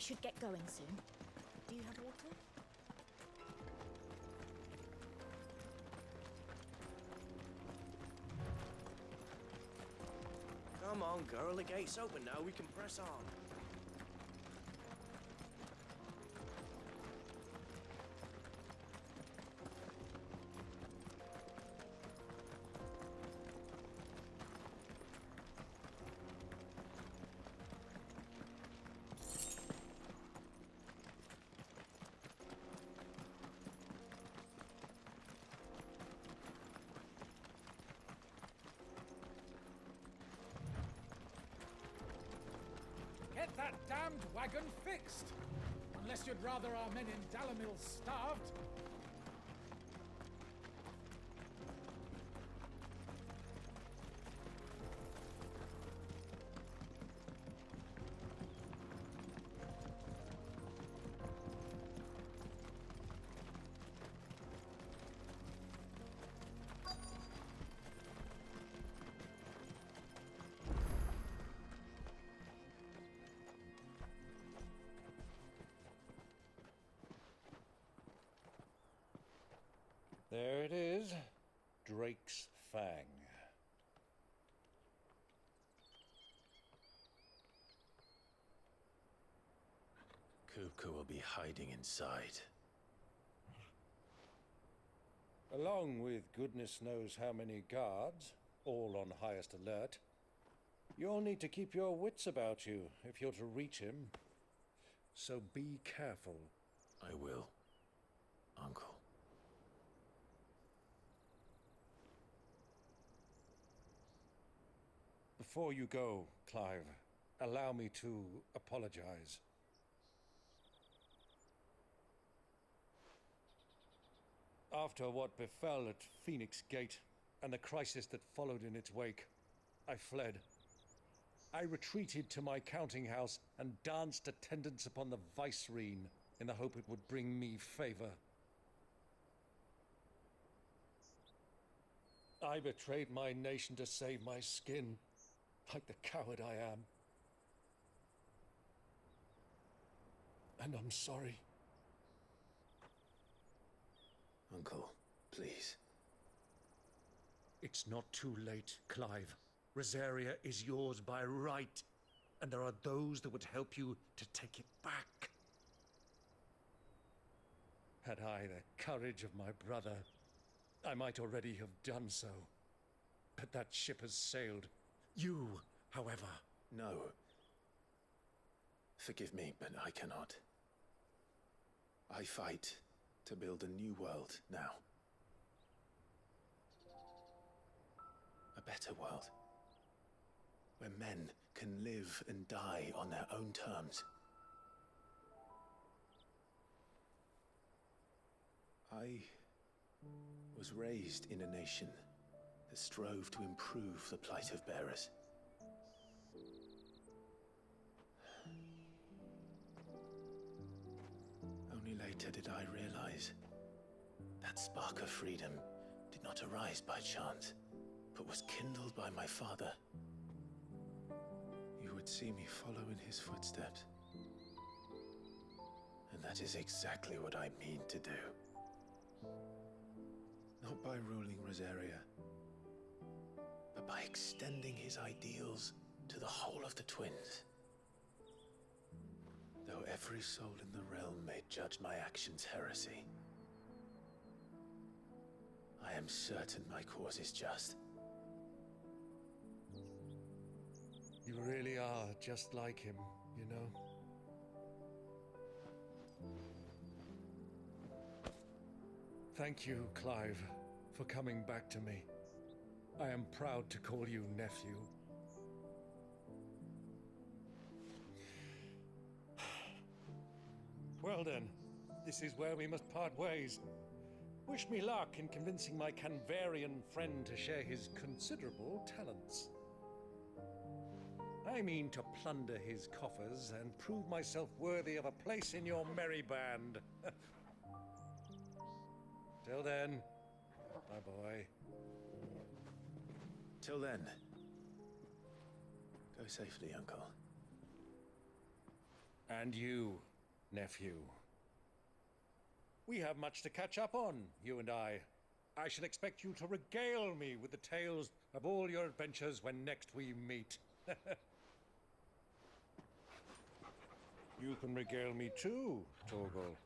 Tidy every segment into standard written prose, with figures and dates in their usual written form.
We should get going soon. Do you have water? Come on, girl. The gate's open now. We can press on. Get that damned wagon fixed! Unless you'd rather our men in Dalamil starved. There it is. Drake's Fang. Kupka will be hiding inside. Along with goodness knows how many guards, all on highest alert. You'll need to keep your wits about you if you're to reach him. So be careful. I will, Uncle. Before you go, Clive, allow me to apologize. After what befell at Phoenix Gate and the crisis that followed in its wake, I fled. I retreated to my counting house and danced attendance upon the vicereine in the hope it would bring me favor. I betrayed my nation to save my skin, like the coward I am. And I'm sorry. Uncle, please. It's not too late, Clive. Rosaria is yours by right, and there are those that would help you to take it back. Had I the courage of my brother, I might already have done so. But that ship has sailed. You, however... No. Forgive me, but I cannot. I fight to build a new world now. A better world. Where men can live and die on their own terms. I was raised in a nation that strove to improve the plight of bearers. Only later did I realize that spark of freedom did not arise by chance, but was kindled by my father. You would see me follow in his footsteps. And that is exactly what I mean to do. Not by ruling Rosaria, but by extending his ideals to the whole of the twins. Though every soul in the realm may judge my actions heresy, I am certain my cause is just. You really are just like him, you know? Thank you, Clive, for coming back to me. I am proud to call you nephew. Well then, this is where we must part ways. Wish me luck in convincing my Canvarian friend to share his considerable talents. I mean to plunder his coffers and prove myself worthy of a place in your merry band. Till then, my boy. Till then, go safely, Uncle. And you, nephew. We have much to catch up on, you and I. I shall expect you to regale me with the tales of all your adventures when next we meet. You can regale me too, Torgal.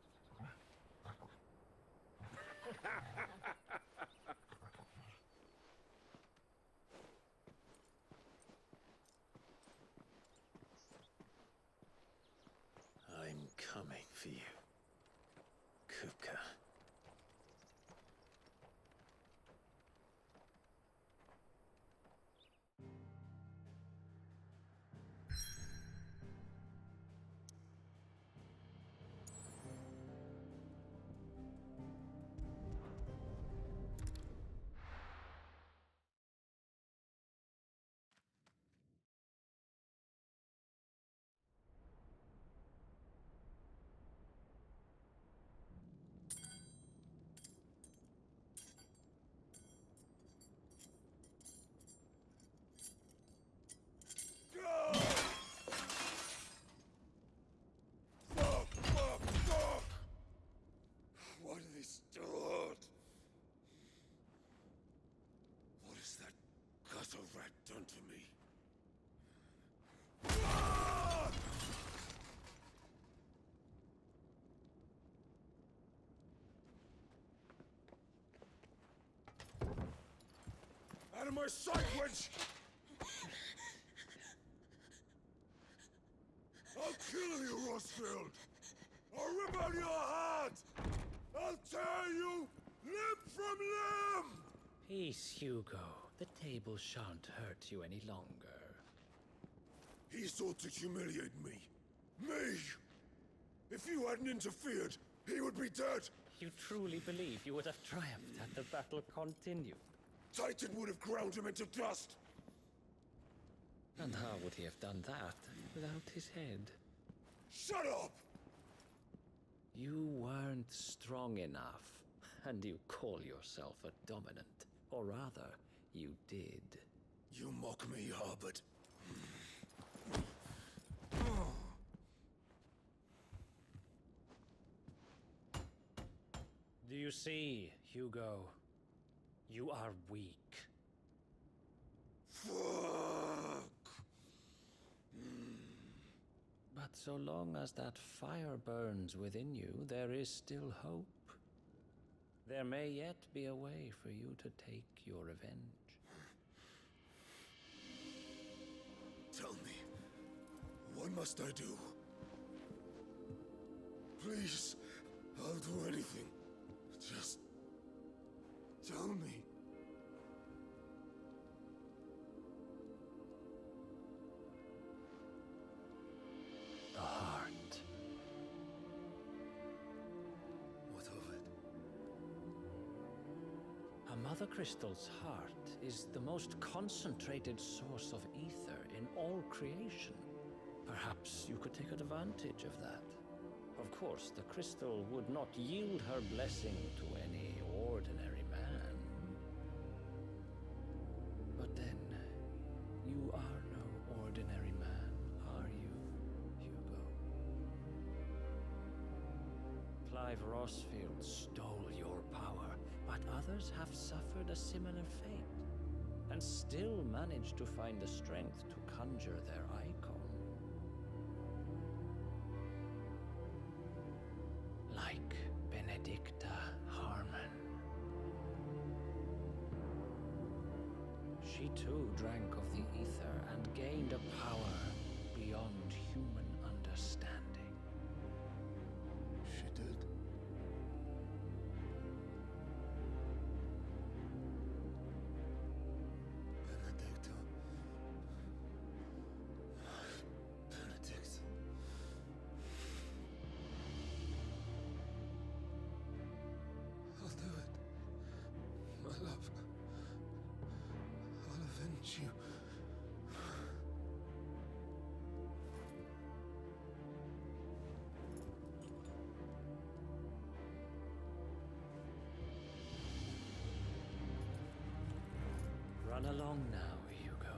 I'm coming for you, Kupka. Fuck! What have they stored? What has that gutter rat done to me? Out of my sight, witch! I'll kill you, Rosfield! I'll rip out your heart! I'll tear you limb from limb! Peace, Hugo. The table shan't hurt you any longer. He sought to humiliate me. Me! If you hadn't interfered, he would be dead! You truly believe you would have triumphed had the battle continued? Titan would have ground him into dust! And how would he have done that without his head? Shut up! You weren't strong enough, and you call yourself a dominant. Or rather, you did. You mock me, Harbert. Do you see, Hugo? You are weak. Fuck! But so long as that fire burns within you, there is still hope. There may yet be a way for you to take your revenge. Tell me, what must I do? Please, I'll do anything. Just tell me. The heart. What of it? A mothercrystal's heart is the most concentrated source of ether in all creation. Perhaps you could take advantage of that. Of course, the crystal would not yield her blessing to any ordinary man. But then, you are no ordinary man, are you, Hugo? Clive Rosfield stole your power, but others have suffered a similar fate, and still managed to find the strength to conjure their icon. Like Benedicta Harmon. She too drank of the ether and gained a power beyond human understanding. She did. Benedicta. Benedict. I'll do it. My love. I'll avenge you. Run along now, Hugo.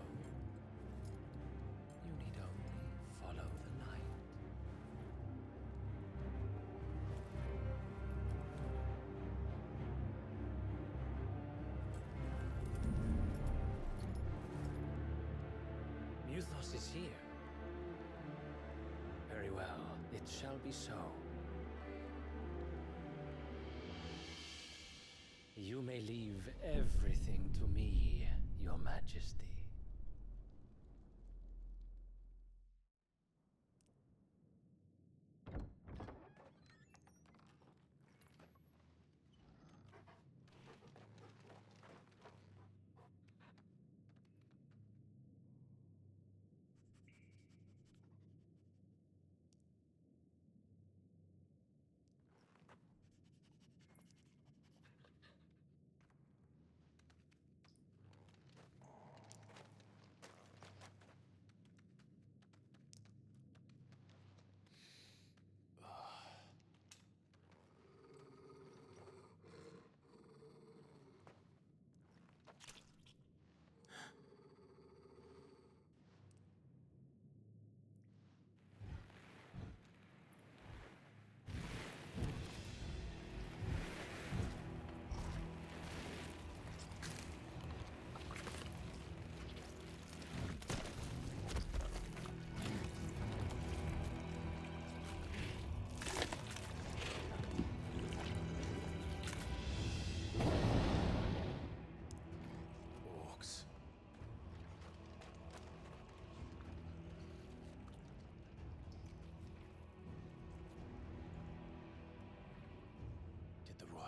You need only follow the light. Arthos is here. Very well, it shall be so. You may leave everything to me, Your Majesty.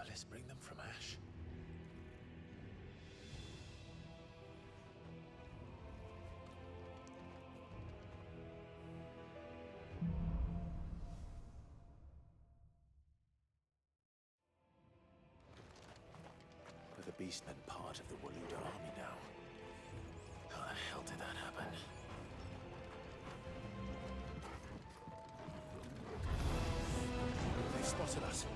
Let's bring them from Ash. Are the Beastmen part of the Waluda army now? How the hell did that happen? They've spotted us.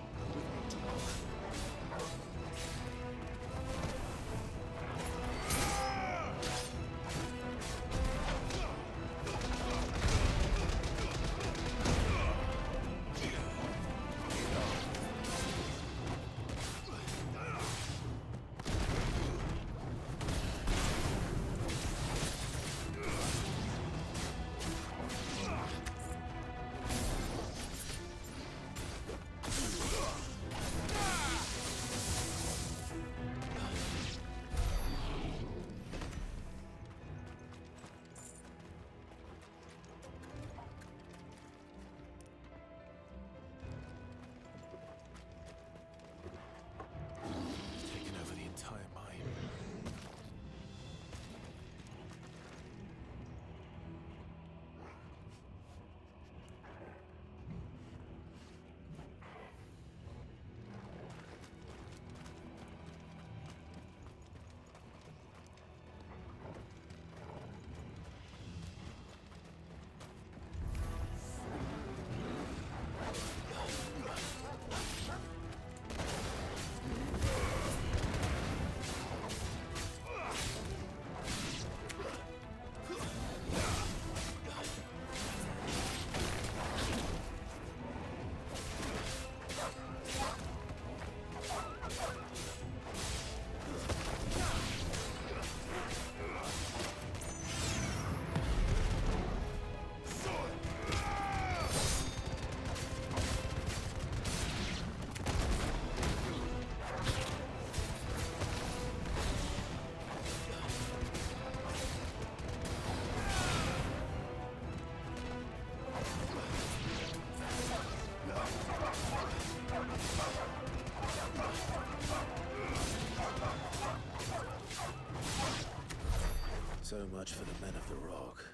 So much for the men of the Rock.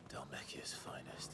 Dalmekia's finest.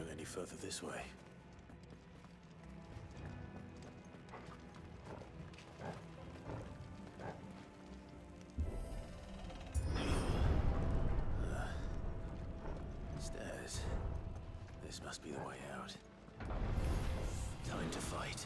going any further this way. Stairs. This must be the way out. Time to fight.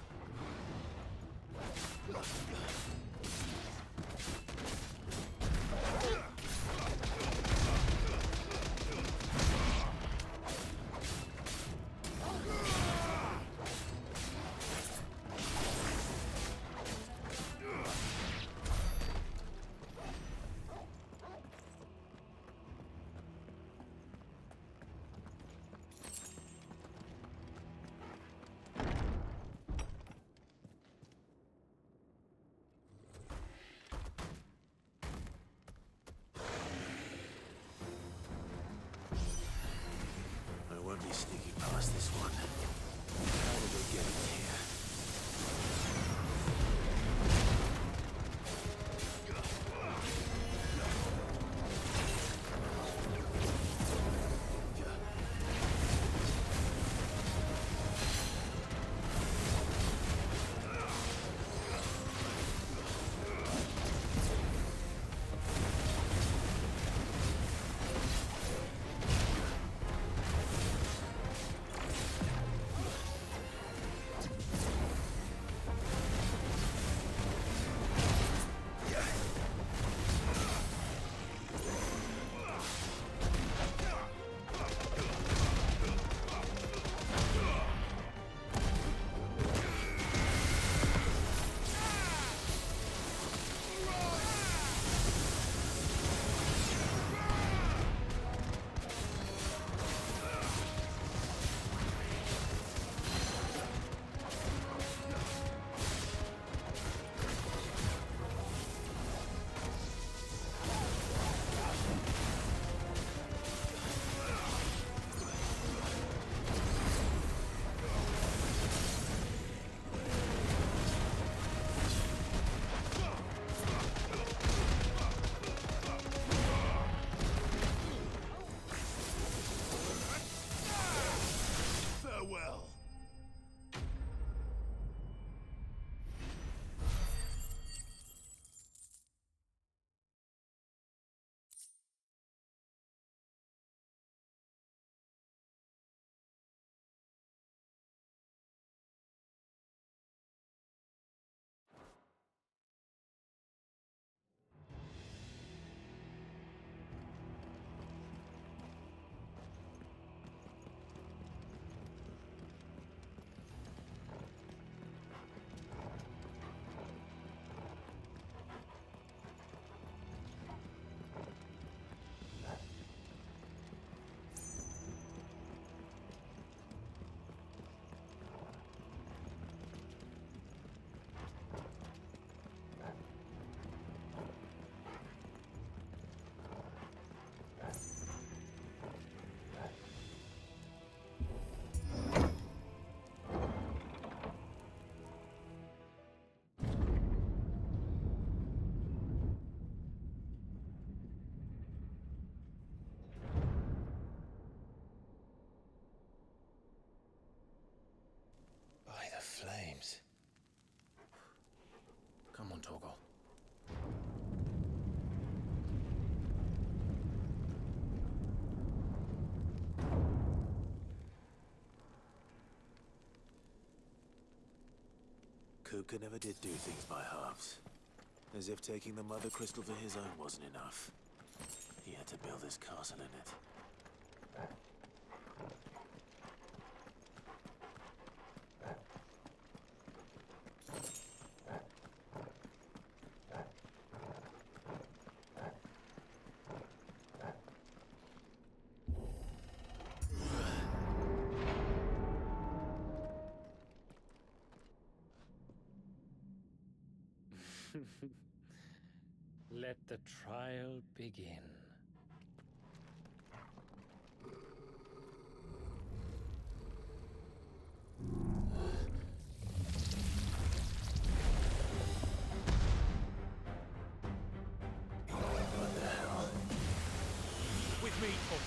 I won't be sneaking past this one. How did they get in here? Farewell. By the flames. Come on, Togo. Kuka never did do things by halves. As if taking the Mothercrystal for his own wasn't enough. He had to build his castle in it. Let the trial begin. What the hell? With me, Togo.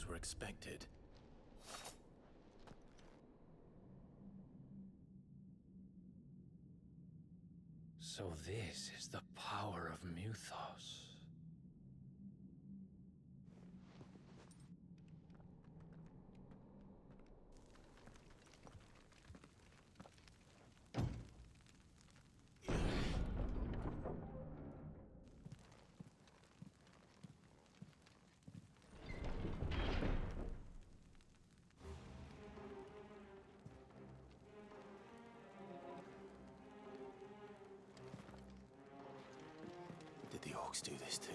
victims were expected. So this is the power of Muthos. Did the orcs do this too?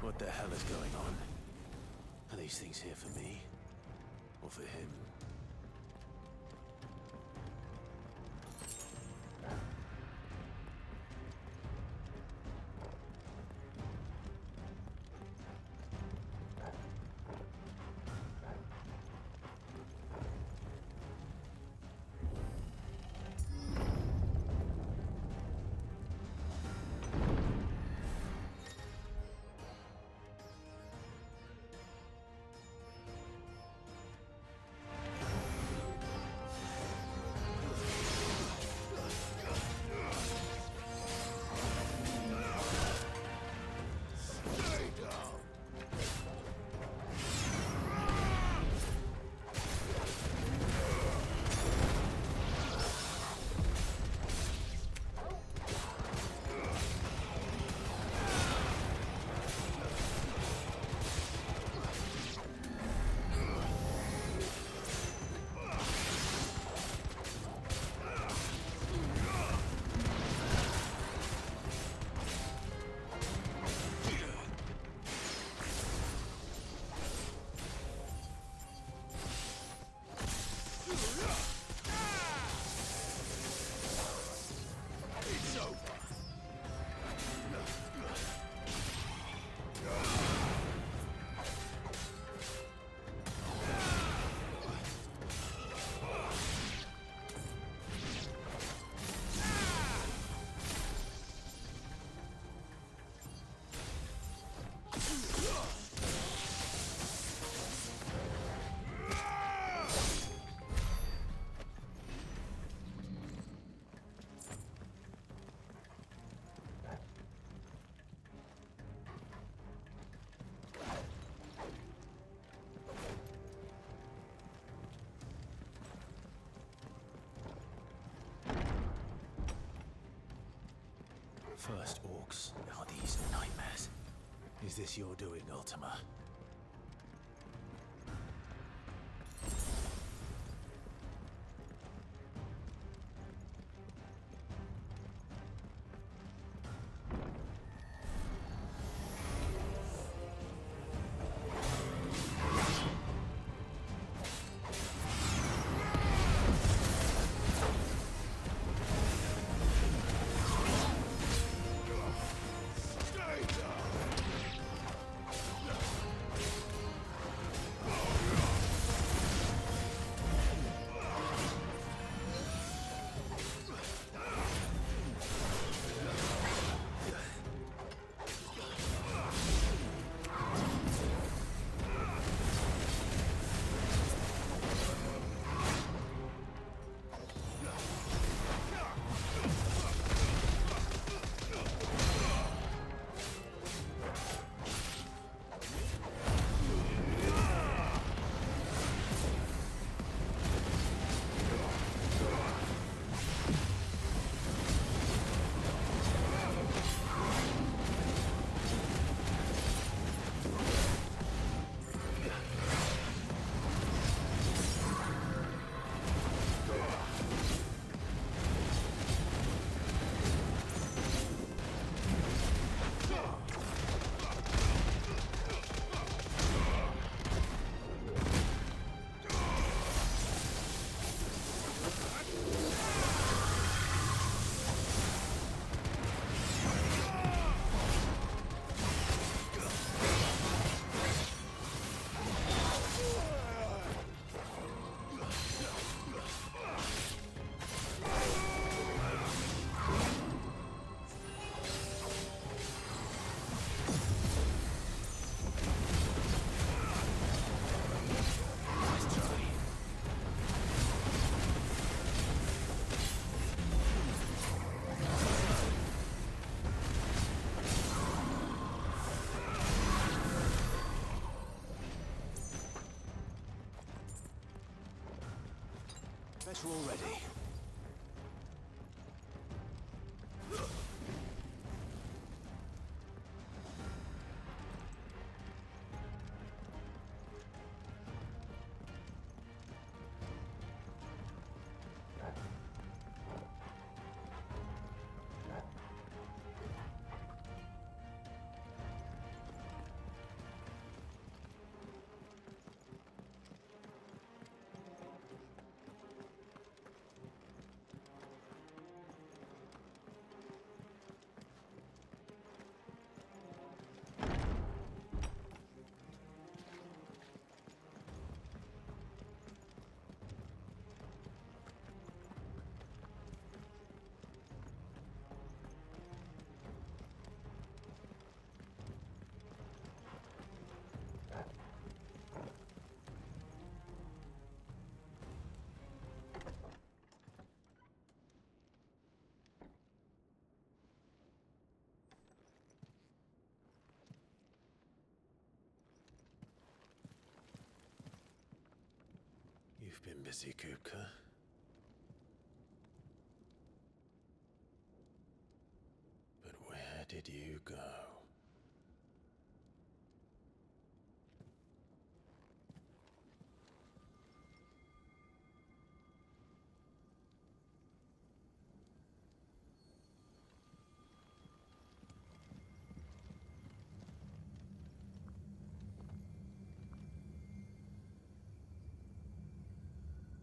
What the hell is going on? Are these things here for me? Or for him? First orcs, now these nightmares. Is this your doing, Ultima? Stay down! closer already. You've been busy, Kupka. But where did you go?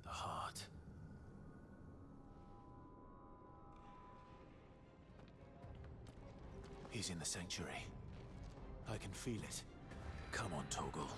The heart. He's in the sanctuary. I can feel it. Come on, Toggle.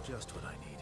Just what I needed.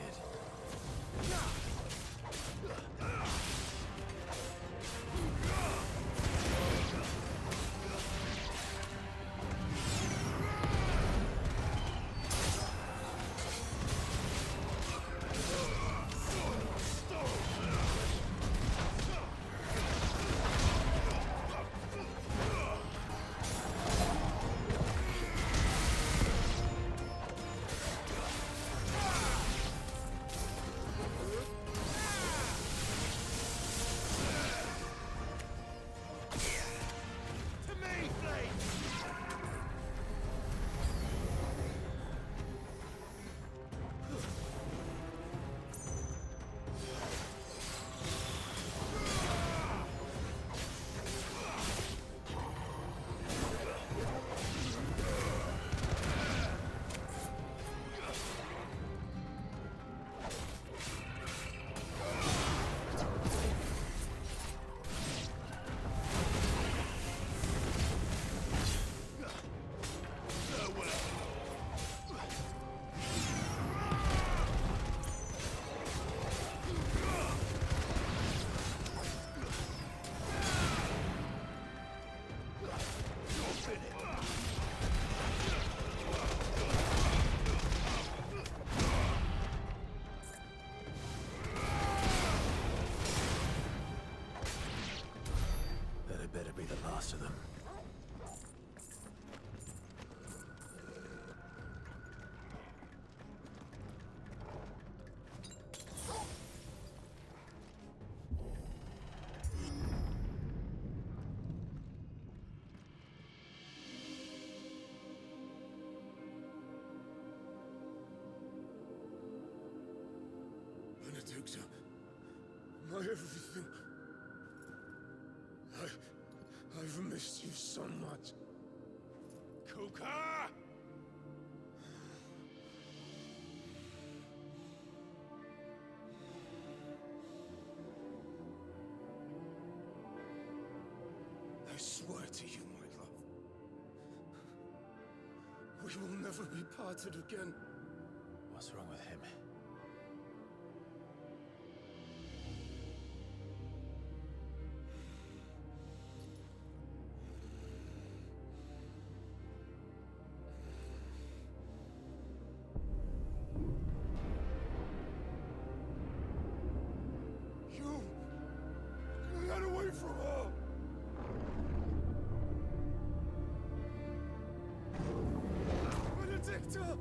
That had better be the last of them. Benedicta, my everything. I've missed you so much. Kuka! We will never be parted again. What's wrong with him? You! Get away from her! Benedicta!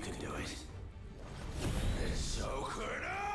can do it. And so could I!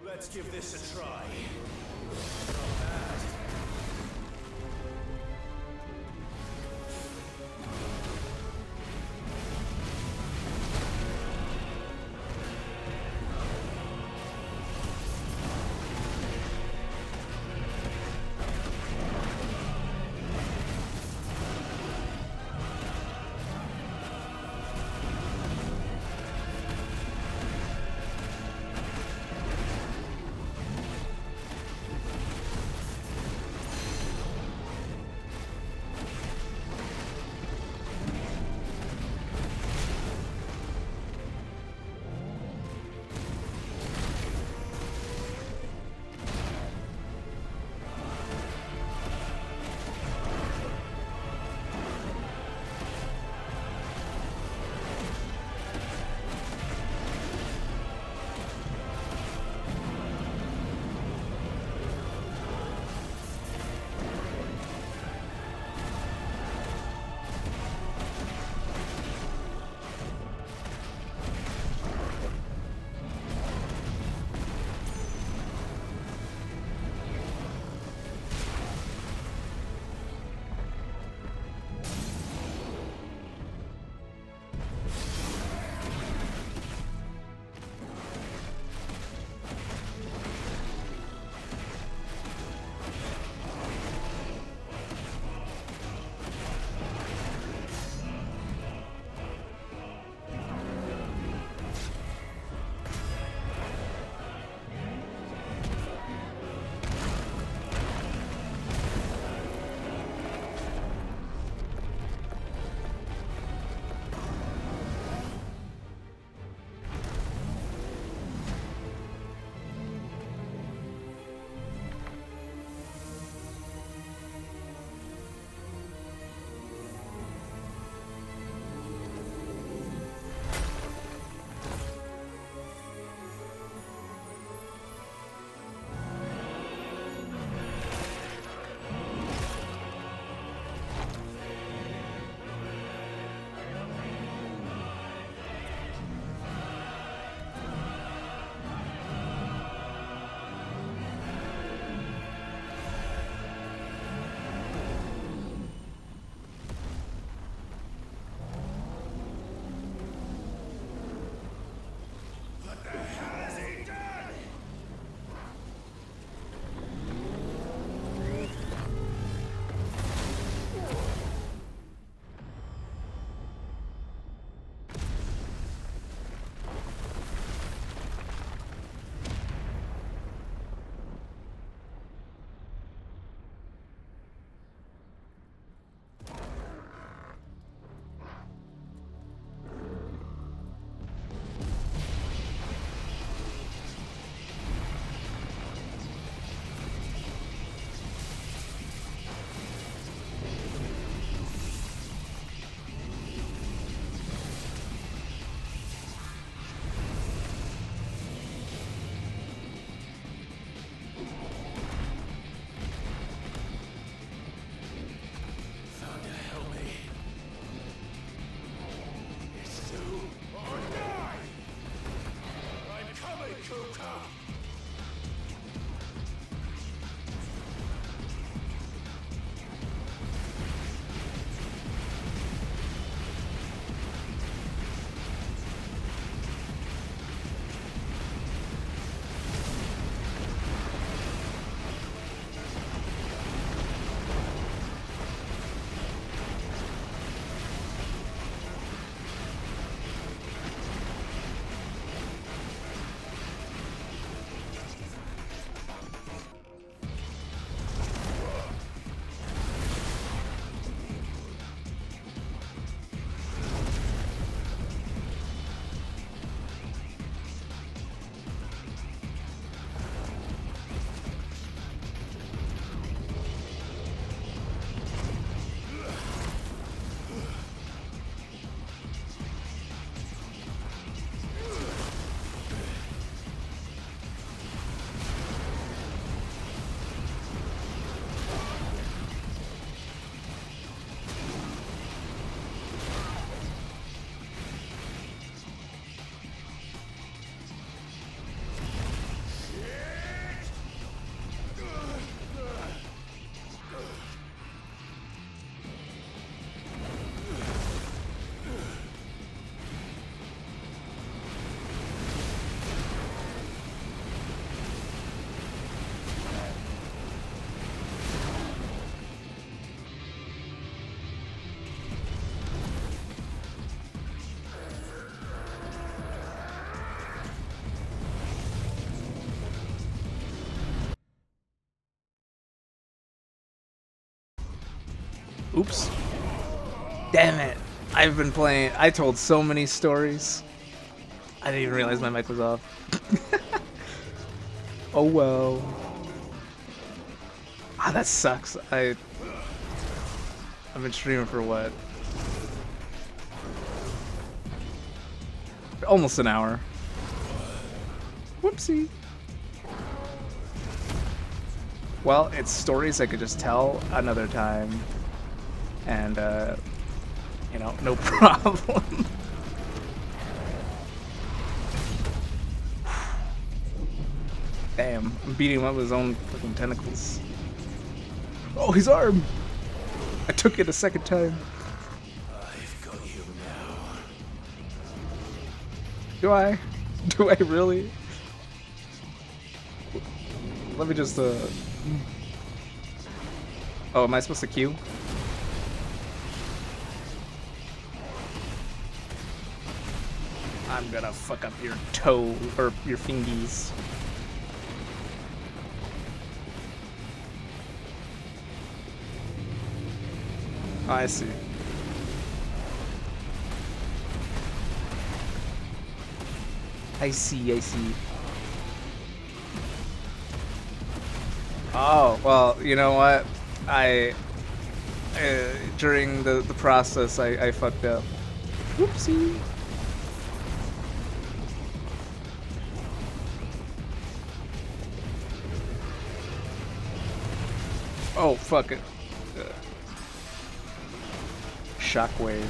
Let's give this a try. Oops. Damn it. I've been playing. I told so many stories. I didn't even realize my mic was off. Oh well. Ah, that sucks. I've been streaming for what? Almost an hour. Whoopsie. Well, it's stories I could just tell another time. And, you know, no problem. Damn, I'm beating him up with his own fucking tentacles. Oh, his arm! I took it a second time. I've got you now. Do I? Do I really? Let me just, Oh, am I supposed to queue? I'm gonna fuck up your toe, or your fingies. Oh, I see. I see. Oh, well, you know what? During the process, I fucked up. Whoopsie. Oh, fuck it. Shockwave.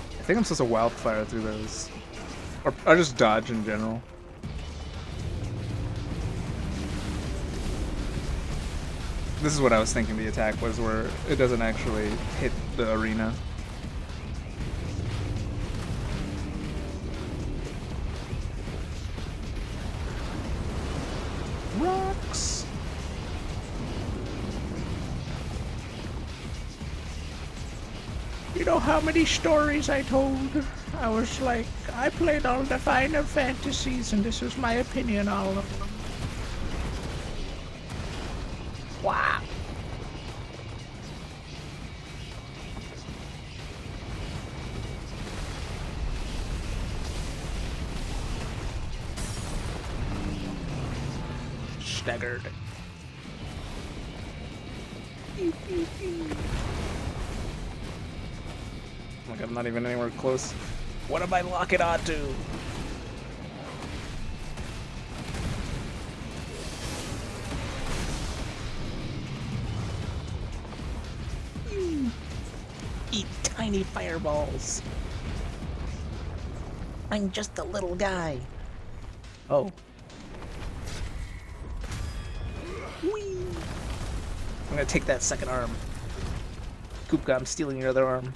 I think I'm supposed to wildfire through those. Or just dodge in general. This is what I was thinking the attack was, where it doesn't actually hit the arena. Rocks! You know how many stories I told? I was like, I played all the Final Fantasies and this is my opinion on all of them. Wow. Staggered. Oh my god, I'm not even anywhere close. What am I locking onto? Eat tiny fireballs. I'm just a little guy. Oh. Whee! I'm gonna take that second arm. Kupka, I'm stealing your other arm.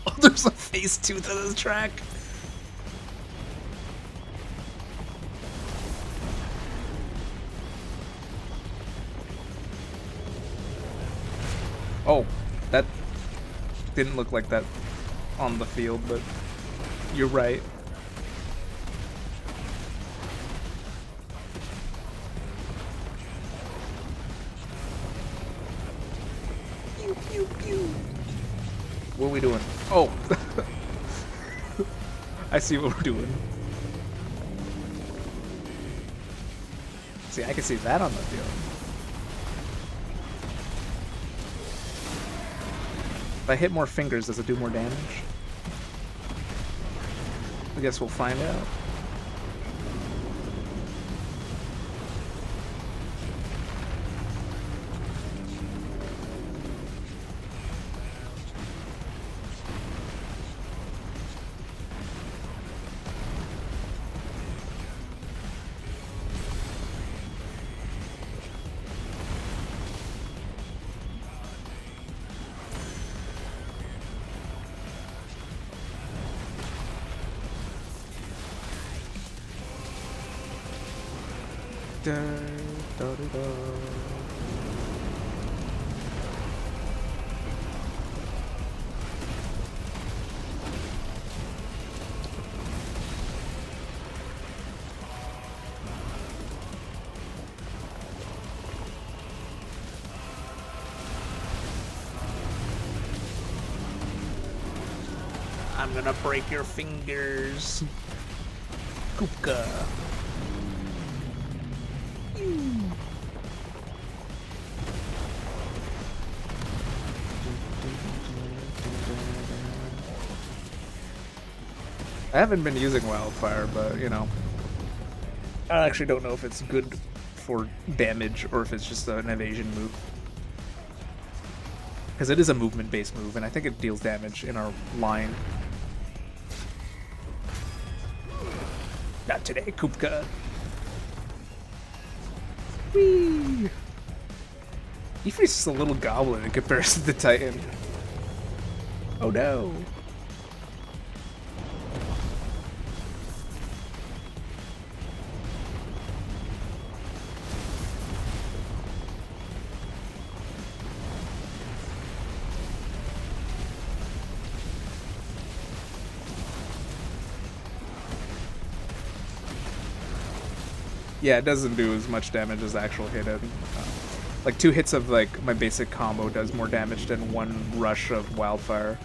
Oh, there's a face tooth in this track. Oh, that didn't look like that on the field, but you're right. Pew, pew, pew. What are we doing? Oh! I see what we're doing. See, I can see that on the field. If I hit more fingers, does it do more damage? I guess we'll find out. Da, da, da, da. I'm gonna break your fingers. Kupka. I haven't been using Wildfire, but you know, I actually don't know if it's good for damage or if it's just an evasion move. Because it is a movement-based move, and I think it deals damage in our line. Not today, Kupka. Whee! Ifri's just a little goblin in comparison to Titan. Oh no! Yeah, it doesn't do as much damage as the actual hit. Like 2 hits of like my basic combo does more damage than 1 rush of Wildfire.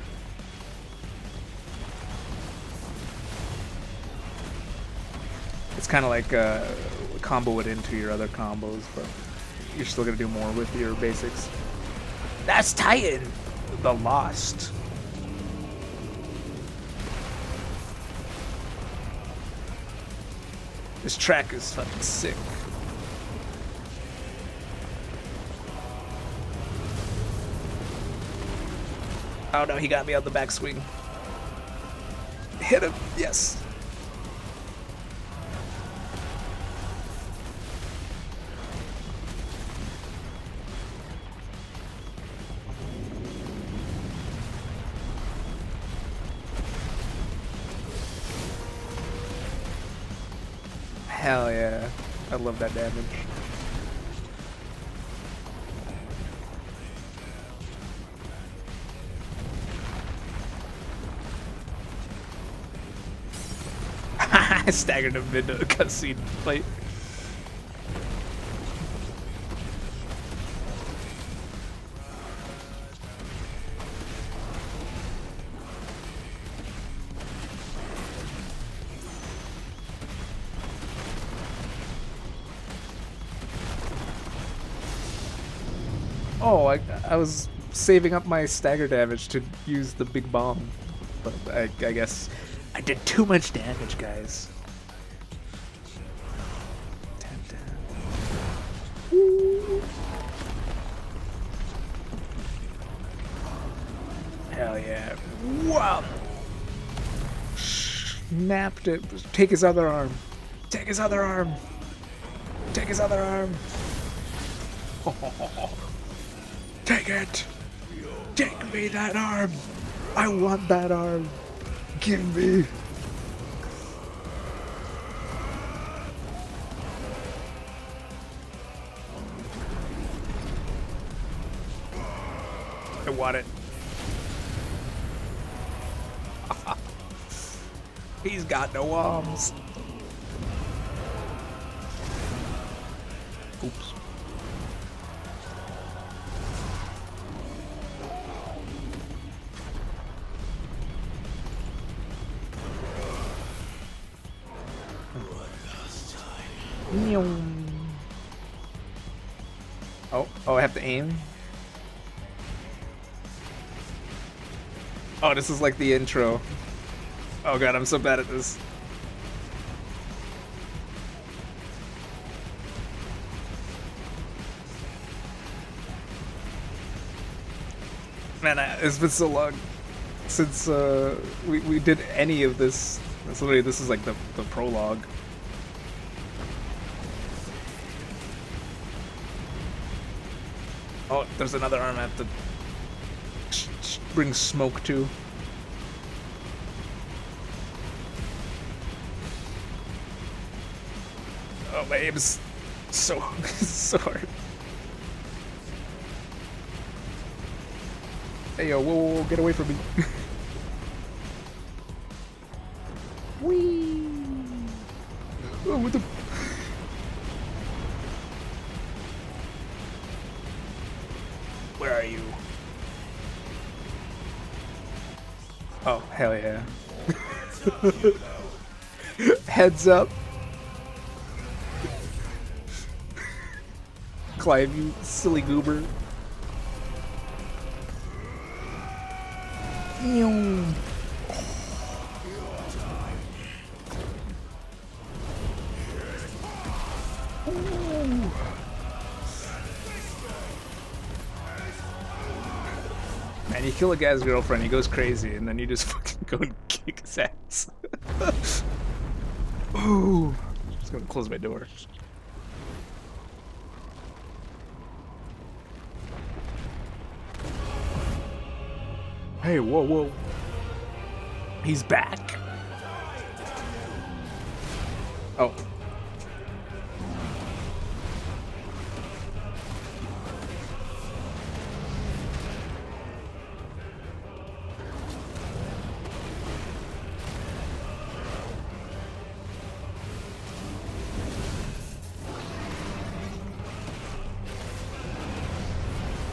It's kind of like combo it into your other combos, but you're still gonna do more with your basics. That's Titan, the Lost. This track is fucking sick. Oh no, he got me on the backswing. Hit him, yes. Hell yeah. I love that damage. I staggered him into a cutscene fight. Oh, I was saving up my stagger damage to use the big bomb, but I guess I did too much damage, guys. Hell yeah. Wow. Snapped it. Take his other arm. Take his other arm. Take his other arm. Take it. Take me that arm. I want that arm. Give me. I want it. He's got no arms. Oops. Oh, I have to aim? Oh, this is like the intro. Oh god, I'm so bad at this. Man, it's been so long since we did any of this. It's literally, this is like the prologue. Oh, there's another arm I have to bring smoke to. Oh, my aim is so, so hard. Hey, yo, whoa, get away from me. Whee! Oh, what the... Where are you? Oh, Hell yeah. Heads up. Clive, you silly goober. Ew. Ooh. Man, you kill a guy's girlfriend, he goes crazy, and then you just fucking go and kick his ass. Ooh. Just gonna close my door. Hey, whoa, whoa. He's back. Oh.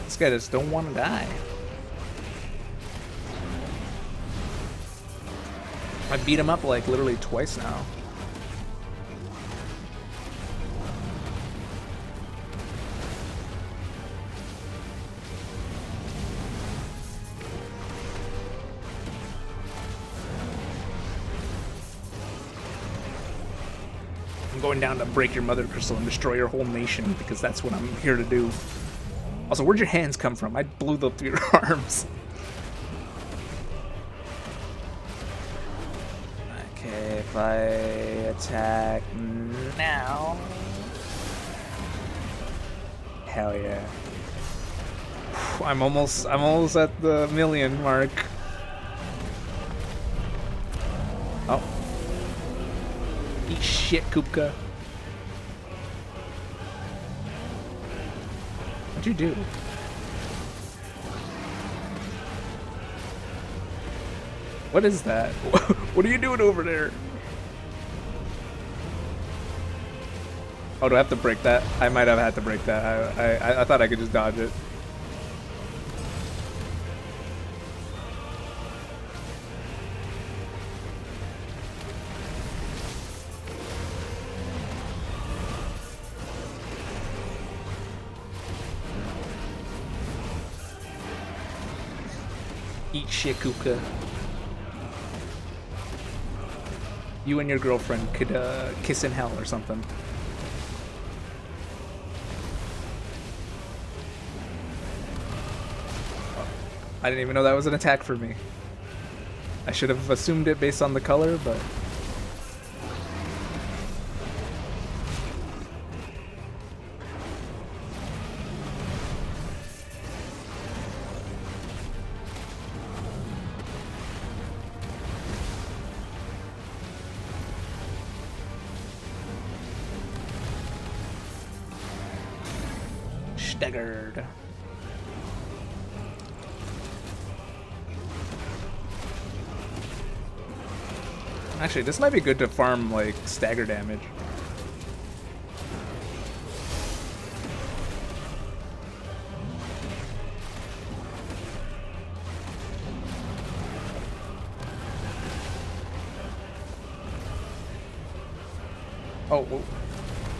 This guy just don't want to die. I beat him up like literally twice now. I'm going down to break your mother crystal and destroy your whole nation because that's what I'm here to do. Also, where'd your hands come from? I blew them through your arms. Okay, if I attack now... Hell yeah. I'm almost at the million mark. Oh. Eat shit, Kupka. What'd you do? What is that? What are you doing over there? Oh, do I have to break that? I might have had to break that. I thought I could just dodge it. Eat shit, Kupka. You and your girlfriend could kiss in hell or something. I didn't even know that was an attack for me. I should have assumed it based on the color, but... Staggered. Actually, this might be good to farm, like, stagger damage. Oh, whoa.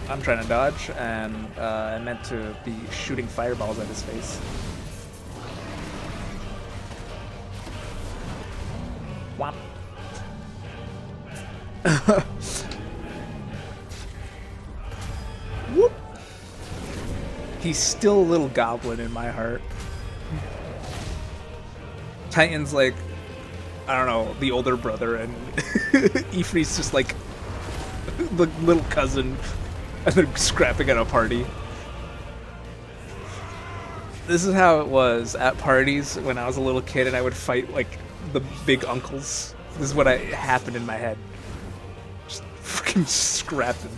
I'm trying to dodge, and I meant to be shooting fireballs at his face. Whop. Whoop. He's still a little goblin in my heart. Titan's like, I don't know, the older brother, and Ifri's just like the little cousin, and they're scrapping at a party. This is how it was at parties when I was a little kid and I would fight like the big uncles. This is what happened in my head. Just fucking scrapping.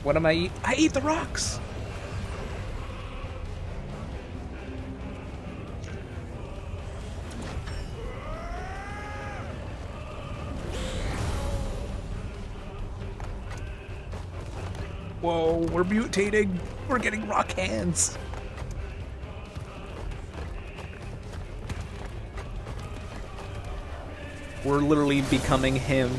What am I eat? I eat the rocks! Whoa, we're mutating. We're getting rock hands. We're literally becoming him.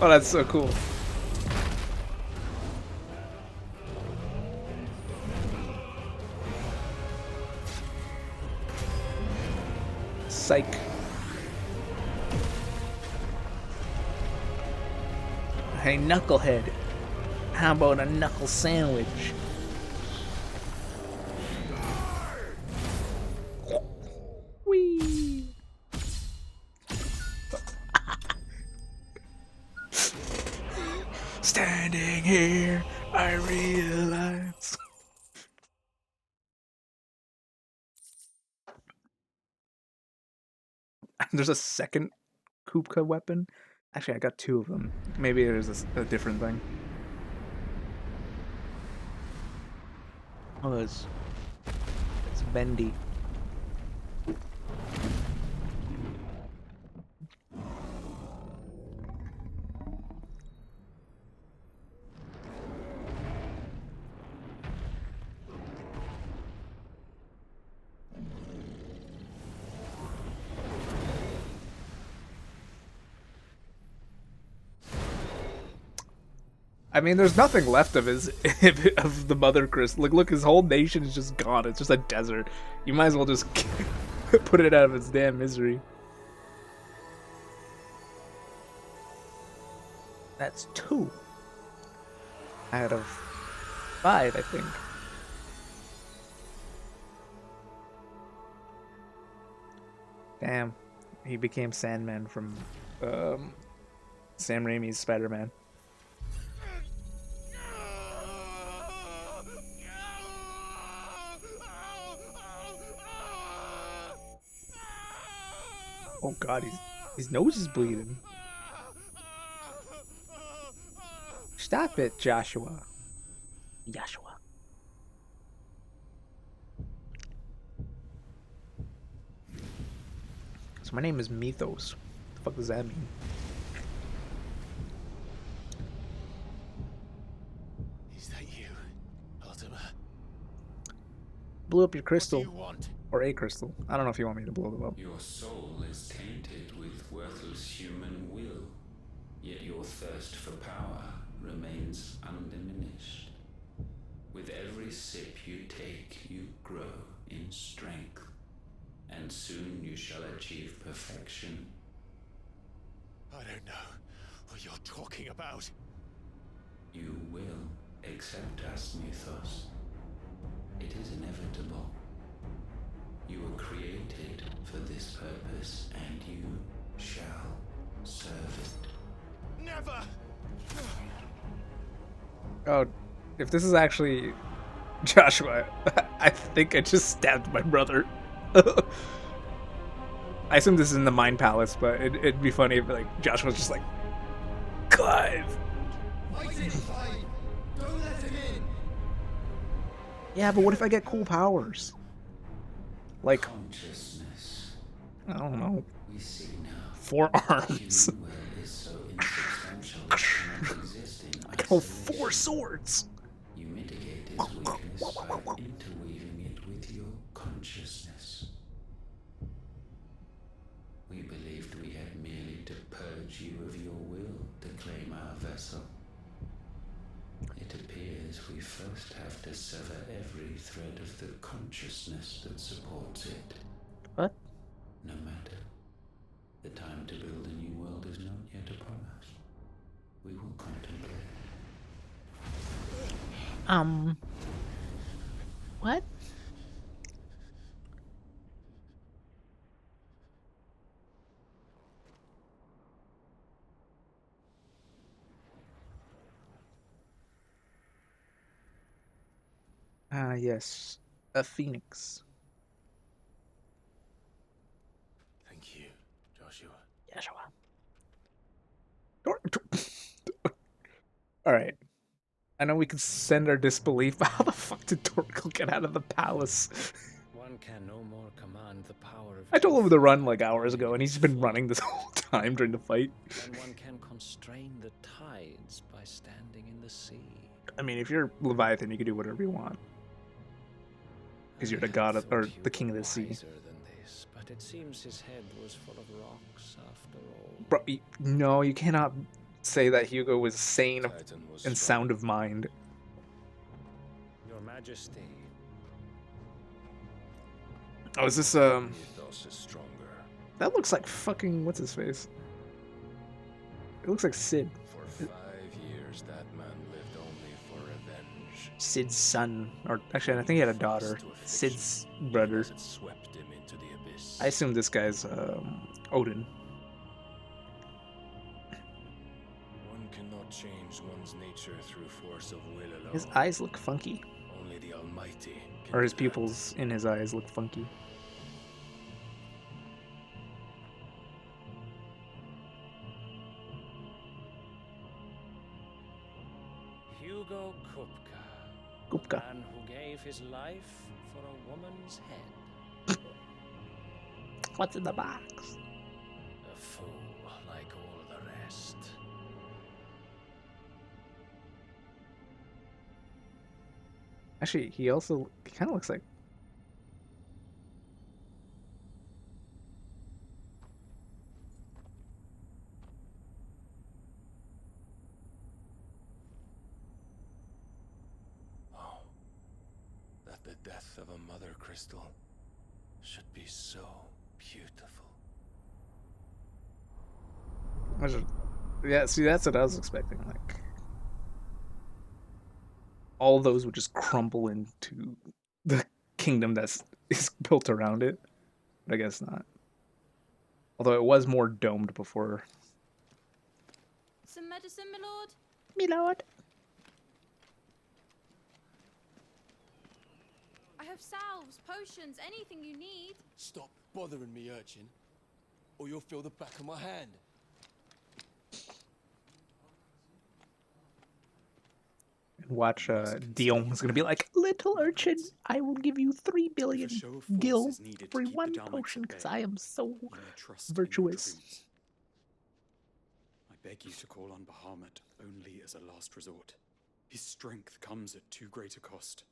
Oh, that's so cool. Psych. Hey, knucklehead. How about a knuckle sandwich? Whee! Standing here, I realize. There's a second Kupka weapon. Actually, I got 2 of them. Maybe there's a different thing. Oh, it's bendy. I mean, there's nothing left of his of the Mothercrystal. Like, look, his whole nation is just gone. It's just a desert. You might as well just put it out of its damn misery. That's 2 out of 5, I think. Damn, he became Sandman from Sam Raimi's Spider-Man. Oh God, his nose is bleeding. Stop it, Joshua. Joshua. So my name is Mythos. What the fuck does that mean? Is that you, Ultima? Blew up your What do crystal. you want? Or a crystal. I don't know if you want me to blow them up. Your soul is tainted with worthless human will, yet your thirst for power remains undiminished. With every sip you take, you grow in strength, and soon you shall achieve perfection. I don't know what you're talking about. You will accept us, Mythos. It is inevitable. You were created for this purpose, and you shall serve it. Never! Oh, if this is actually Joshua, I think I just stabbed my brother. I assume this is in the Mind Palace, but it'd be funny if like Joshua's just like, Clive. Don't let him in! Yeah, but what if I get cool powers? Like, Consciousness. I don't know, We see now. 4 arms. Human will is so insubstantial it cannot exist in I can hold isolation. 4 swords. You mitigate its weakness by interweaving it with your consciousness. We believed we had merely to purge you of your will to claim our vessel. It appears we first have to sever every thread of the consciousness that supports it. What? No matter. The time to build a new world is not yet upon us. We will contemplate. What? Yes. A phoenix. Thank you, Joshua. Joshua. Alright. I know we can send our disbelief, but how the fuck did Torkel get out of the palace? One can no more command the power of I told him to run like hours ago, and he's been running this whole time during the fight. and one can constrain the tides by standing in the sea. I mean, if you're Leviathan, you can do whatever you want. Because you're the god of, or the king of the sea. Wiser than this, but it seems his head was full of rocks after all. Bro, no, you cannot say that Hugo was sane Titan was and strong. sound of mind. Your Majesty. Oh, is this, Mythos is stronger. that looks like fucking, what's his face? It looks like Sid. For 5 years, that man lived only for revenge. Sid's son. Or, actually, I think he had a daughter. Sid's brother. It swept him into the abyss. I assume this guy's, Odin. One cannot change one's nature through force of will alone. His eyes look funky. Only the Almighty can Or his do that. pupils in his eyes look funky. Hugo Kupka. Kupka. Man who gave his life for a woman's head. What's in the box? A fool like all the rest. Actually, he kind of looks like. Oh, that the death of a mother crystal should be so beautiful. Yeah, see, that's what I was expecting. Like, all those would just crumble into the kingdom that's is built around it. But I guess not. Although it was more domed before. Some medicine, my lord? Me lord. I have salves, potions, anything you need. Stop bothering me, urchin, or you'll feel the back of my hand. And watch Dion is gonna be like, little urchin, I will give you 3 billion If a show of force gil is needed for to keep one the Daleks potion at because bay, I am so you may trust in your virtuous. dragoons. I beg you to call on Bahamut only as a last resort. His strength comes at too great a cost.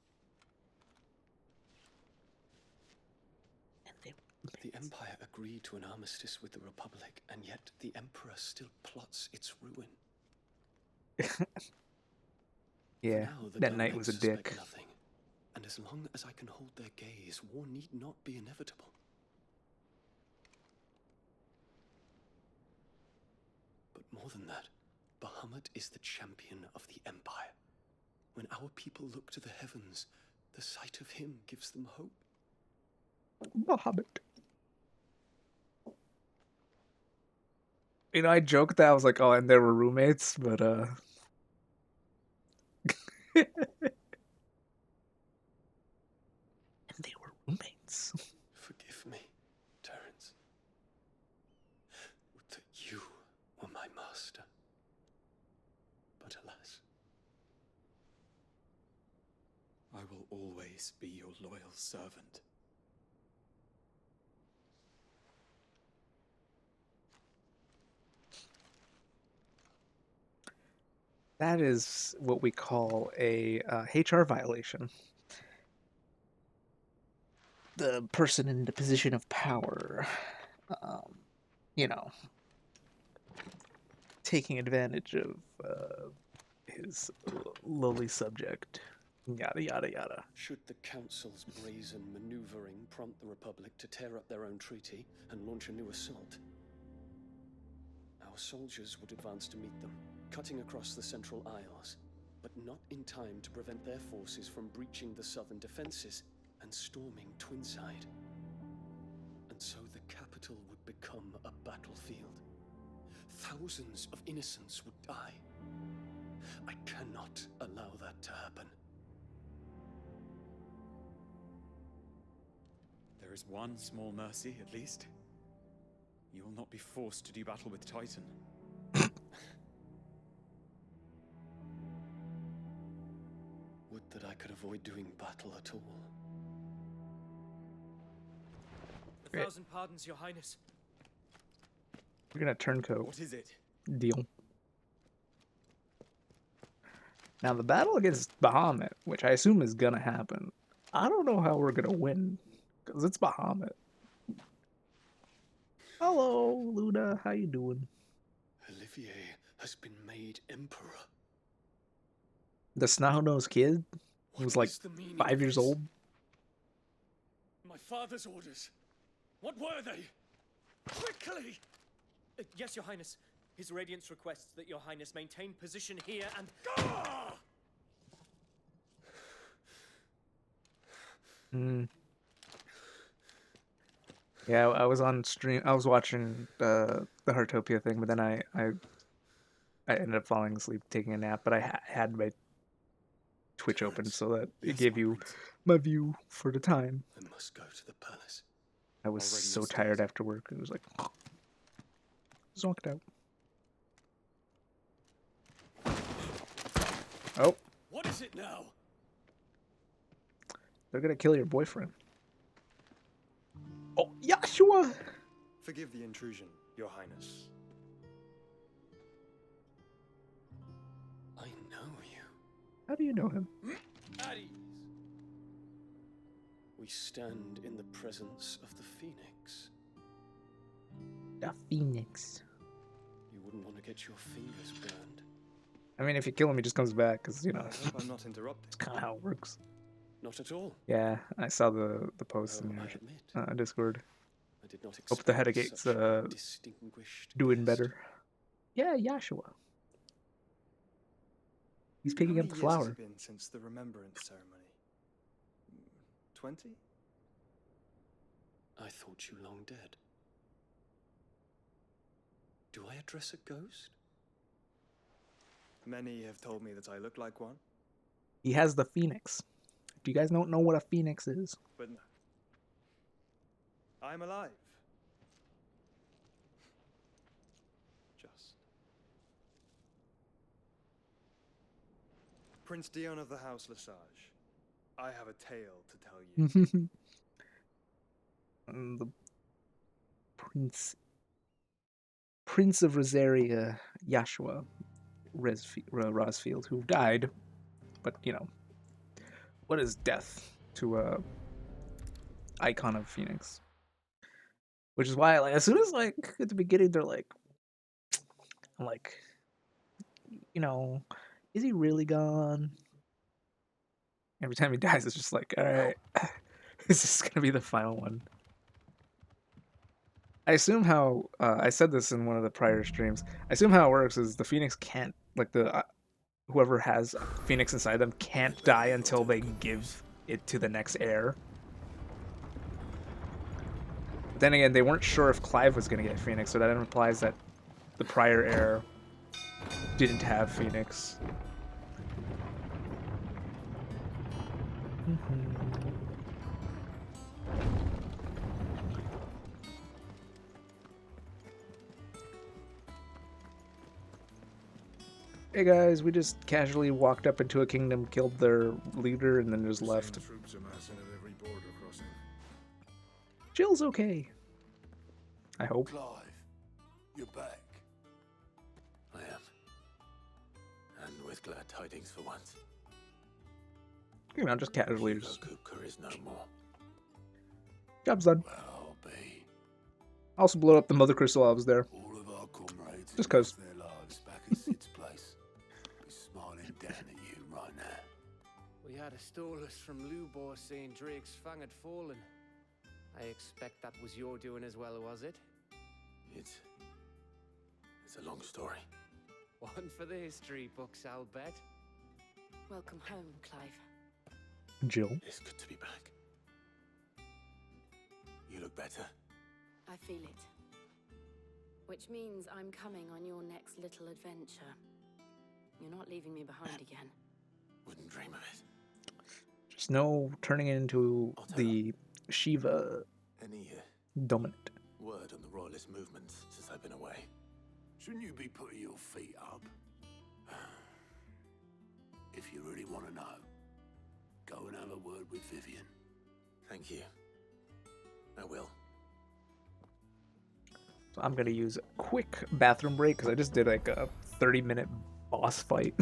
The Empire agreed to an armistice with the Republic, and yet the Emperor still plots its ruin. Yeah, For now, the that knight Daleks was a suspect dick. Nothing. And as long as I can hold their gaze, war need not be inevitable. But more than that, Bahamut is the champion of the Empire. When our people look to the heavens, the sight of him gives them hope. Bahamut. You know, I joked that I was like, oh, and they were roommates, but and they were roommates. Forgive me, Terence. Would that you were my master. But alas. I will always be your loyal servant. That is what we call a HR violation. The person in the position of power, you know, taking advantage of his lowly subject. Yada, yada, yada. Should the Council's brazen maneuvering prompt the Republic to tear up their own treaty and launch a new assault, our soldiers would advance to meet them, cutting across the Central Isles, but not in time to prevent their forces from breaching the southern defenses and storming Twinside. And so the capital would become a battlefield. Thousands of innocents would die. I cannot allow that to happen. There is one small mercy, at least. You will not be forced to do battle with Titan. Would that I could avoid doing battle at all. A thousand pardons, Your Highness. We're gonna turncoat What is it? deal. Now the battle against Bahamut, which I assume is gonna happen, I don't know how we're gonna win, because it's Bahamut. Hello, Luna. How you doing? Olivier has been made emperor. The snot-nosed kid who was What like is the meaning 5 of years this? old. My father's orders. What were they? Quickly! Yes, Your Highness. His Radiance requests that Your Highness maintain position here and... Ah! Yeah, I was on stream. I was watching the Heartopia thing, but then I ended up falling asleep taking a nap. But I had my Twitch open so that it Yes, gave my you prince. my view for the time. I must go to the palace. I was Already so missed tired it. after work. It was like zonked out. Oh, What is it now? they're gonna kill your boyfriend. Oh, Yashua! Forgive the intrusion, Your Highness. I know you. How do you know him? At ease. We stand in the presence of the Phoenix. The Phoenix. You wouldn't want to get your fingers burned. I mean, if you kill him, he just comes back, because, you know, I hope I'm not interrupting. it's kind of how it works. Not at all. Yeah, I saw the post Though in I your admit, Discord. I did not Hope the expect Headache's such a distinguished doing guest. better. Yeah, Yashua. He's How picking many up the years has flower. it been since the remembrance ceremony? 20? I thought you long dead. Do I address a ghost? Many have told me that I look like one, He has the Phoenix. Do you guys don't know what a Phoenix is? but no. I'm alive. Just. Prince Dion of the House Lesage, I have a tale to tell you. The Prince of Rosaria, Yashua Rosfield, who died, but you know, what is death to a icon of Phoenix? Which is why, like, as soon as like at the beginning, they're like, I'm like, you know, is he really gone? Every time he dies, it's just like, all right, is this gonna be the final one? I assume how I said this in one of the prior streams. I assume how it works is the Phoenix can't, like, the whoever has Phoenix inside them can't die until they give it to the next heir. But then again, they weren't sure if Clive was going to get Phoenix, so that implies that the prior heir didn't have Phoenix. Hey guys, we just casually walked up into a kingdom, killed their leader, and then just left. Troops amassing at every border crossing. Jill's okay. I hope. Clive, you're back. I am. And with glad tidings for once. You know, just casually. Hugo Just... Kupka is no more. Job's done. Well, be. I also blew up the Mothercrystal I was there. All of our comrades Just who 'cause. lost their lives back at Sid's place be smiling down at you right now. We had a stolus from Lubor saying Drake's fang had fallen. I expect that was your doing as well, was it? It's a long story. One for the history books, I'll bet. Welcome home, Clive. Jill. It's good to be back. You look better. I feel it. Which means I'm coming on your next little adventure. You're not leaving me behind again. Wouldn't dream of it. Just no turning it into the Shiva Any dominant. word on the royalist movement since I've been away? Shouldn't you be putting your feet up? If you really want to know, go and have a word with Vivian. Thank you. I will. So I'm gonna use a quick bathroom break because I just did like a 30-minute boss fight.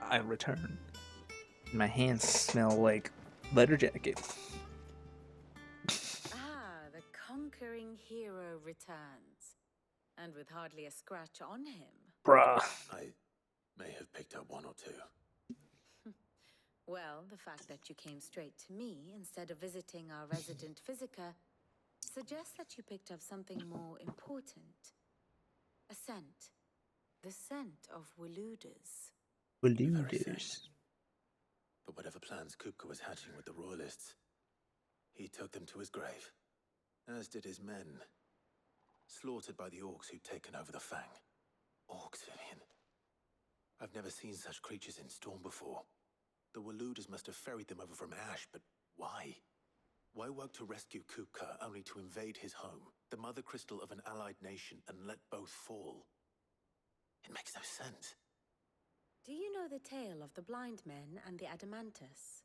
I return. My hands smell like leather jacket. Ah, the conquering hero returns. And with hardly a scratch on him. Bruh. I may have picked up one or two. Well, the fact that you came straight to me instead of visiting our resident Physica suggests that you picked up something more important. A scent. The scent of Waluders. Waluders. But whatever plans Kupka was hatching with the Royalists, he took them to his grave. As did his men. Slaughtered by the orcs who'd taken over the Fang. Orcs, Vivian. I've never seen such creatures in Storm before. The Waluders must have ferried them over from Ash, but why? Why work to rescue Kupka only to invade his home, the Mothercrystal of an allied nation, and let both fall? It makes no sense. Do you know the tale of the blind men and the Adamantus?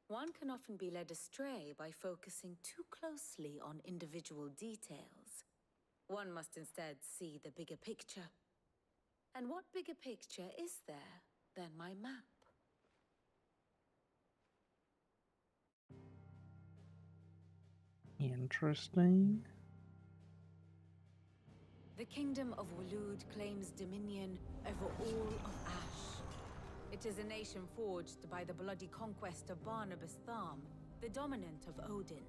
One can often be led astray by focusing too closely on individual details. One must instead see the bigger picture. And what bigger picture is there than my map? Interesting. The kingdom of Walud claims dominion over all of Ash. It is a nation forged by the bloody conquest of Barnabas Tharm, the dominant of Odin.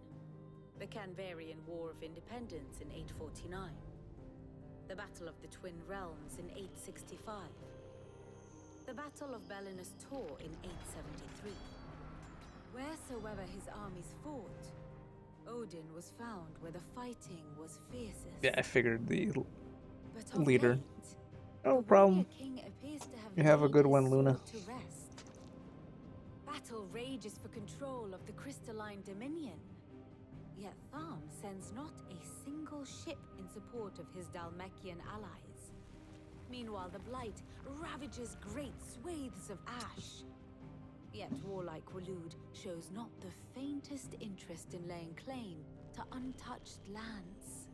The Canvarian War of Independence in 849. The Battle of the Twin Realms in 865. The Battle of Belinus Tor in 873. Wheresoever his armies fought, Odin was found where the fighting was fiercest. Yeah, I figured the But of leader. late, No the problem. warrior king appears to have You have a laid good his one, Luna. sword to rest. Battle rages for control of the crystalline dominion. Yet Tharm sends not a single ship in support of his Dhalmekian allies. Meanwhile, the Blight ravages great swathes of Ash. Yet warlike Walud shows not the faintest interest in laying claim to untouched lands.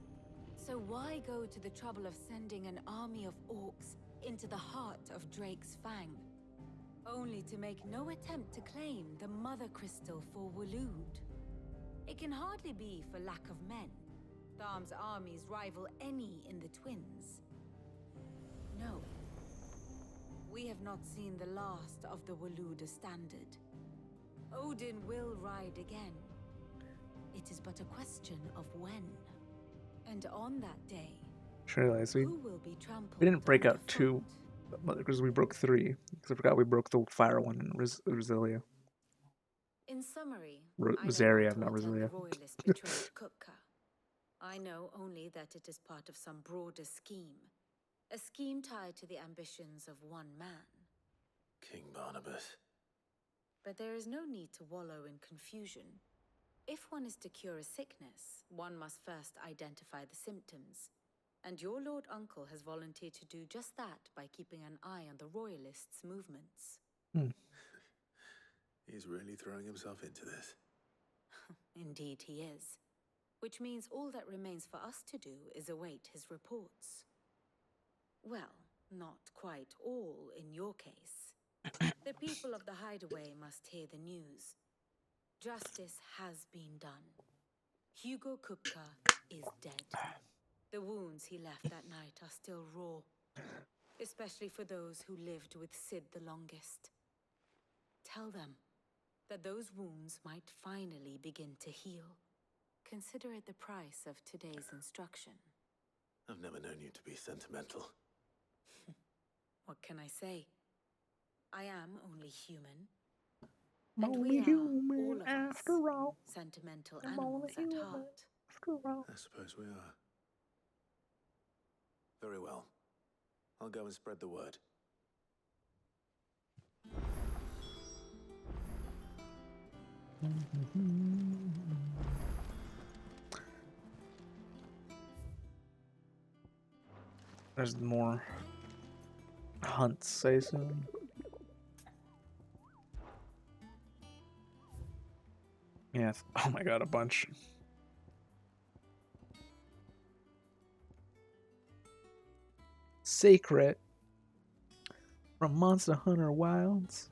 So why go to the trouble of sending an army of orcs into the heart of Drake's Fang, only to make no attempt to claim the Mothercrystal for Walud? It can hardly be for lack of men. Tharm's armies rival any in the Twins. No. We have not seen the last of the Waluda standard. Odin will ride again. It is but a question of when. And on that day, who will be trampled We didn't break out underfoot? two, because we broke three. Because I forgot we broke the fire one in Rosalia. In summary, Rosaria, I know not not what Rosalia. the Royalists betrayed Kupka. I know only that it is part of some broader scheme. A scheme tied to the ambitions of one man. King Barnabas. But there is no need to wallow in confusion. If one is to cure a sickness, one must first identify the symptoms. And your Lord Uncle has volunteered to do just that by keeping an eye on the Royalists' movements. He's really throwing himself into this. Indeed he is. Which means all that remains for us to do is await his reports. Well, not quite all in your case. The people of the Hideaway must hear the news. Justice has been done. Hugo Kupka is dead. The wounds he left that night are still raw, especially for those who lived with Sid the longest. Tell them that those wounds might finally begin to heal. Consider it the price of today's instruction. I've never known you to be sentimental. What can I say? I am only human. I'm And we only are, human all of after us, all. sentimental I'm animals only at human heart. after all. I suppose we are. Very well. I'll go and spread the word. There's more hunts, I assume. Yeah. Oh my god, a bunch. Secret. From Monster Hunter Wilds.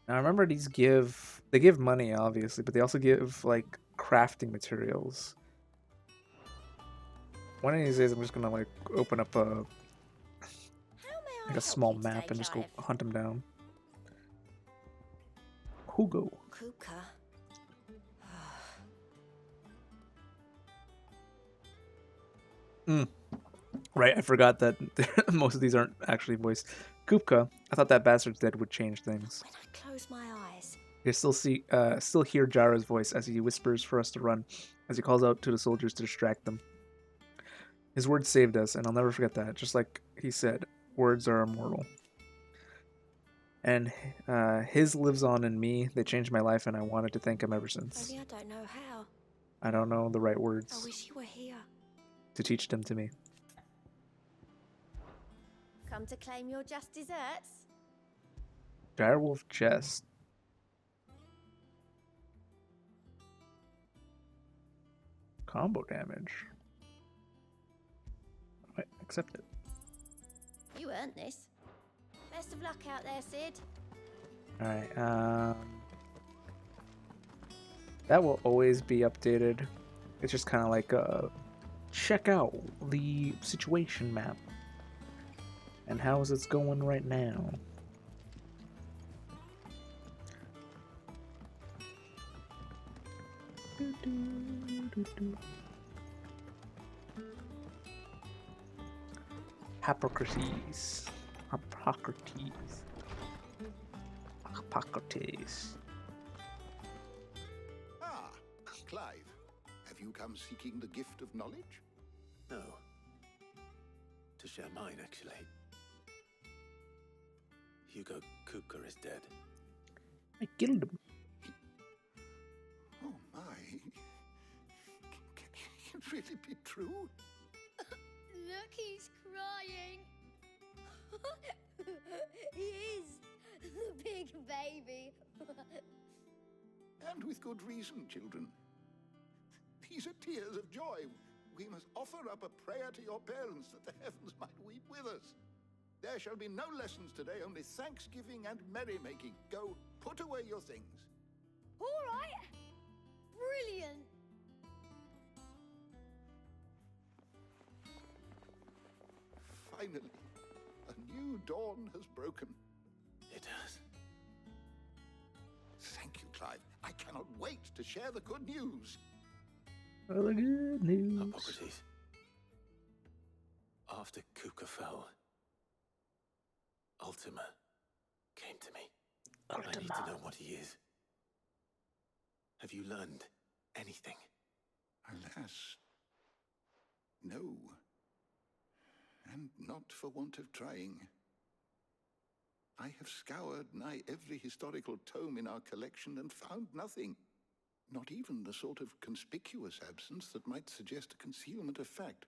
Now remember these they give money obviously, but they also give like crafting materials. One of these days I'm just gonna like open up like a small map and just go hunt them down. Hugo. Kuka. Right, I forgot that most of these aren't actually voiced. Kupka, I thought that bastard's dead would change things. When I close my eyes. You still hear Jara's voice as he whispers for us to run, as he calls out to the soldiers to distract them. His words saved us, and I'll never forget that. Just like he said, words are immortal. And his lives on in me. They changed my life, and I wanted to thank him ever since. Only I don't know how. I don't know the right I words wish you were here. to teach them to me. Come to claim your just desserts? Direwolf chest. Combo damage. Right, accept it. You earned this. Best of luck out there, Sid. Alright, that will always be updated. It's just kind of like, check out the situation map. And how is it going right now? Hippocrates. Ah, Clive. Have you come seeking the gift of knowledge? No. To share mine, actually. Hugo Kupka is dead. I killed him. Oh my. Can it really be true? Look, he's crying. He is. The big baby. And with good reason, children. These are tears of joy. We must offer up a prayer to your parents that the heavens might weep with us. There shall be no lessons today, only thanksgiving and merrymaking. Go, put away your things. All right. Brilliant. Finally, a new dawn has broken. It has. Thank you, Clive. I cannot wait to share the good news. All the good news. Hippocrates. After Kupka fell, Ultima came to me. I need to know what he is. Have you learned anything? Alas, no. And not for want of trying. I have scoured nigh every historical tome in our collection and found nothing. Not even the sort of conspicuous absence that might suggest a concealment of fact.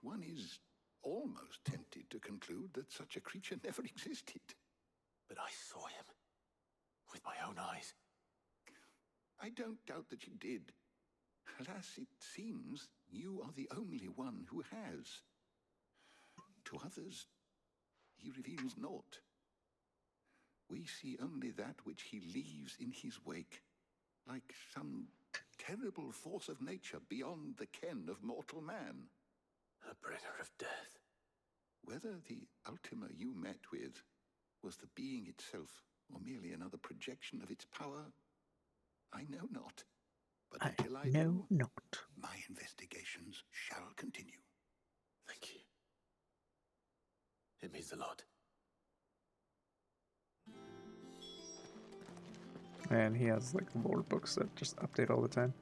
One is almost tempted to conclude that such a creature never existed. But I saw him. With my own eyes. I don't doubt that you did. Alas, it seems you are the only one who has. To others, he reveals naught. We see only that which he leaves in his wake, like some terrible force of nature beyond the ken of mortal man. A bringer of death. Whether the Ultima you met with was the being itself, or merely another projection of its power, I know not. But until I know do, not. my investigations shall continue. Thank you. It means a lot. And he has like lore books that just update all the time.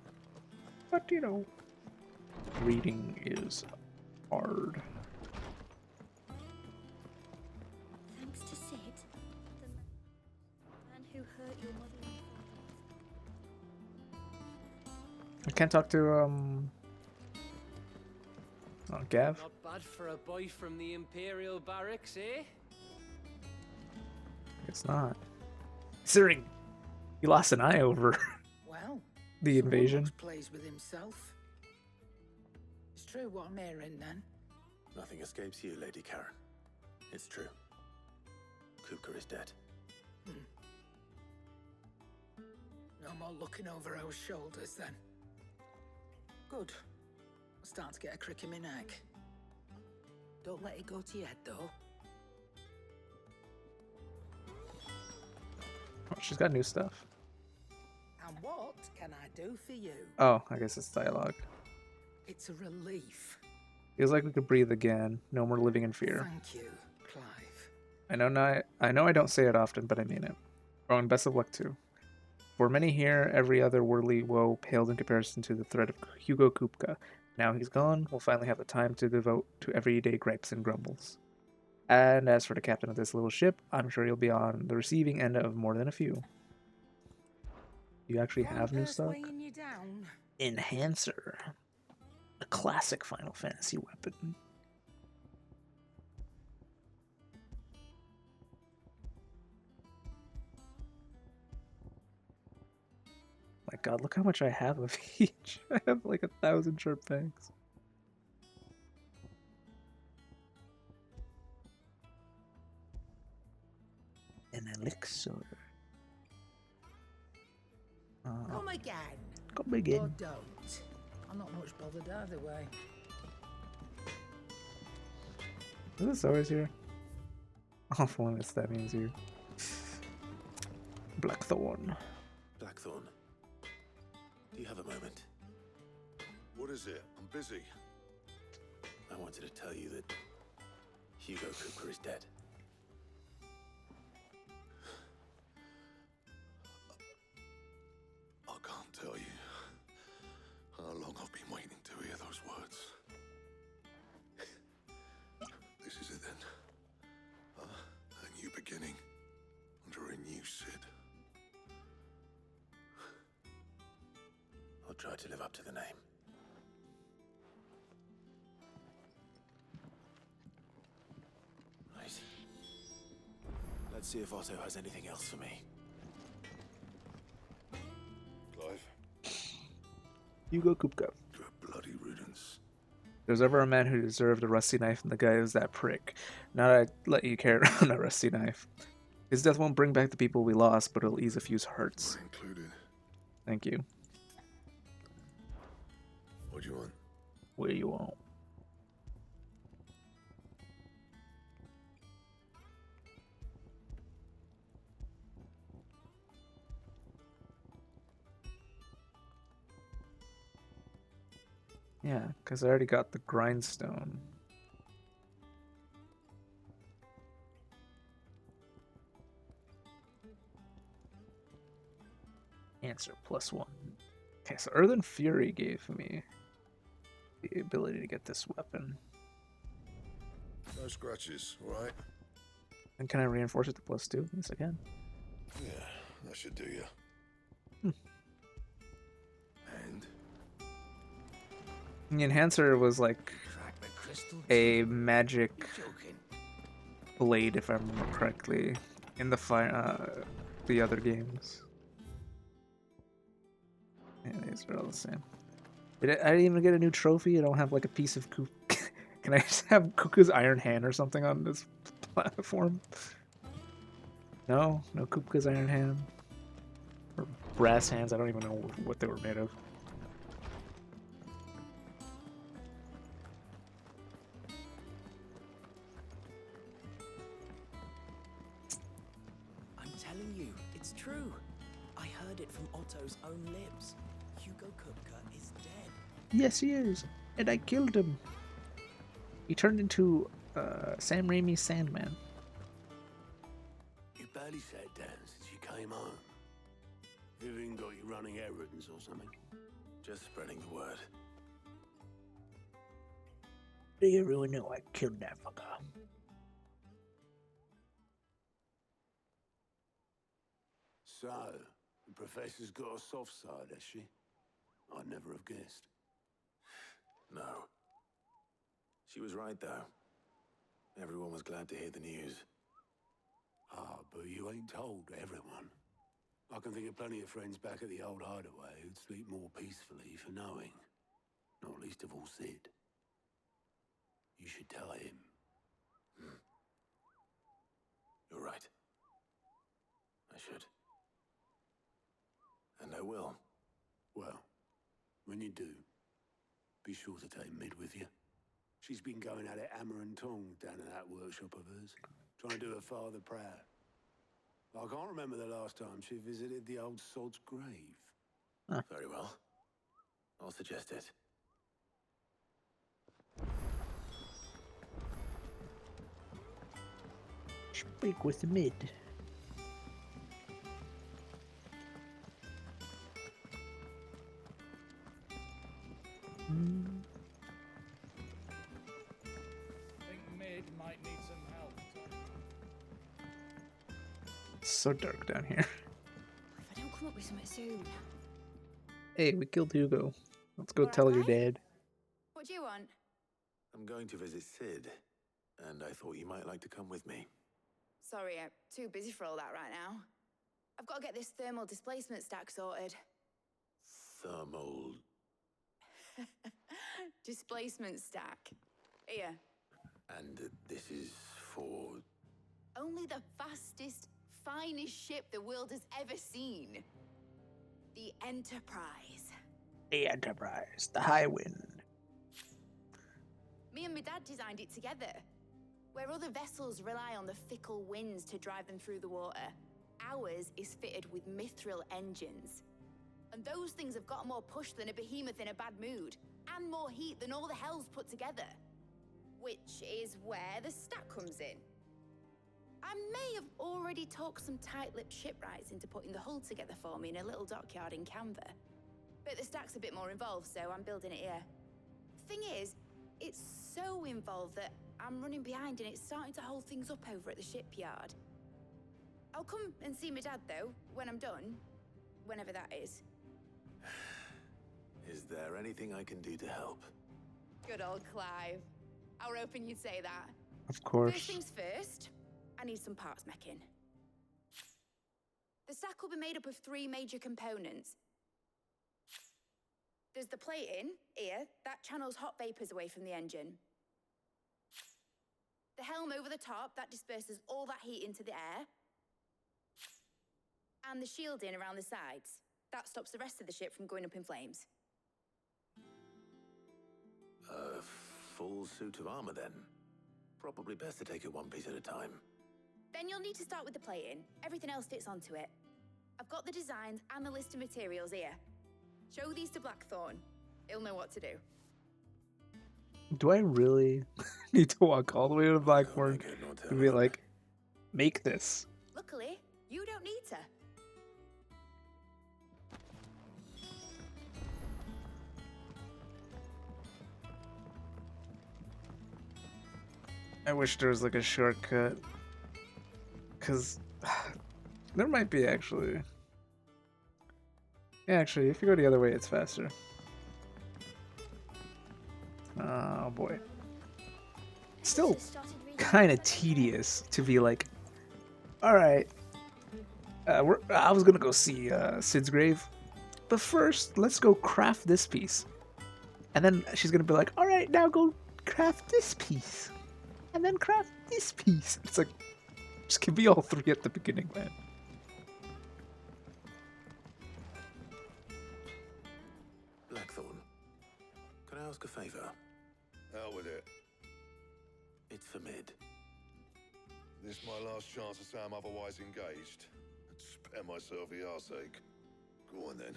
But you know, reading is hard. Thanks to Sid, the man who hurt your mother and father. I can't talk to Gav. Not bad for a boy from the Imperial barracks, eh? It's not. Considering he lost an eye over Well, the invasion. plays with himself. His true what I'm hearing, then? Nothing escapes you, Lady Karen. It's true. Kupka is dead. No more looking over our shoulders, then. Good. I'm starting to get a crick in my neck. Don't let it go to your head, though. Oh, she's got new stuff. And what can I do for you? Oh, I guess it's dialogue. It's a relief. Feels like we could breathe again. No more living in fear. Thank you, Clive. I know I don't say it often, but I mean it. Oh, and best of luck too. For many here, every other worldly woe paled in comparison to the threat of Hugo Kupka. Now he's gone, we'll finally have the time to devote to everyday gripes and grumbles. And as for the captain of this little ship, I'm sure he'll be on the receiving end of more than a few. You actually have new stuff? You down. Enhancer. A classic Final Fantasy weapon. My god, look how much I have of each. I have like 1,000 sharp fangs. An elixir. Come again. Come again. Or don't. I'm not much bothered either way. Is this always here? Awful limits, that means you. Blackthorn. Blackthorn. Do you have a moment? What is it? I'm busy. I wanted to tell you that Hugo Kupka is dead. I can't tell you how long I've been waiting to hear those words. This is it then. A new beginning under a new Sid. I'll try to live up to the name. Right. Let's see if Otto has anything else for me. Clive? Hugo Kupka. To a bloody riddance. If there's ever a man who deserved a rusty knife, and the guy is that prick. Not I'd let you carry around a rusty knife. His death won't bring back the people we lost, but it'll ease a few's hurts. Mine included. Thank you. What do you want? Where you want? Yeah, because I already got the grindstone. Answer +1. Okay, so Earthen Fury gave me the ability to get this weapon. No scratches, all right? And can I reinforce it to +2? Yes, I can. Yeah, that should do you. And? The enhancer was like a magic blade, if I remember correctly, in the other games. Yeah, these are all the same. I didn't even get a new trophy. I don't have like a piece of Can I just have Kupka's iron hand or something on this platform? No Kupka's iron hand. Or brass hands. I don't even know what they were made of. I'm telling you, it's true. I heard it from Otto's own lips. Hugo Kupka is dead. Yes, he is. And I killed him. He turned into Sam Raimi's Sandman. You barely sat down since you came home. Vivian got you running errands or something? Just spreading the word. Do you really know I killed that fucker? So, the professor's got a soft side, has she? I'd never have guessed. No. She was right, though. Everyone was glad to hear the news. Ah, but you ain't told everyone. I can think of plenty of friends back at the old hideaway who'd sleep more peacefully for knowing. Not least of all Sid. You should tell him. You're right. I should. And I will. Well, when you do, be sure to take Mid with you. She's been going at it hammer and tong down in that workshop of hers, trying to do her father proud. I can't remember the last time she visited the old sod's grave. Very well. I'll suggest it. Speak with the Mid. I think Mid might need some help. It's so dark down here. If I don't come up with something soon. Hey, we killed Hugo. Let's go Alright, tell your bye. dad. What do you want? I'm going to visit Sid, and I thought you might like to come with me. Sorry, I'm too busy for all that right now. I've got to get this thermal displacement stack sorted. Thermal... Displacement stack. Here. And this is for... Only the fastest, finest ship the world has ever seen. The Enterprise. The Enterprise, the High Wind. Me and my dad designed it together. Where other vessels rely on the fickle winds to drive them through the water, ours is fitted with mithril engines. And those things have got more push than a behemoth in a bad mood, and more heat than all the hells put together. Which is where the stack comes in. I may have already talked some tight-lipped shipwrights into putting the hull together for me in a little dockyard in Canva. But the stack's a bit more involved, so I'm building it here. Thing is, it's so involved that I'm running behind and it's starting to hold things up over at the shipyard. I'll come and see my dad, though, when I'm done. Whenever that is. Is there anything I can do to help? Good old Clive. I were hoping you'd say that. Of course. First things first, I need some parts meching. The stack will be made up of 3 major components. There's the plating, here, that channels hot vapors away from the engine. The helm over the top, that disperses all that heat into the air. And the shielding around the sides. That stops the rest of the ship from going up in flames. A full suit of armor, then. Probably best to take it one piece at a time. Then you'll need to start with the plating. Everything else fits onto it. I've got the designs and the list of materials here. Show these to Blackthorn. He'll know what to do. Do I really need to walk all the way to Blackthorn to be like, make this? Luckily, you don't need to. I wish there was like a shortcut. Because there might be actually. Yeah, actually, if you go the other way, it's faster. Oh boy. Still kind of tedious to be like, alright, I was gonna go see Sid's grave, but first, let's go craft this piece. And then she's gonna be like, alright, now go craft this piece. And then craft this piece. It's like, just give me all 3 at the beginning, man. Blackthorn, can I ask a favor? Out with it. It's for Mid. This my last chance to say I'm otherwise engaged. I'd spare myself the arseache. Go on then.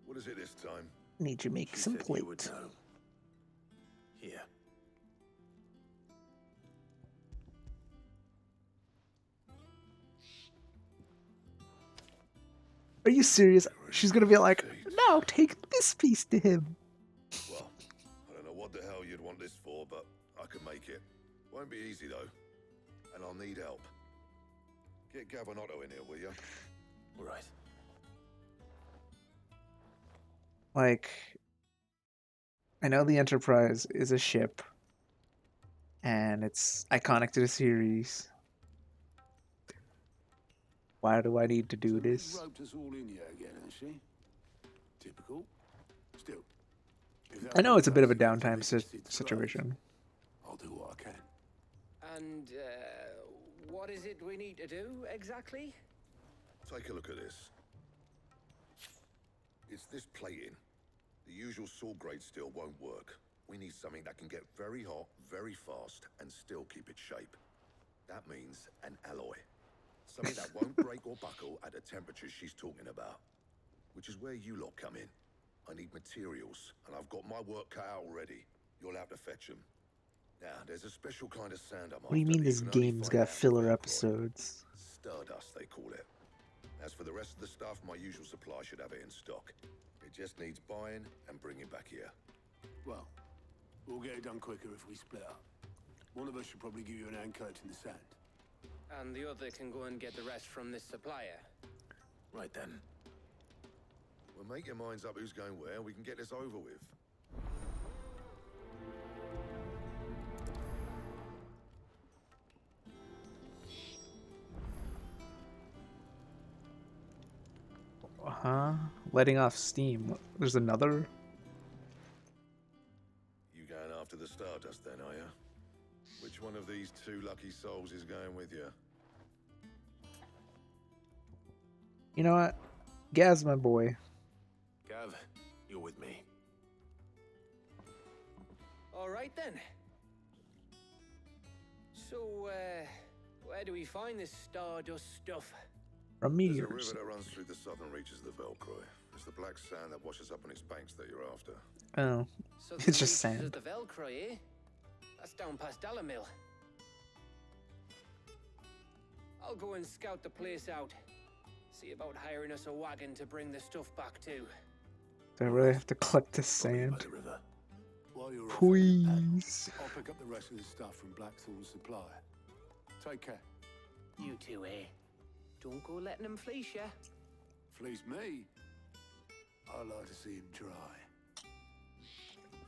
What is it this time? Need to make some Said you would plates. know. Here. Are you serious? She's gonna be like, now take this piece to him. Well, I don't know what the hell you'd want this for, but I can make it. Won't be easy though. And I'll need help. Get Gavanotto in here, will you? All right. Like, I know the Enterprise is a ship, and it's iconic to the series. Why do I need to do this? Roped us all in here again, has she? Typical. Still. I know it's a bit of a downtime situation. I'll I'll do what I can. And, what is it we need to do, exactly? Take a look at this. It's this plating. The usual saw grade steel won't work. We need something that can get very hot, very fast, and still keep its shape. That means an alloy. Something that won't break or buckle at the temperatures she's talking about. Which is where you lot come in. I need materials, and I've got my work cut out already. You'll have to fetch them. Now, there's a special kind of sand I'm What do you after mean that this can only game's find got out filler through episodes? Stardust, they call it. As for the rest of the stuff, my usual supply should have it in stock. It just needs buying and bringing back here. Well, we'll get it done quicker if we split up. One of us should probably give you an hand coat in the sand. And the other can go and get the rest from this supplier. Right then. Well, make your minds up who's going where, and we can get this over with. Letting off steam. There's another? You going after the Stardust then, are you? Which one of these two lucky souls is going with you? You know what? Gaz, my boy. Gav, you're with me. All right, then. So, where do we find this Stardust stuff? From There's a meteors. river that runs through the southern reaches of the Velcroy. It's the black sand that washes up on its banks that you're after. Oh. So It's just sand. The Velcroy, eh? That's down past Dalamil. I'll go and scout the place out. See about hiring us a wagon to bring the stuff back to. Do I really have to collect this sand? While you're off, Please. I'll pick up the rest of the stuff from Blackthorn's supplier. Take care. You two, eh? Don't go letting him fleece ya. Fleece me? I'd like to see him try.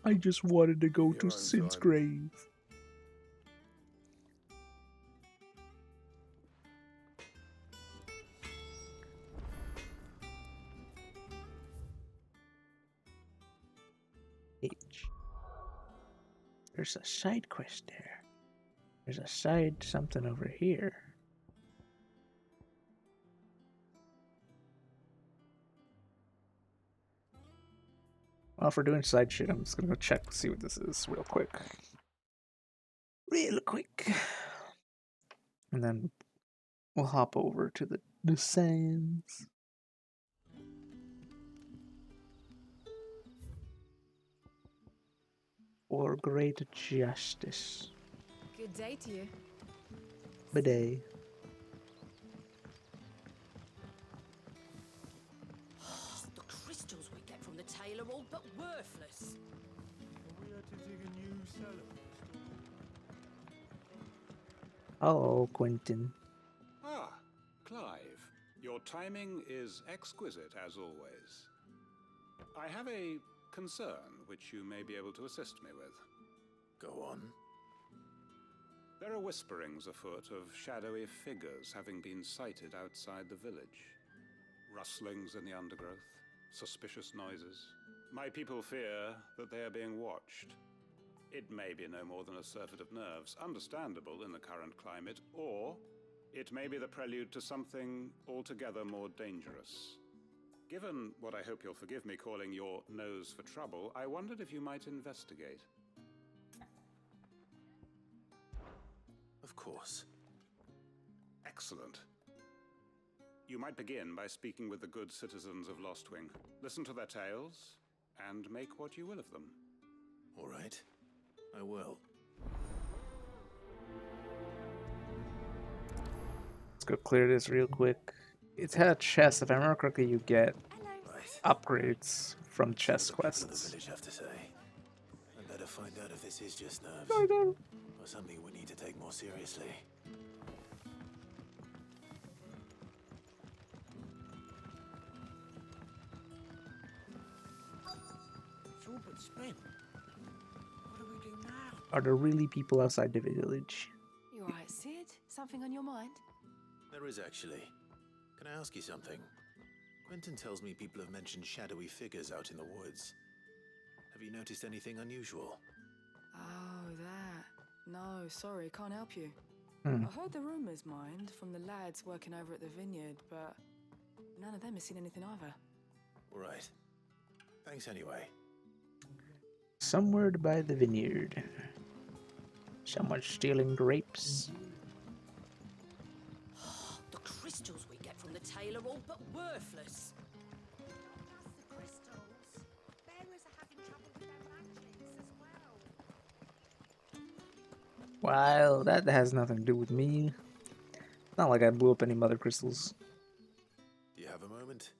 I just wanted to go to own Sid's time. grave. H. There's a side quest there. There's a side something over here. Well, if we're doing side shit, I'm just gonna go check to see what this is real quick. Real quick. And then we'll hop over to the sands. For great justice. Good day to you. Bidet. The crystals we get from the tail are all but worthless. We had to dig a new cellar. Hello, Quentin. Ah, Clive. Your timing is exquisite, as always. I have a concern which you may be able to assist me with. Go on. There are whisperings afoot of shadowy figures having been sighted outside the village. Rustlings in the undergrowth, suspicious noises. My people fear that they are being watched. It may be no more than a surfeit of nerves, understandable in the current climate, or it may be the prelude to something altogether more dangerous. Given what I hope you'll forgive me calling your nose for trouble, I wondered if you might investigate. Of course. Excellent. You might begin by speaking with the good citizens of Lostwing. Listen to their tales, and make what you will of them. All right. I will. Let's go clear this real quick. It's had a chest. If I remember correctly, you get upgrades from chest What the quests. village have to say. I better find out if this is just nerves I know. or something we need to take more seriously. It's all but spent. What do we do now? Are there really people outside the village? You alright, Sid? Something on your mind? There is actually. Can I ask you something? Quentin tells me people have mentioned shadowy figures out in the woods. Have you noticed anything unusual? Oh, that. No, sorry, can't help you. Hmm. I heard the rumours, mind, from the lads working over at the vineyard, but none of them has seen anything either. All right. Thanks anyway. Somewhere to buy the vineyard. Someone stealing grapes. The crystals we get from the tail are all but worthless. The crystals. Bearers are having trouble with their magics as well. Well, that has nothing to do with me. Not like I blew up any mother crystals. Do you have a moment?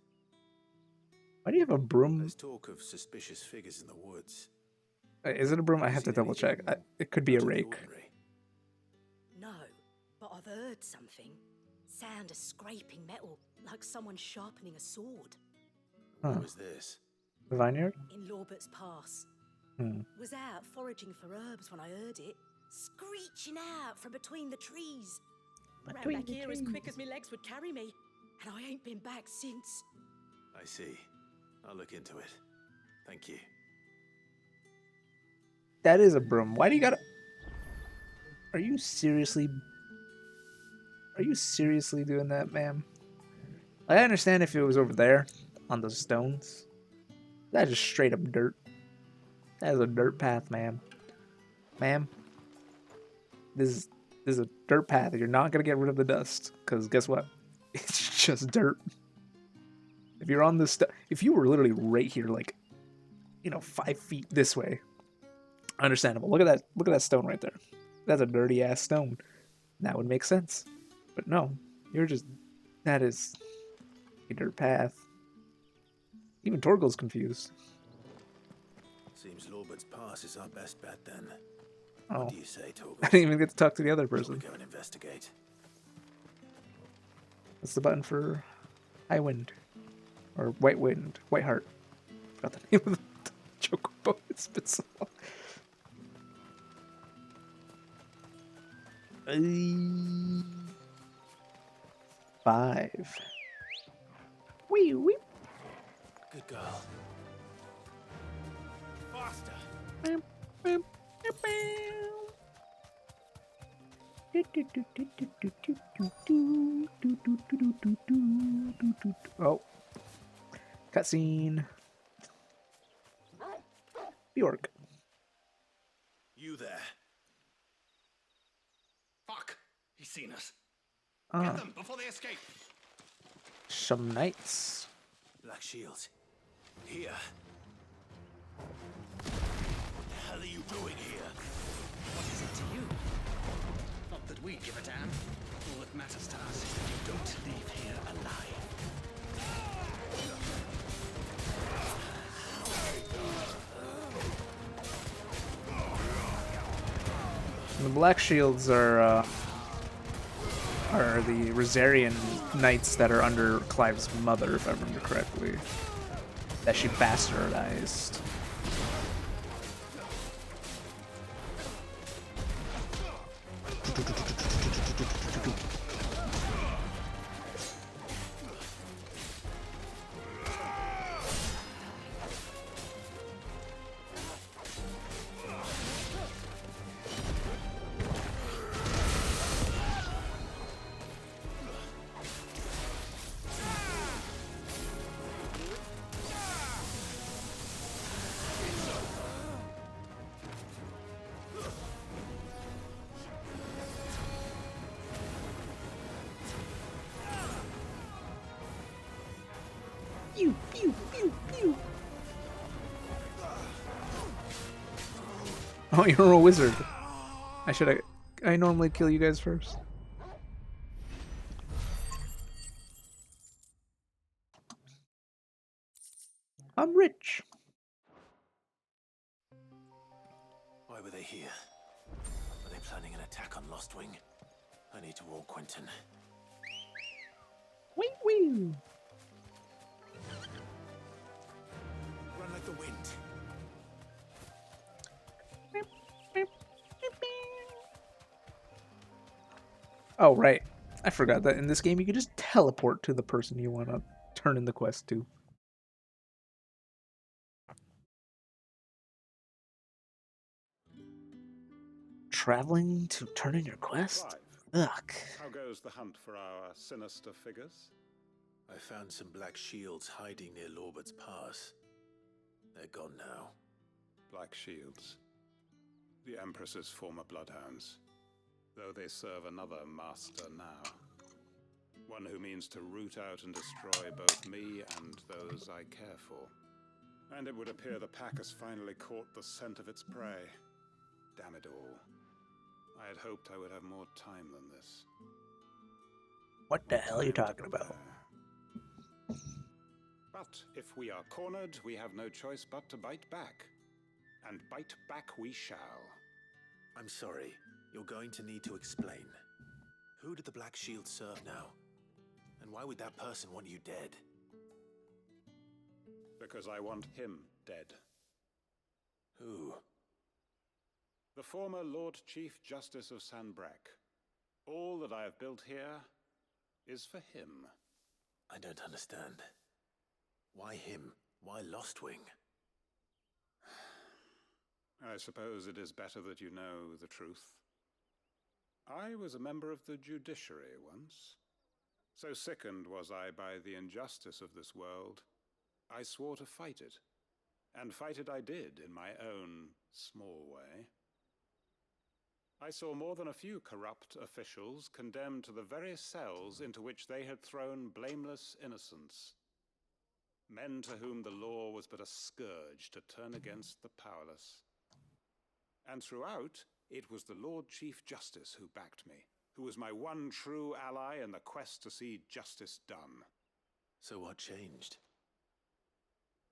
Why do you have a broom? There's talk of suspicious figures in the woods. Is it a broom? I have to double check. It could be a rake. No, but I've heard something. Sound of scraping metal, like someone sharpening a sword. Huh. What was this? The vineyard? In Lorbert's Pass. Hmm. Was out foraging for herbs when I heard it, screeching out from between the trees. Between Ran back the here trees. as quick as my legs would carry me, and I ain't been back since. I see. I'll look into it. Thank you. That is a broom. Why do you gotta... Are you seriously doing that, ma'am? I understand if it was over there on the stones. That's just straight up dirt. That is a dirt path, ma'am. Ma'am, this is a dirt path. You're not gonna get rid of the dust, because guess what? It's just dirt. If you're on this if you were literally right here, like, 5 feet this way, understandable. Look at that stone right there. That's a dirty ass stone. That would make sense. But no, that is a dirt path. Even Torgal's confused. Seems Lorbert's Pass is our best bet then. Oh. What do you say, Torgal? I didn't even get to talk to the other person. Shall we go and investigate? What's the button for High Wind? Or White Wind? White Heart. Forgot the name of the chocobo. It's been so long. 5. Wee wee. Good girl. Faster. Oh. Cutscene. Bjork. You there. Fuck! He's seen us. Ah. Get them before they escape. Some knights. Black shields. Here. What the hell are you doing here? What is it to you? Not that we give a damn. All that matters to us is that you don't leave here alive. The Black Shields are the Rosarian knights that are under Clive's mother, if I remember correctly, that she bastardized. Pew, pew, pew, pew. Oh, you're a wizard. I normally kill you guys first. I'm rich. Why were they here? Were they planning an attack on Lostwing? I need to warn Quentin. Wee wee. Run like the wind. Oh, right. I forgot that in this game you can just teleport to the person you want to turn in the quest to. traveling to turn in your quest? Ugh. How goes the hunt for our sinister figures? I found some black shields hiding near Lorbert's Pass. They're gone now. Black shields. The Empress's former bloodhounds. Though they serve another master now. One who means to root out and destroy both me and those I care for. And it would appear the pack has finally caught the scent of its prey. Damn it all. I had hoped I would have more time than this. What the hell are you talking about? But if we are cornered, we have no choice but to bite back. And bite back we shall. I'm sorry. You're going to need to explain. Who did the Black Shield serve now? And why would that person want you dead? Because I want him dead. Who? The former Lord Chief Justice of Sanbreque. All that I have built here is for him. I don't understand. Why him? Why Lostwing? I suppose it is better that you know the truth. I was a member of the judiciary once. So sickened was I by the injustice of this world, I swore to fight it. And fight it I did in my own small way. I saw more than a few corrupt officials condemned to the very cells into which they had thrown blameless innocents. Men to whom the law was but a scourge to turn against the powerless. And throughout, it was the Lord Chief Justice who backed me, who was my one true ally in the quest to see justice done. So what changed?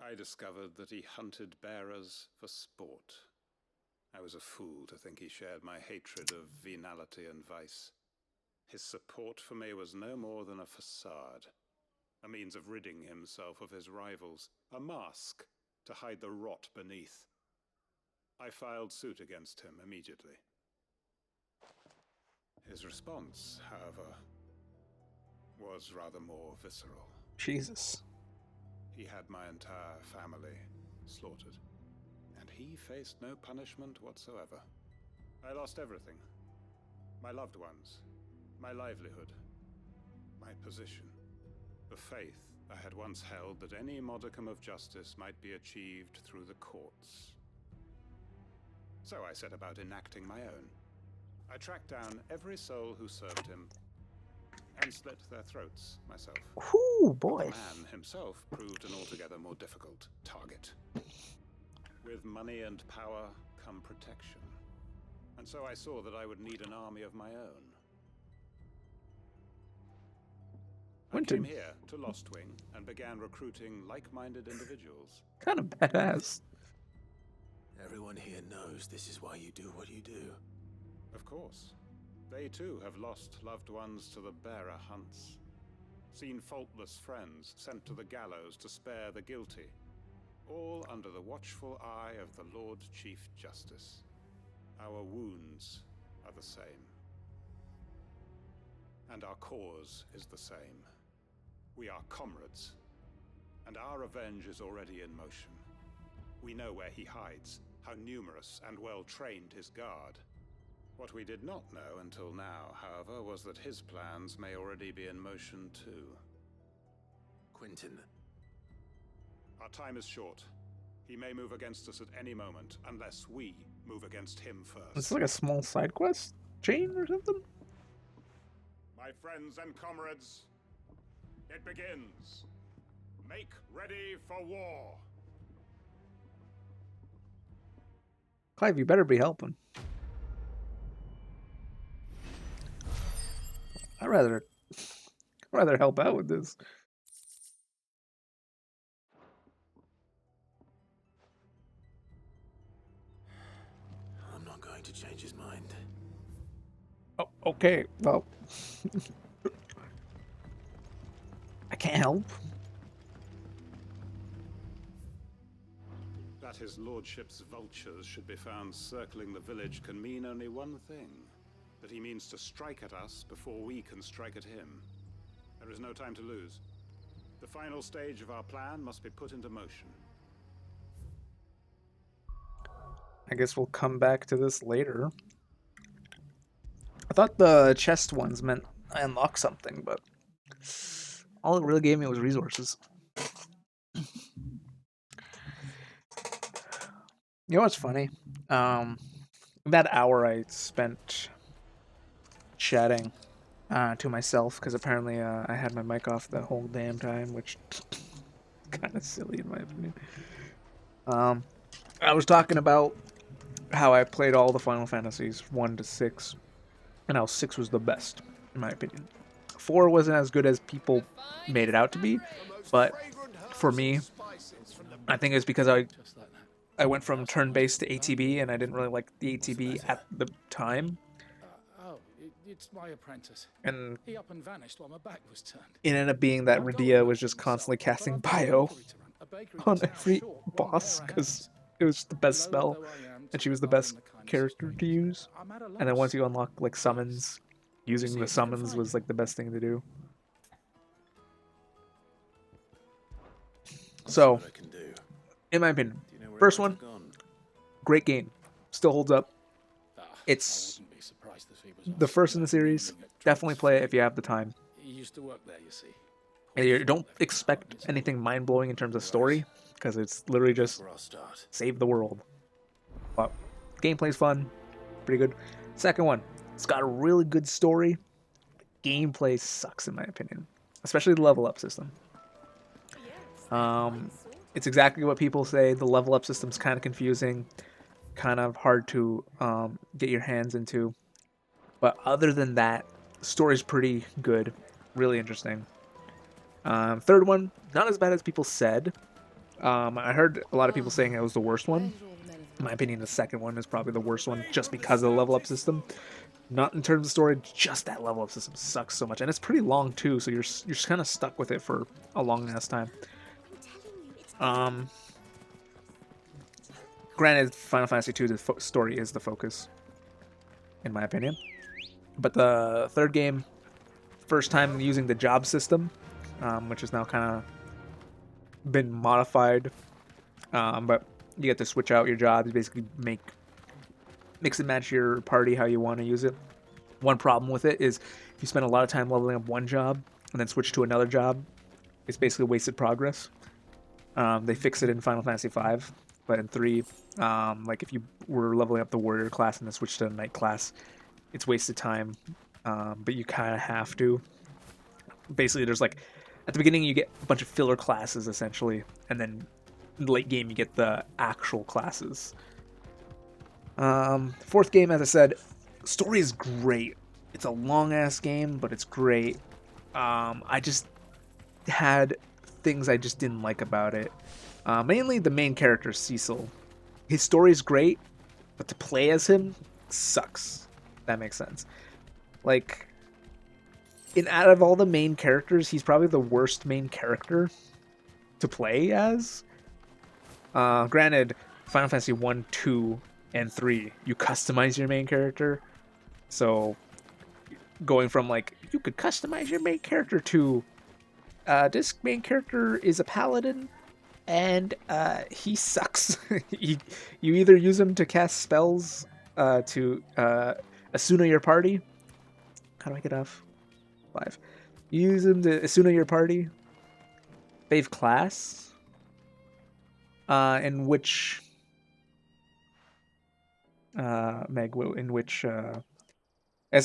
I discovered that he hunted bearers for sport. I was a fool to think he shared my hatred of venality and vice. His support for me was no more than a facade, a means of ridding himself of his rivals, a mask to hide the rot beneath. I filed suit against him immediately. His response, however, was rather more visceral. Jesus. He had my entire family slaughtered, and he faced no punishment whatsoever. I lost everything. My loved ones, my livelihood, my position, the faith I had once held that any modicum of justice might be achieved through the courts. So I set about enacting my own. I tracked down every soul who served him, and slit their throats myself. Ooh, boy. The man himself proved an altogether more difficult target. With money and power come protection. And so I saw that I would need an army of my own. I came here to Lostwing and began recruiting like-minded individuals. Kind of badass. Everyone here knows this is why you do what you do. Of course. They too have lost loved ones to the bearer hunts. Seen faultless friends sent to the gallows to spare the guilty. All under the watchful eye of the Lord Chief Justice. Our wounds are the same. And our cause is the same. We are comrades. And our revenge is already in motion. We know where he hides, how numerous and well-trained his guard. What we did not know until now, however, was that his plans may already be in motion too. Quentin. Our time is short. He may move against us at any moment, unless we move against him first. It's like a small side quest chain or something? My friends and comrades, it begins. Make ready for war. Clive, you better be helping. I'd rather help out with this. I'm not going to change his mind. Oh, okay. Well, I can't help. That his lordship's vultures should be found circling the village can mean only one thing. That he means to strike at us before we can strike at him. There is no time to lose. The final stage of our plan must be put into motion. I guess we'll come back to this later. I thought the chest ones meant I unlocked something, but all it really gave me was resources. You know what's funny? That hour I spent chatting to myself, because apparently I had my mic off the whole damn time, which kind of silly in my opinion. I was talking about how I played all the Final Fantasies 1 to 6, and how 6 was the best, in my opinion. 4 wasn't as good as people made it out to be, but for me, I think it's because I went from turn-based to ATB, and I didn't really like the ATB at the time. It's my apprentice. And He up and vanished while my back was turned. it ended up being that Radia was just constantly casting Bio on every boss, because it was the best spell, and she was the best character to use. And then once you unlock like summons, using the summons was like the best thing to do. So, in my opinion, first one, great game, still holds up. It's the first in the series. Definitely play it if you have the time. He used to work there, you see. You don't expect anything mind-blowing in terms of story, because it's literally just save the world. But gameplay's fun, pretty good. Second one, it's got a really good story. Gameplay sucks in my opinion, especially the level up system. It's exactly what people say. The level up system's kind of confusing, kind of hard to get your hands into. But other than that, the story's pretty good, really interesting. Third one, not as bad as people said. I heard a lot of people saying it was the worst one. In my opinion, the second one is probably the worst one, just because of the level up system. Not in terms of story, just that level up system sucks so much, and it's pretty long too. So you're kind of stuck with it for a long ass time. Granted, Final Fantasy II, the story is the focus, in my opinion. But the third game, first time using the job system, which has now kind of been modified. But you get to switch out your jobs, basically mix and match your party how you want to use it. One problem with it is if you spend a lot of time leveling up one job and then switch to another job, it's basically wasted progress. They fix it in Final Fantasy V, but in 3, like if you were leveling up the warrior class and then switch to the knight class, it's wasted time, but you kind of have to. Basically, there's like, at the beginning you get a bunch of filler classes essentially, and then in the late game you get the actual classes. Fourth game, as I said, story is great. It's a long ass game, but it's great. I just had things I just didn't like about it. Mainly the main character, Cecil. His story's great, but to play as him sucks. That makes sense. Like, out of all the main characters, he's probably the worst main character to play as. Granted, Final Fantasy 1, 2, and 3, you customize your main character. So, going from like, you could customize your main character to, this main character is a paladin, and he sucks. You either use him to cast spells to Asuna your party. How do I get off? 5. You use him to Asuna your party. Fave class. In which as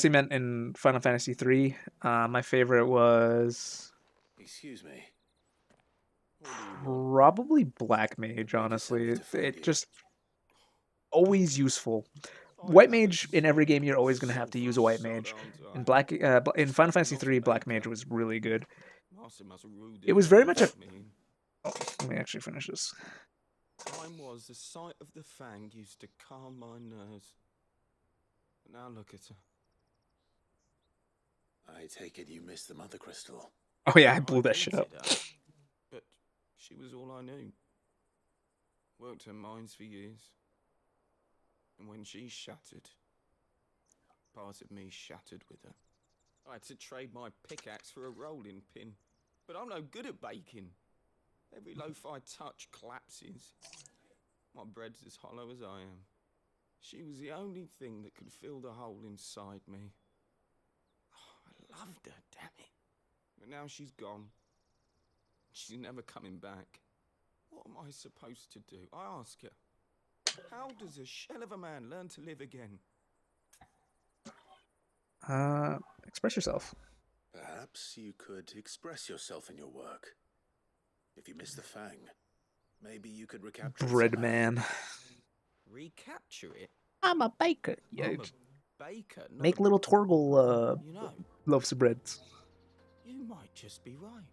he meant in Final Fantasy 3, my favorite was, excuse me, probably Black Mage, honestly. It just always useful. White Mage, in every game you're always going to have to use a White Mage. In in Final Fantasy 3, Black Mage was really good. It was very much a... Oh, let me actually finish this. Time was the sight of the Fang used to calm my nerves. But now look at her. I take it you missed the Mothercrystal. Oh yeah, I blew that shit up. But she was all I knew. Worked her mines for years. And when she shattered, part of me shattered with her. I had to trade my pickaxe for a rolling pin. But I'm no good at baking. Every loaf I touch collapses. My bread's as hollow as I am. She was the only thing that could fill the hole inside me. loved her, damn it. But now she's gone. She's never coming back. What am I supposed to do? I ask her. How does a shell of a man learn to live again? Express yourself. Perhaps you could express yourself in your work. If you miss the Fang, maybe you could recapture it Bread somehow. man. Recapture it? I'm a baker. Yeah, I'm a baker, not make a... little Torgal You know, loaves of breads. you might just be right.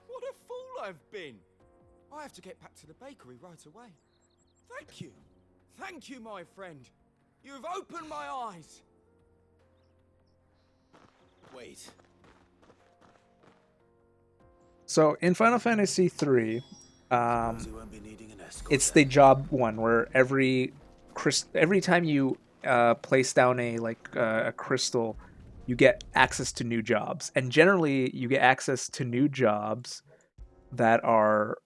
What a fool I've been! I have to get back to the bakery right away. Thank you. Thank you, my friend. You've opened my eyes. Wait. So in Final Fantasy III, Suppose you won't be needing an escort it's then. the job one where every time you place down a crystal, you get access to new jobs, and generally you get access to new jobs that are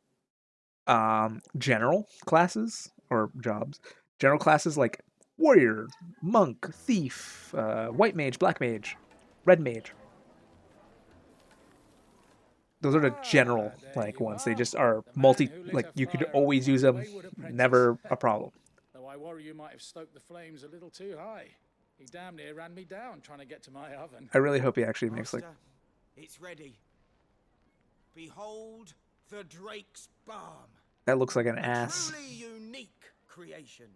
general classes or jobs. General classes like warrior, monk, thief, white mage, black mage, red mage. Those are the general ones. They just are you could always use them, never a problem. Though I worry you might have stoked the flames a little too high. He damn near ran me down trying to get to my oven. I really hope he actually makes Master, it's ready. Behold the Drake's Balm. that looks like an ass. Truly unique creation.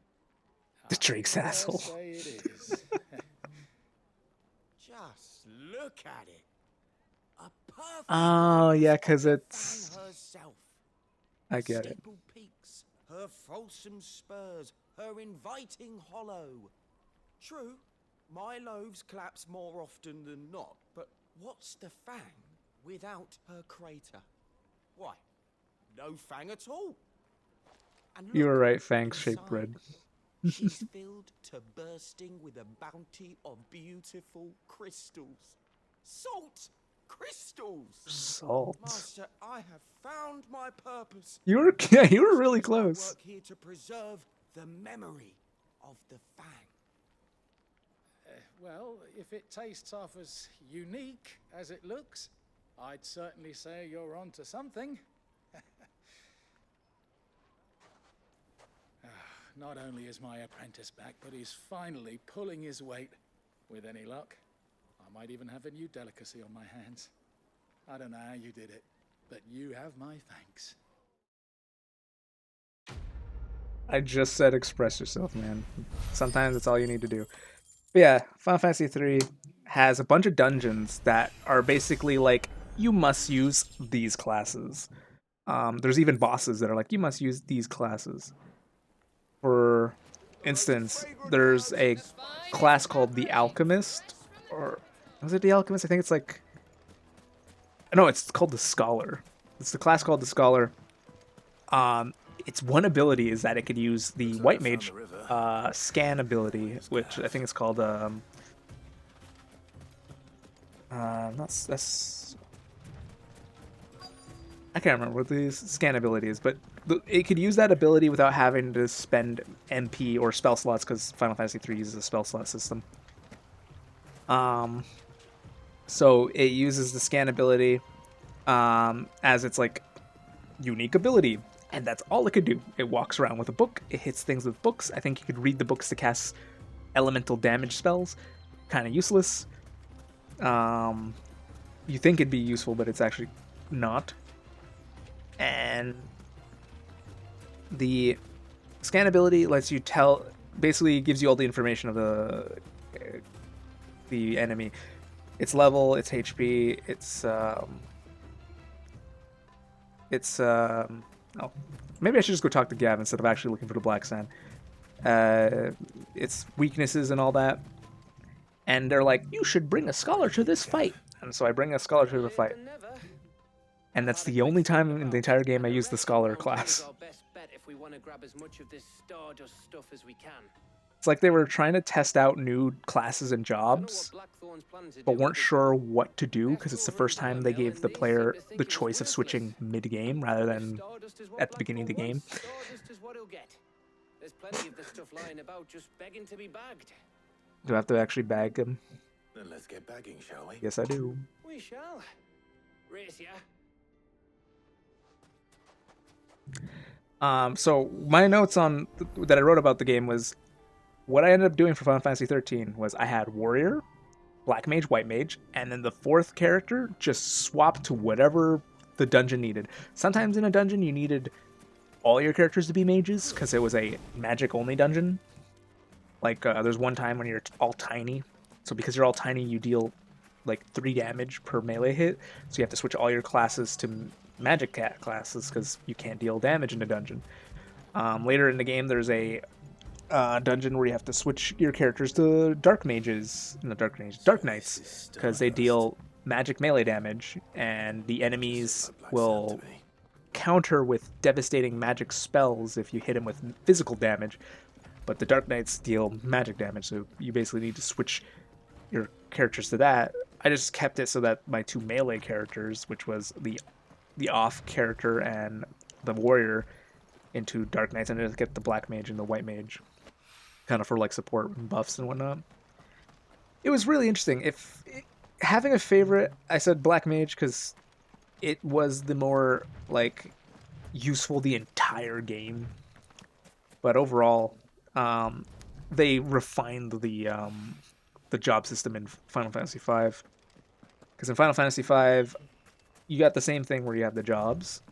The Drake's asshole. Say it is. Just look at it. A perfect Oh yeah, because it's. Fang herself. I get it. Steeple peaks, her fulsome spurs, her inviting hollow. True, my loaves collapse more often than not, but what's the Fang without her crater? Why, no Fang at all. And You were look, right, Fangs-shaped inside, bread. she's filled to bursting with a bounty of beautiful crystals. Salt crystals! Salt. Master, I have found my purpose. You were you were really close. I work here to preserve the memory of the Fang. Well, if it tastes half as unique as it looks, I'd certainly say you're onto something. Not only is my apprentice back, but he's finally pulling his weight. With any luck, I might even have a new delicacy on my hands. I don't know how you did it, but you have my thanks. I just said express yourself, man. Sometimes it's all you need to do. But yeah, Final Fantasy III has a bunch of dungeons that are basically like, you must use these classes. There's even bosses that are like, you must use these classes. For instance, there's a class called the Alchemist, or was it the Alchemist? I think it's like, no, it's called the Scholar. It's the class called the Scholar. Its one ability is that it could use the White Mage scan ability, which I think is called that's I can't remember what the scan ability is, but it could use that ability without having to spend MP or spell slots, because Final Fantasy III uses a spell slot system. So it uses the scan ability as its like unique ability, and that's all it could do. It walks around with a book, it hits things with books. I think you could read the books to cast elemental damage spells. Kind of useless. You think it'd be useful, but it's actually not. And the scan ability lets you tell, basically gives you all the information of the enemy, its level, its HP, oh, maybe I should just go talk to Gav instead of actually looking for the black sand. Its weaknesses and all that. And they're like, you should bring a scholar to this fight. And so I bring a scholar to the fight. And that's the only time in the entire game I use the scholar class. It's like they were trying to test out new classes and jobs, but weren't sure what to do, because it's the first time they gave the player the choice of switching mid-game rather than at the beginning of the game. There's plenty of the stuff lying about just begging to be bagged. Do I have to actually bag him? Then let's get bagging, shall we? Yes, I do. We shall. Race ya. So my notes on that I wrote about the game was what I ended up doing for Final Fantasy 13 was I had warrior, black mage, white mage, and then the fourth character just swapped to whatever the dungeon needed. Sometimes in a dungeon you needed all your characters to be mages because it was a magic only dungeon. Like there's one time when you're all tiny, so because you're all tiny you deal like 3 damage per melee hit, so you have to switch all your classes to magic cat classes because you can't deal damage in a dungeon. Later in the game there's a dungeon where you have to switch your characters to dark mages, no, dark knights, because they deal magic melee damage, and the enemies will counter with devastating magic spells if you hit them with physical damage, but the dark knights deal magic damage, so you basically need to switch your characters to that. I just kept it so that my 2 melee characters, which was the off character and the warrior, into dark knights, and I just get the black mage and the white mage kind of for like support and buffs and whatnot. It was really interesting. Having a favorite, I said black mage because it was the more like useful the entire game, but overall they refined the job system in Final Fantasy V, because in Final Fantasy V you got the same thing where you have the jobs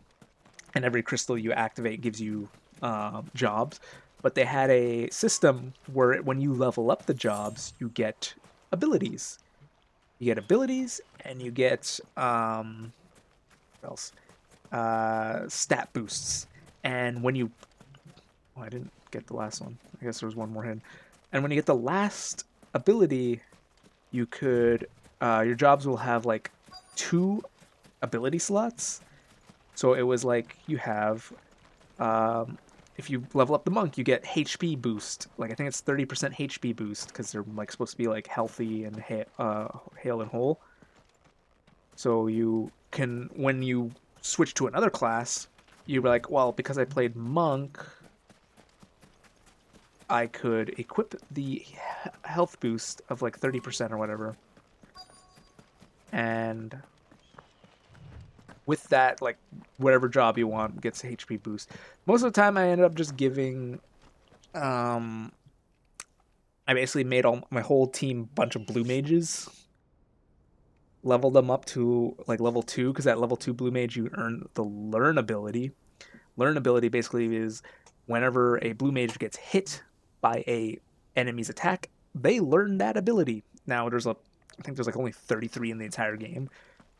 and every crystal you activate gives you jobs, but they had a system where when you level up the jobs you get abilities. You get abilities and you get what else? Stat boosts. And when you I didn't get the last one. I guess there was one more hidden. And when you get the last ability, you could your jobs will have like 2 ability slots. So it was like you have if you level up the monk, you get HP boost. Like I think it's 30% HP boost because they're like supposed to be like healthy and hale and whole. So you can, when you switch to another class, you're like, well, because I played monk, I could equip the health boost of like 30% or whatever. And with that, like whatever job you want gets a HP boost. Most of the time I ended up just giving I basically made my whole team bunch of blue mages. Leveled them up to like level 2, because at level 2 blue mage you earn the learn ability. Learn ability basically is whenever a blue mage gets hit by a enemy's attack, they learn that ability. Now I think there's like only 33 in the entire game.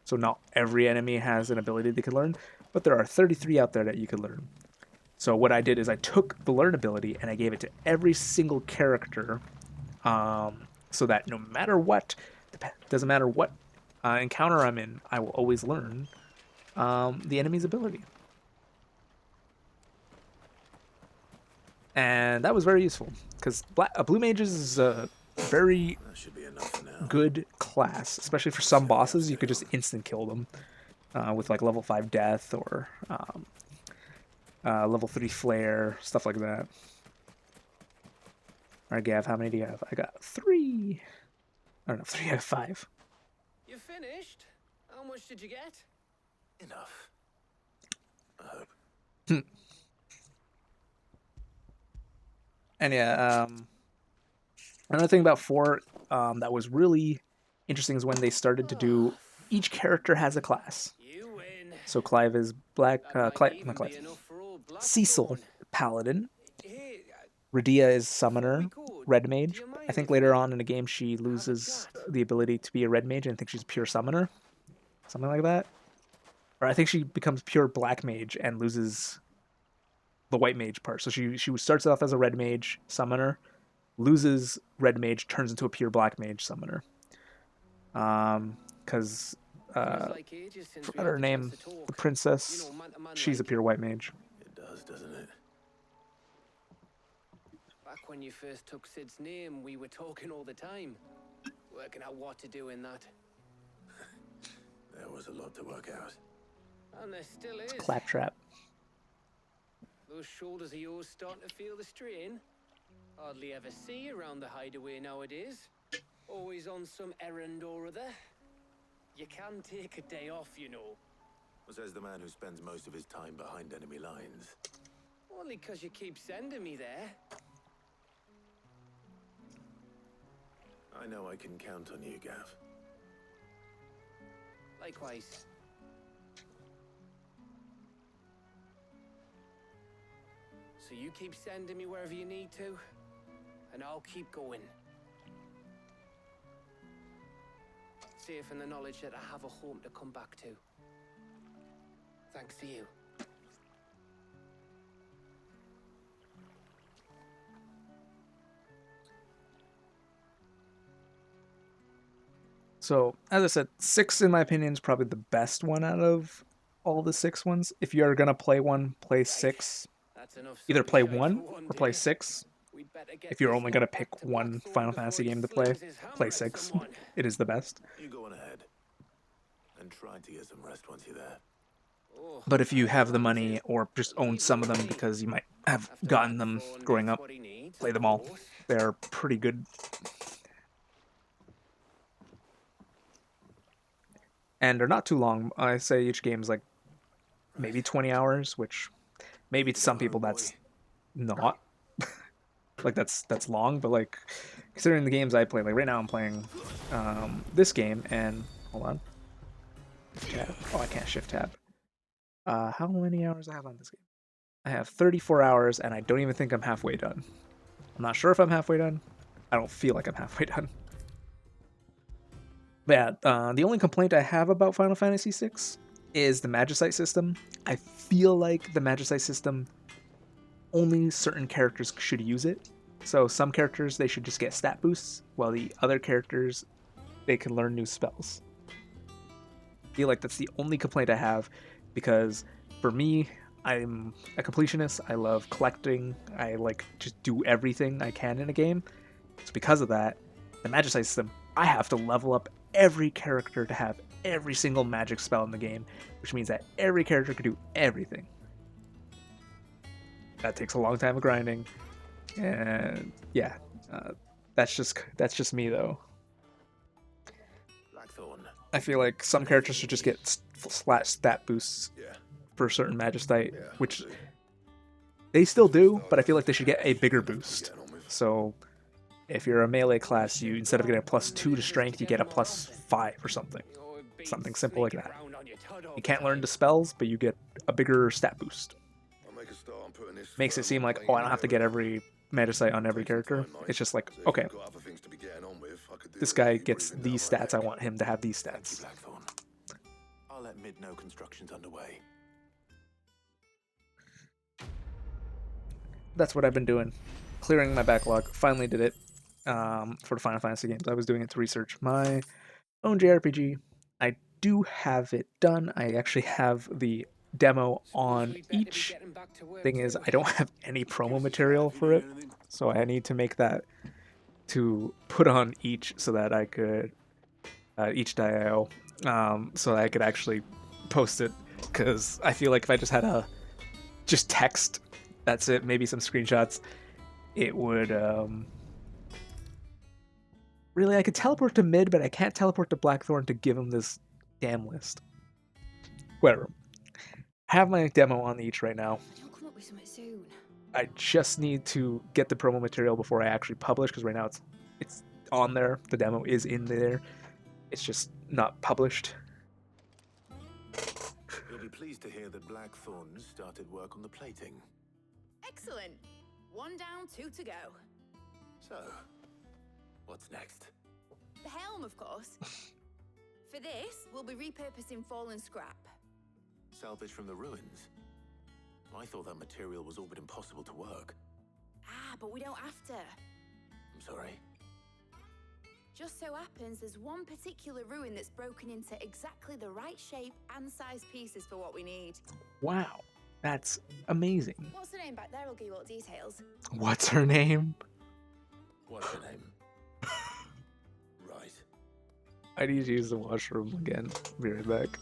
So not every enemy has an ability they can learn, but there are 33 out there that you can learn. So what I did is I took the learn ability and I gave it to every single character, so that no matter what, doesn't matter what encounter I'm in, I will always learn the enemy's ability. And that was very useful, because blue mages is a very good class, especially for some bosses. You could just instant kill them with like level 5 death or level 3 flare, stuff like that. Alright, Gav, how many do you have? I got 3. I don't know, 3 out of 5. You finished? How much did you get? Enough. I hope. And yeah, another thing about 4 that was really interesting is when they started to do each character has a class. So Clive is Cecil, Paladin. Radia is Summoner, Red Mage. I think later on in the game she loses the ability to be a Red Mage and I think she's pure Summoner. Something like that. Or I think she becomes pure Black Mage and loses the White Mage part. So she starts off as a Red Mage Summoner, loses Red Mage, turns into a pure Black Mage Summoner. Because forgot her name, the princess, she's a pure White Mage. It does, doesn't it? Back when you first took Sid's name, we were talking all the time, working out what to do in that. There was a lot to work out. And there still is. Claptrap. Those shoulders of yours starting to feel the strain. Hardly ever see you around the hideaway nowadays. Always on some errand or other. You can take a day off, you know. Says the man who spends most of his time behind enemy lines. Only 'cause you keep sending me there. I know I can count on you, Gav. Likewise. So you keep sending me wherever you need to, and I'll keep going. Safe in the knowledge that I have a home to come back to. Thanks to you. So, as I said, 6 in my opinion is probably the best one out of all the 6 ones. If you're gonna play one, play 6. Either play 1 or play 6. If you're only gonna pick one Final Fantasy game to play, play 6. It is the best. You go on ahead. And try to get some rest once you're there. But if you have the money or just own some of them because you might have gotten them growing up, play them all. They're pretty good. And they're not too long. I say each game's like maybe 20 hours, which maybe to some people that's not. Like that's long, but like considering the games I play, like right now I'm playing this game and hold on. Tab. Oh, I can't shift tab. How many hours I have on this game? I have 34 hours and I don't even think I'm halfway done. I'm not sure if I'm halfway done. I don't feel like I'm halfway done. But yeah, the only complaint I have about Final Fantasy VI is the Magicite system. I feel like the Magicite system, only certain characters should use it. So some characters, they should just get stat boosts, while the other characters, they can learn new spells. I feel like that's the only complaint I have, because for me, I'm a completionist. I love collecting. I like just do everything I can in a game. So because of that, the Magicite system, I have to level up every character to have every single magic spell in the game, which means that every character can do everything. That takes a long time of grinding, and yeah, that's just me though. Blackthorn. I feel like some characters should just get flat stat boosts for certain Magicite, which they still do, but I feel like they should get a bigger boost. So if you're a melee class, you instead of getting a +2 to strength, you get a +5 or something. Something simple like that. You can't learn the spells, but you get a bigger stat boost. Makes it seem like, oh, I don't have to get every Magicite on every character. It's just like, okay, this guy gets these stats, I want him to have these stats. I'll let Mid know construction's underway. That's what I've been doing. Clearing my backlog. Finally did it for the Final Fantasy games. I was doing it to research my own JRPG. I do have it done. I actually have the demo on each. Thing is, I don't have any promo material for it, so I need to make that to put on each so that I could each DIO, so that I could actually post it. Because I feel like if I just had just text, that's it, maybe some screenshots, it would really, I could teleport to Mid, but I can't teleport to Blackthorn to give him this damn list. Whatever. I have my demo on each right now. Don't come up with something soon. I just need to get the promo material before I actually publish, because right now it's on there. The demo is in there. It's just not published. You'll be pleased to hear that Blackthorn started work on the plating. Excellent. 1 down, 2 to go. So, what's next? The helm, of course. For this, we'll be repurposing fallen scrap. Salvage from the ruins? I thought that material was all but impossible to work. Ah, but we don't have to. I'm sorry. Just so happens there's one particular ruin that's broken into exactly the right shape and size pieces for what we need. Wow, that's amazing. What's the name back there? I'll give you all the details. What's her name? What's her name? Right. I need to use the washroom again. Be right back.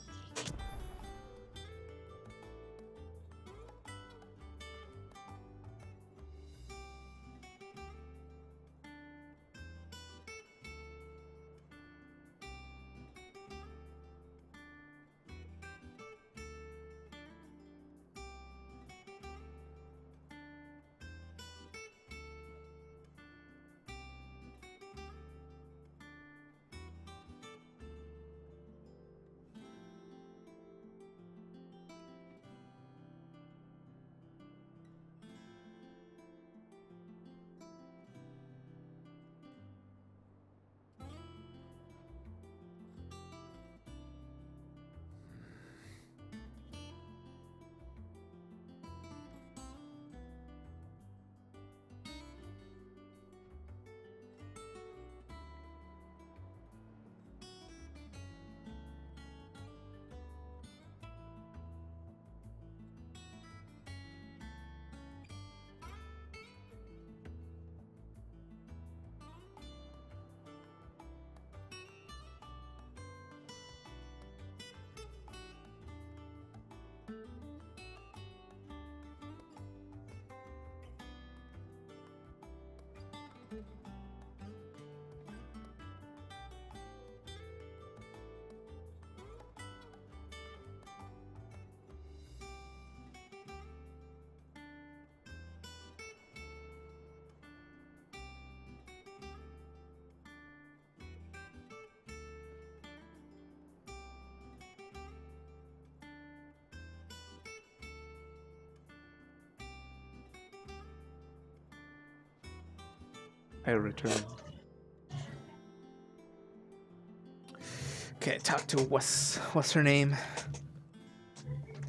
I returned. Okay, talk to what's her name?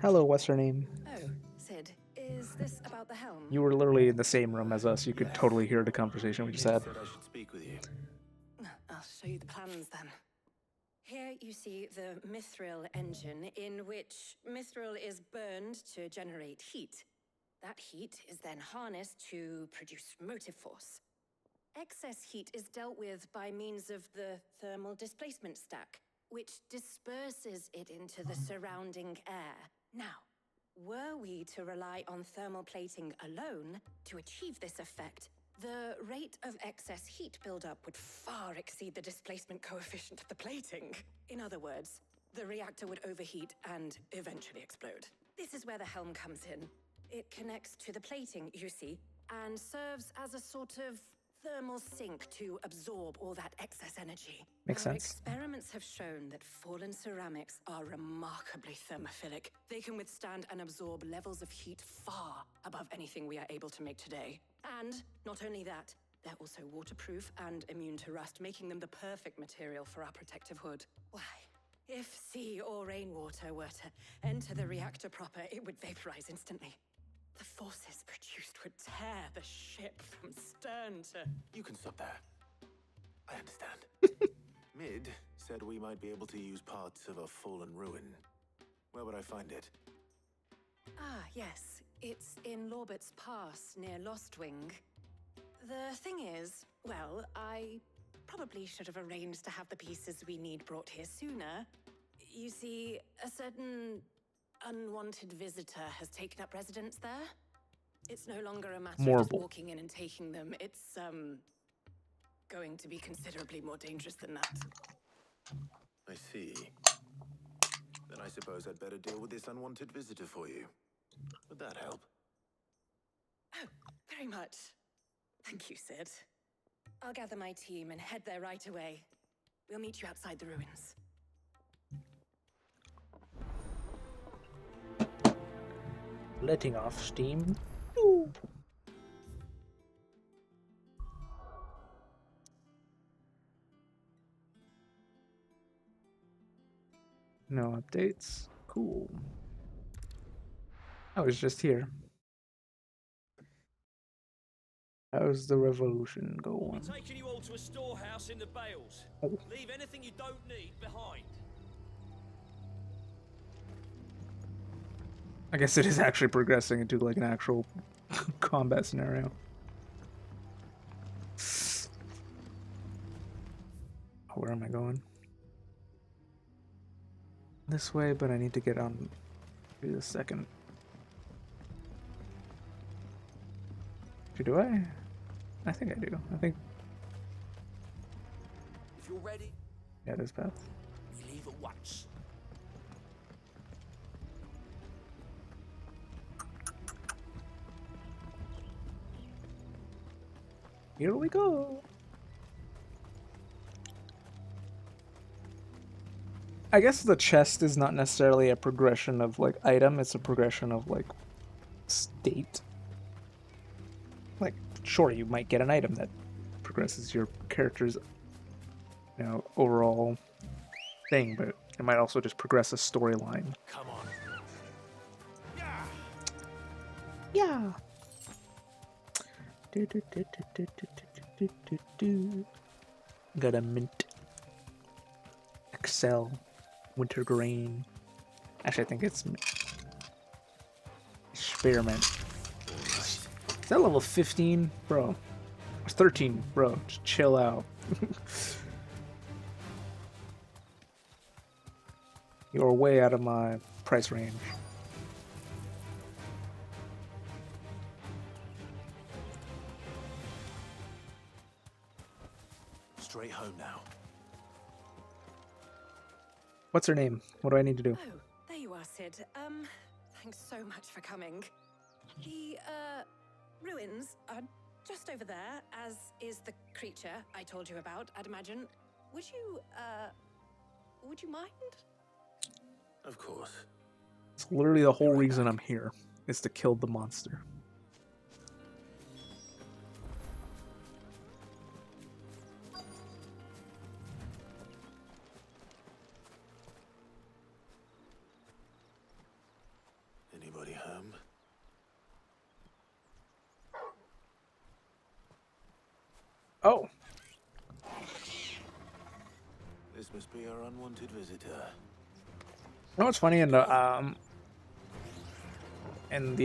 Hello, what's her name? Oh, Sid, is this about the helm? You were literally in the same room as us. You could totally hear the conversation we just had. Said I should speak with you. I'll show you the plans then. Here you see the mithril engine, in which mithril is burned to generate heat. That heat is then harnessed to produce motive force. Excess heat is dealt with by means of the thermal displacement stack, which disperses it into the surrounding air. Now, were we to rely on thermal plating alone to achieve this effect, the rate of excess heat buildup would far exceed the displacement coefficient of the plating. In other words, the reactor would overheat and eventually explode. This is where the helm comes in. It connects to the plating, you see, and serves as a sort of thermal sink to absorb all that excess energy. Makes Our sense. experiments have shown that fallen ceramics are remarkably thermophilic. They can withstand and absorb levels of heat far above anything we are able to make today. And not only that, they're also waterproof and immune to rust, making them the perfect material for our protective hood. Why, if sea or rainwater were to enter the reactor proper, it would vaporize instantly. The forces produced would tear the ship from stern to... You can stop there. I understand. Mid said we might be able to use parts of a fallen ruin. Where would I find it? Ah, yes. It's in Lorbert's Pass, near Lostwing. The thing is, well, I probably should have arranged to have the pieces we need brought here sooner. You see, a certain unwanted visitor has taken up residence there. It's no longer a matter of just walking in and taking them. It's, going to be considerably more dangerous than that. I see. Then I suppose I'd better deal with this unwanted visitor for you. Would that help? Oh, very much. Thank you, Sid. I'll gather my team and head there right away. We'll meet you outside the ruins. Letting off steam. No updates. Cool. I was just here. How's the revolution going? I'm taking you all to a storehouse in the Bales. Oh. Leave anything you don't need behind. I guess it is actually progressing into like an actual combat scenario. Where am I going? This way, but I need to get on to the second. Do I? I think I do. I think. If you're ready, Yeah, this path. we leave at once. Here we go. I guess the chest is not necessarily a progression of like item, it's a progression of like state. Like, sure, you might get an item that progresses your character's, overall thing, but it might also just progress a storyline. Come on. Yeah. Got a mint. Excel. Wintergreen. Actually, I think it's experiment. Is that level 15? Bro. It's 13, bro. Just chill out. You're way out of my price range. Straight home now. What's her name? What do I need to do? Oh, there you are, Sid. Thanks so much for coming. The, ruins are just over there, as is the creature I told you about, I'd imagine. Would you mind? Of course. It's literally the whole reason I'm here, is to kill the monster. home. Oh. This must be our unwanted visitor. You know what's funny in the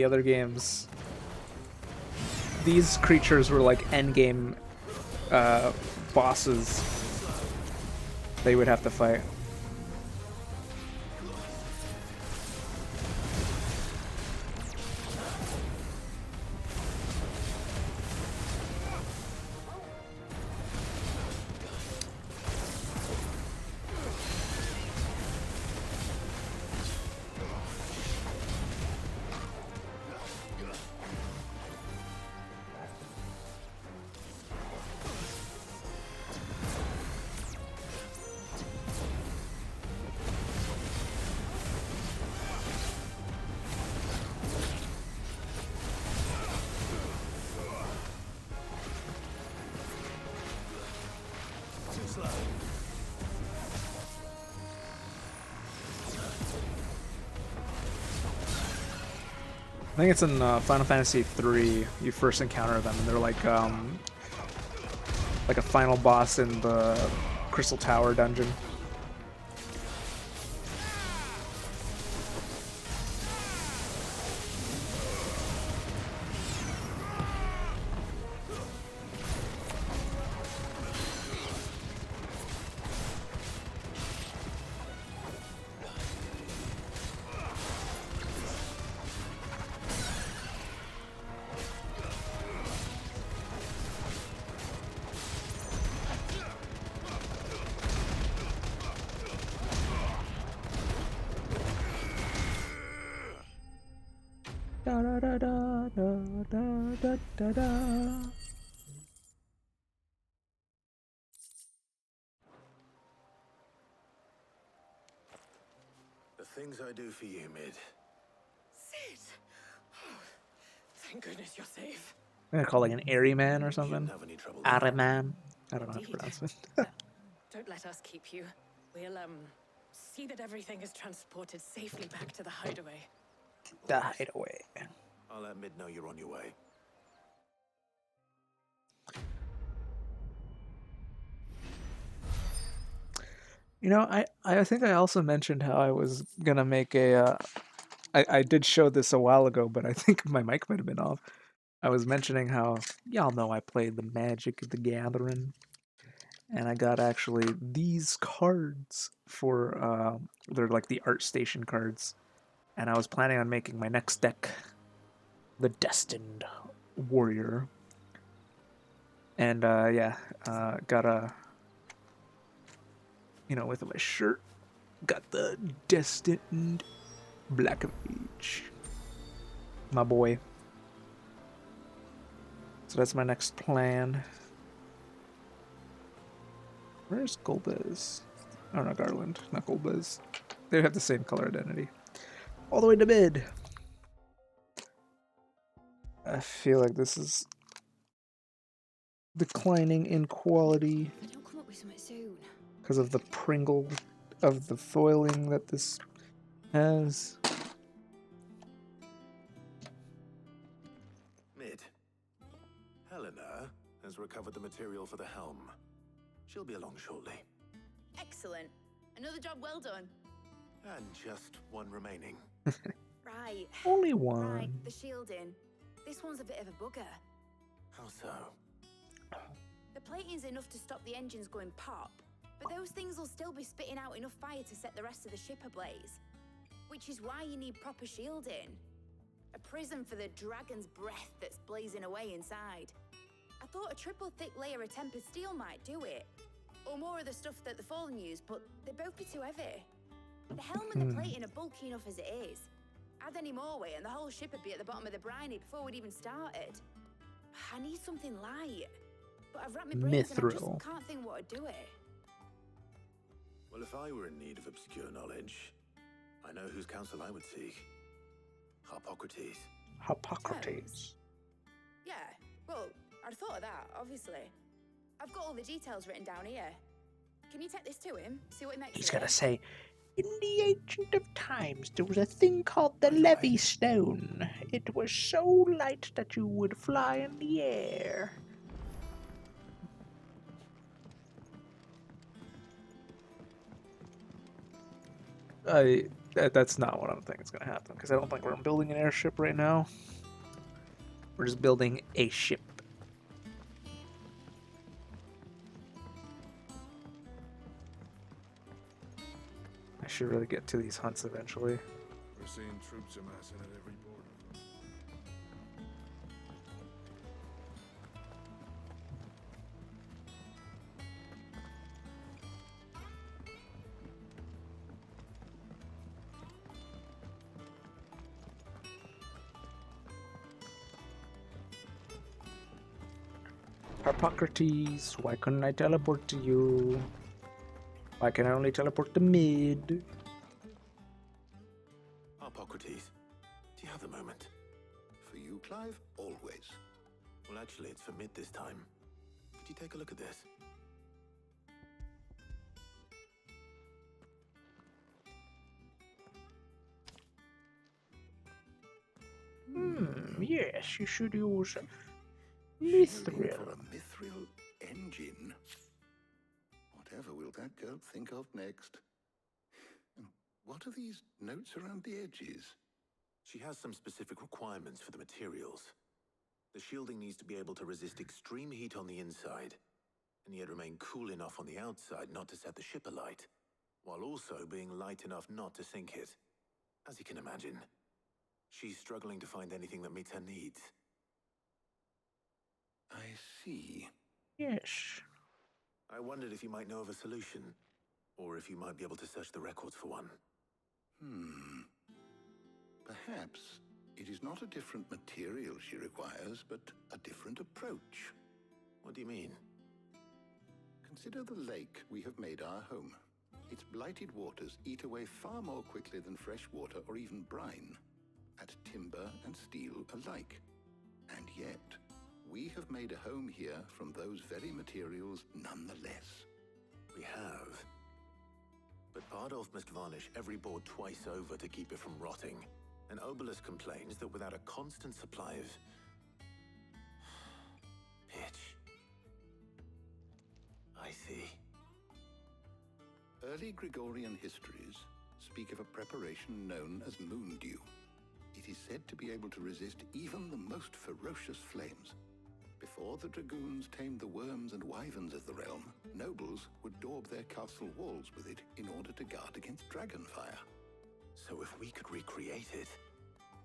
other games? These creatures were like endgame bosses they would have to fight. I think it's in Final Fantasy III. You first encounter them, and they're like a final boss in the Crystal Tower dungeon. Da da da da da da da da da. The things I do for you, Mid. Sid! Oh, thank goodness you're safe. I'm gonna call like an airy man or something. Airy man. I don't know how to Indeed. pronounce it. Don't let us keep you. We'll, see that everything is transported safely back to the hideaway. The hideaway. I'll let Mid know you're on your way. You know, I think I also mentioned how I was gonna make a. I did show this a while ago, but I think my mic might have been off. I was mentioning how y'all know I played the Magic the Gathering, and I got actually these cards for they're like the art station cards, and I was planning on making my next deck the Destined Warrior, and yeah, got a, you know, with my shirt, got the Destined Black Mage, my boy. So that's my next plan. Where's Golbez? Oh no, Garland, not Golbez. They have the same color identity. All the way to mid. I feel like this is declining in quality Don't come up with something soon. because of the Pringle of the foiling that this has. Mid. Helena has recovered the material for the helm. She'll be along shortly. Excellent. Another job well done. And just one remaining. Right. Only one. Right, the shielding. This one's a bit of a bugger. How so? The plating's enough to stop the engines going pop, but those things will still be spitting out enough fire to set the rest of the ship ablaze. Which is why you need proper shielding. A prism for the dragon's breath that's blazing away inside. I thought a triple thick layer of tempered steel might do it. Or more of the stuff that the Fallen use, but they'd both be too heavy. The helm and the plating are bulky enough as it is. Add any more weight and the whole ship would be at the bottom of the briny before we'd even started. I need something light. But I've wrapped my brains and I Mithril. just can't think what to do it. Well, if I were in need of obscure knowledge, I know whose counsel I would seek. Hippocrates. Hippocrates. Yeah, well, I'd thought of that, obviously. I've got all the details written down here. Can you take this to him? See what he makes He's of gonna it? say, In the ancient of times, there was a thing called the Levy Stone. It was so light that you would fly in the air. That's not what I'm thinking is going to happen, because I don't think we're building an airship right now. We're just building a ship. I should really get to these hunts eventually. We're seeing troops amassing at every border. Harpocrates, why couldn't I teleport to you? Why can I only teleport to mid? Harpocrates, do you have a moment? For you, Clive, always. Well, actually, it's for mid this time. Could you take a look at this? Yes, you should use Shielding mithril. for a mithril engine. Whatever will that girl think of next? And what are these notes around the edges? She has some specific requirements for the materials. The shielding needs to be able to resist extreme heat on the inside, and yet remain cool enough on the outside not to set the ship alight, while also being light enough not to sink it. As you can imagine, she's struggling to find anything that meets her needs. I see. Yes. I wondered if you might know of a solution, or if you might be able to search the records for one. Perhaps it is not a different material she requires, but a different approach. What do you mean? Consider the lake we have made our home. Its blighted waters eat away far more quickly than fresh water or even brine, at timber and steel alike. And yet, we have made a home here from those very materials nonetheless. We have. But Bardolph must varnish every board twice over to keep it from rotting. And Obelisk complains that without a constant supply of pitch. I see. Early Gregorian histories speak of a preparation known as moondew. It is said to be able to resist even the most ferocious flames. Before the dragoons tamed the worms and wyverns of the realm, nobles would daub their castle walls with it in order to guard against dragonfire. So if we could recreate it...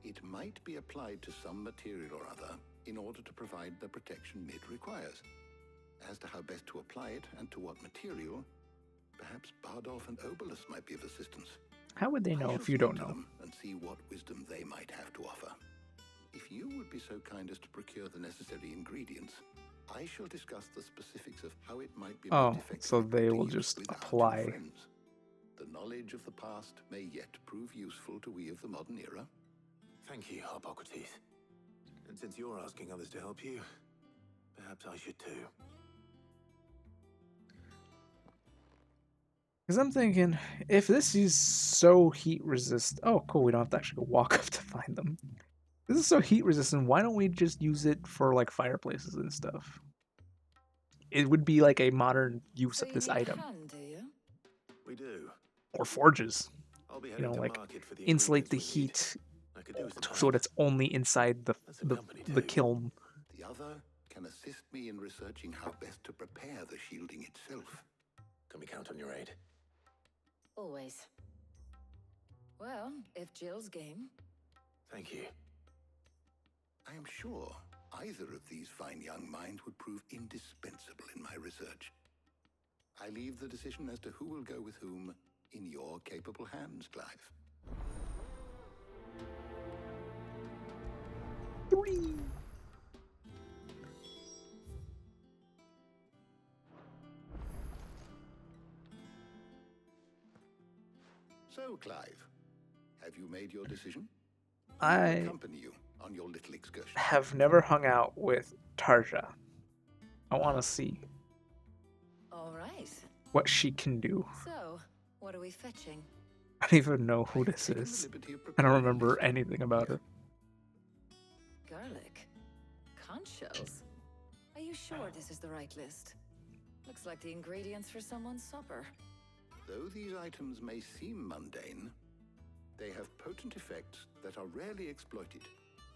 It might be applied to some material or other in order to provide the protection mid requires. As to how best to apply it and to what material, perhaps Bardolph and Obelisk might be of assistance. How would they know I if shall you speak don't to know? them and see what wisdom they might have to offer. If you would be so kind as to procure the necessary ingredients, I shall discuss the specifics of how it might be Oh, most effectively so they put to will use just with our two apply. friends. The knowledge of the past may yet prove useful to we of the modern era. Thank you, Harpocrates. And since you're asking others to help you, perhaps I should too. Because I'm thinking, if this is so heat resistant... Oh, cool, we don't have to actually go walk up to find them. This is so heat resistant, why don't we just use it for, like, fireplaces and stuff? It would be, like, a modern use of this item. Hand, do you? We do. Or forges. I'll be You heading know, to like, market for the insulate the ingredients we need. heat I could do with some so help. that it's only inside the kiln. The other can assist me in researching how best to prepare the shielding itself. Can we count on your aid? Always. Well, if Jill's game. Thank you. I am sure either of these fine young minds would prove indispensable in my research. I leave the decision as to who will go with whom in your capable hands, Clive. 3. So, Clive, have you made your decision? I will accompany you on your little excursion. have never hung out with Tarja. I want to see All right. what she can do. So, what are we fetching? I don't even know who this is. I don't remember anything about her. Garlic? Conch shells? Are you sure this is the right list? Looks like the ingredients for someone's supper. Though these items may seem mundane, they have potent effects that are rarely exploited,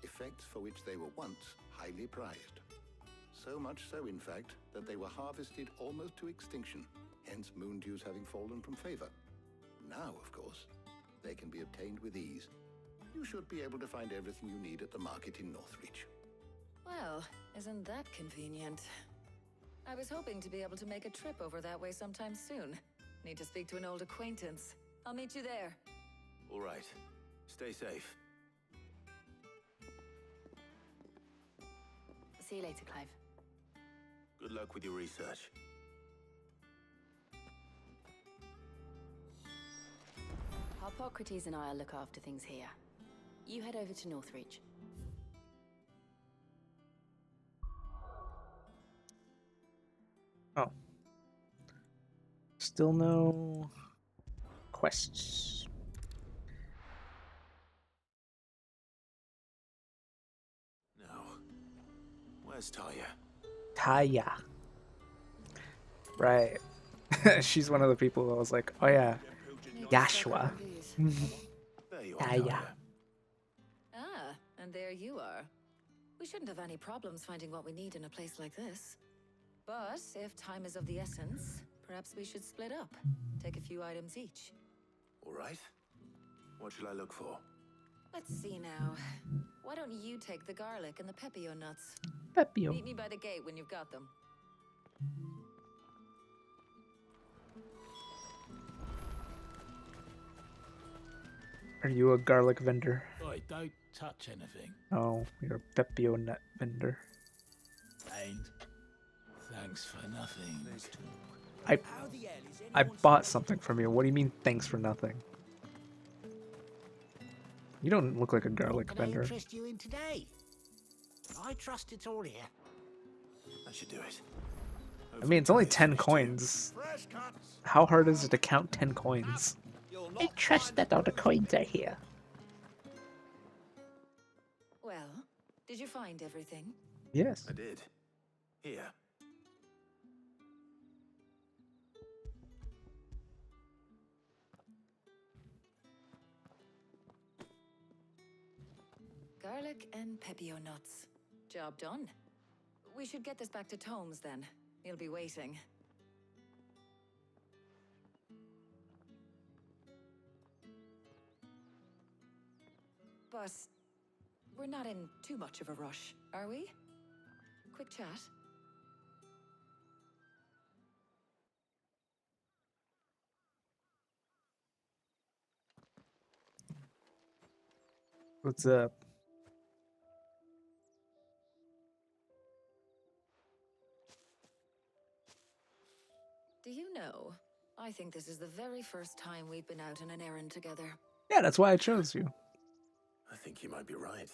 effects for which they were once highly prized. So much so, in fact, that they were harvested almost to extinction, hence moon dews having fallen from favor. Now, of course, they can be obtained with ease. You should be able to find everything you need at the market in Northreach. Well, isn't that convenient? I was hoping to be able to make a trip over that way sometime soon. Need to speak to an old acquaintance. I'll meet you there. All right. Stay safe. See you later, Clive. Good luck with your research. Harpocrates and I'll look after things here. You head over to Northreach. Oh. Still no quests. No. Where's Taya? Taya. Right. She's one of the people I was like, oh yeah, Yashua. Taya. Ah, and there you are. We shouldn't have any problems finding what we need in a place like this. But if time is of the essence, perhaps we should split up. Take a few items each. All right. What shall I look for? Let's see now. Why don't you take the garlic and the pepio nuts? Pepio. Meet me by the gate when you've got them. Are you a garlic vendor? Oi, don't touch anything. Oh, you're a Pepio nut vendor. And thanks for nothing. I bought something from you. What do you mean, thanks for nothing? You don't look like a garlic What can I vendor. interest you in today? I trust it's all here. I should do it. I mean, it's only 10 coins. How hard is it to count 10 coins? I trust that all the coins are here. Well, did you find everything? Yes. I did. Here. Garlic and pepio nuts. Job done. We should get this back to Tomes then. He'll be waiting. But we're not in too much of a rush, are we? Quick chat. What's up? Do you know, I think this is the very first time we've been out on an errand together. Yeah, that's why I chose you. I think you might be right.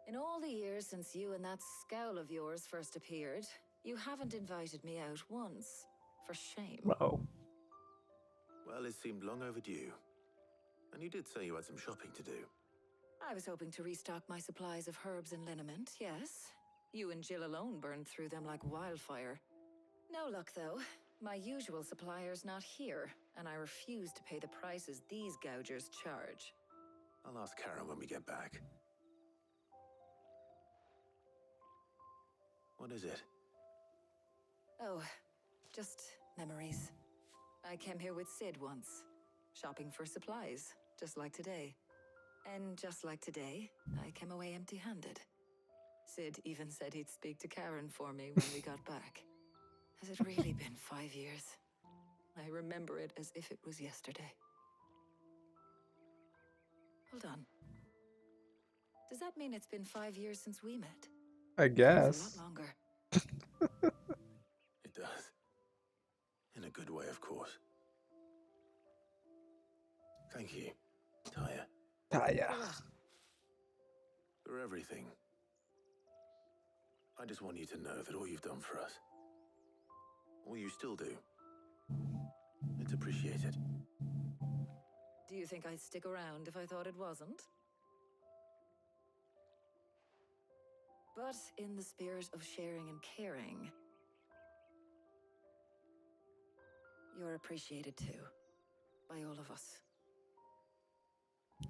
In all the years since you and that scowl of yours first appeared, you haven't invited me out once. For shame. Whoa. Well, it seemed long overdue. And you did say you had some shopping to do. I was hoping to restock my supplies of herbs and liniment, yes. You and Jill alone burned through them like wildfire. No luck, though. My usual supplier's not here, and I refuse to pay the prices these gougers charge. I'll ask Karen when we get back. What is it? Oh, just memories. I came here with Sid once, shopping for supplies, just like today. And just like today, I came away empty-handed. Sid even said he'd speak to Karen for me when we got back. Has it really been 5 years? I remember it as if it was yesterday. Hold on. Does that mean it's been 5 years since we met? I It feels guess. a lot longer. It does. In a good way, of course. Thank you, Taya. Taya. For everything. I just want you to know that all you've done for us, all you still do, it's appreciated. Do you think I'd stick around if I thought it wasn't? But in the spirit of sharing and caring, you're appreciated too, by all of us. You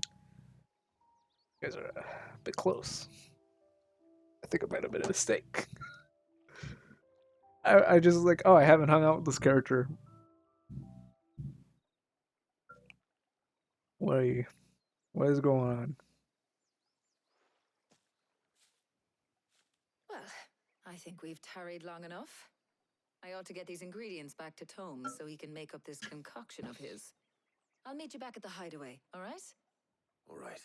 guys are a bit close. I think I might have made a mistake. I just like, oh, I haven't hung out with this character. What is going on? Well, I think we've tarried long enough. I ought to get these ingredients back to Tome so he can make up this concoction of his. I'll meet you back at the hideaway, all right? All right.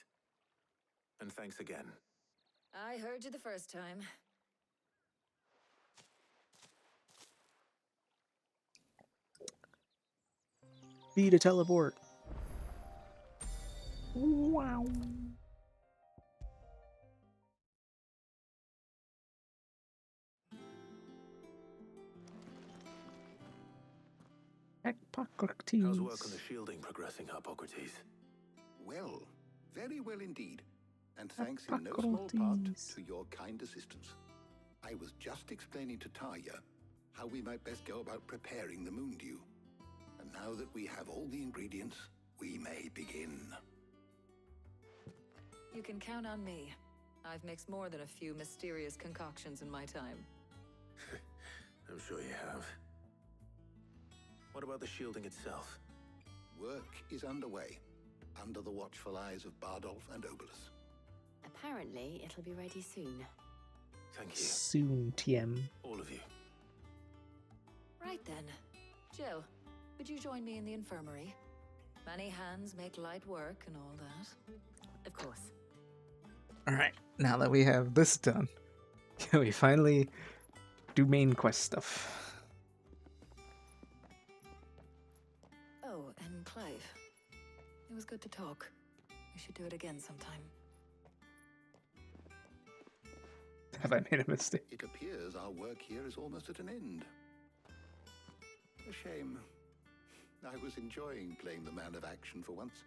And thanks again. I heard you the first time. B to teleport. Wow. Hippocrates. How's work on the shielding progressing, Hippocrates? Well, very well indeed. And thanks in no small part to your kind assistance. I was just explaining to Tarja how we might best go about preparing the moon dew. And now that we have all the ingredients, we may begin. You can count on me. I've mixed more than a few mysterious concoctions in my time. I'm sure you have. What about the shielding itself? Work is underway, under the watchful eyes of Bardolph and Obolus. Apparently, it'll be ready soon. Thank you. Soon, TM. All of you. Right then. Jill, would you join me in the infirmary? Many hands make light work and all that. Of course. Alright, now that we have this done, can we finally do main quest stuff? Oh, and Clive. It was good to talk. We should do it again sometime. Have I made a mistake? It appears our work here is almost at an end. A shame. I was enjoying playing the man of action for once.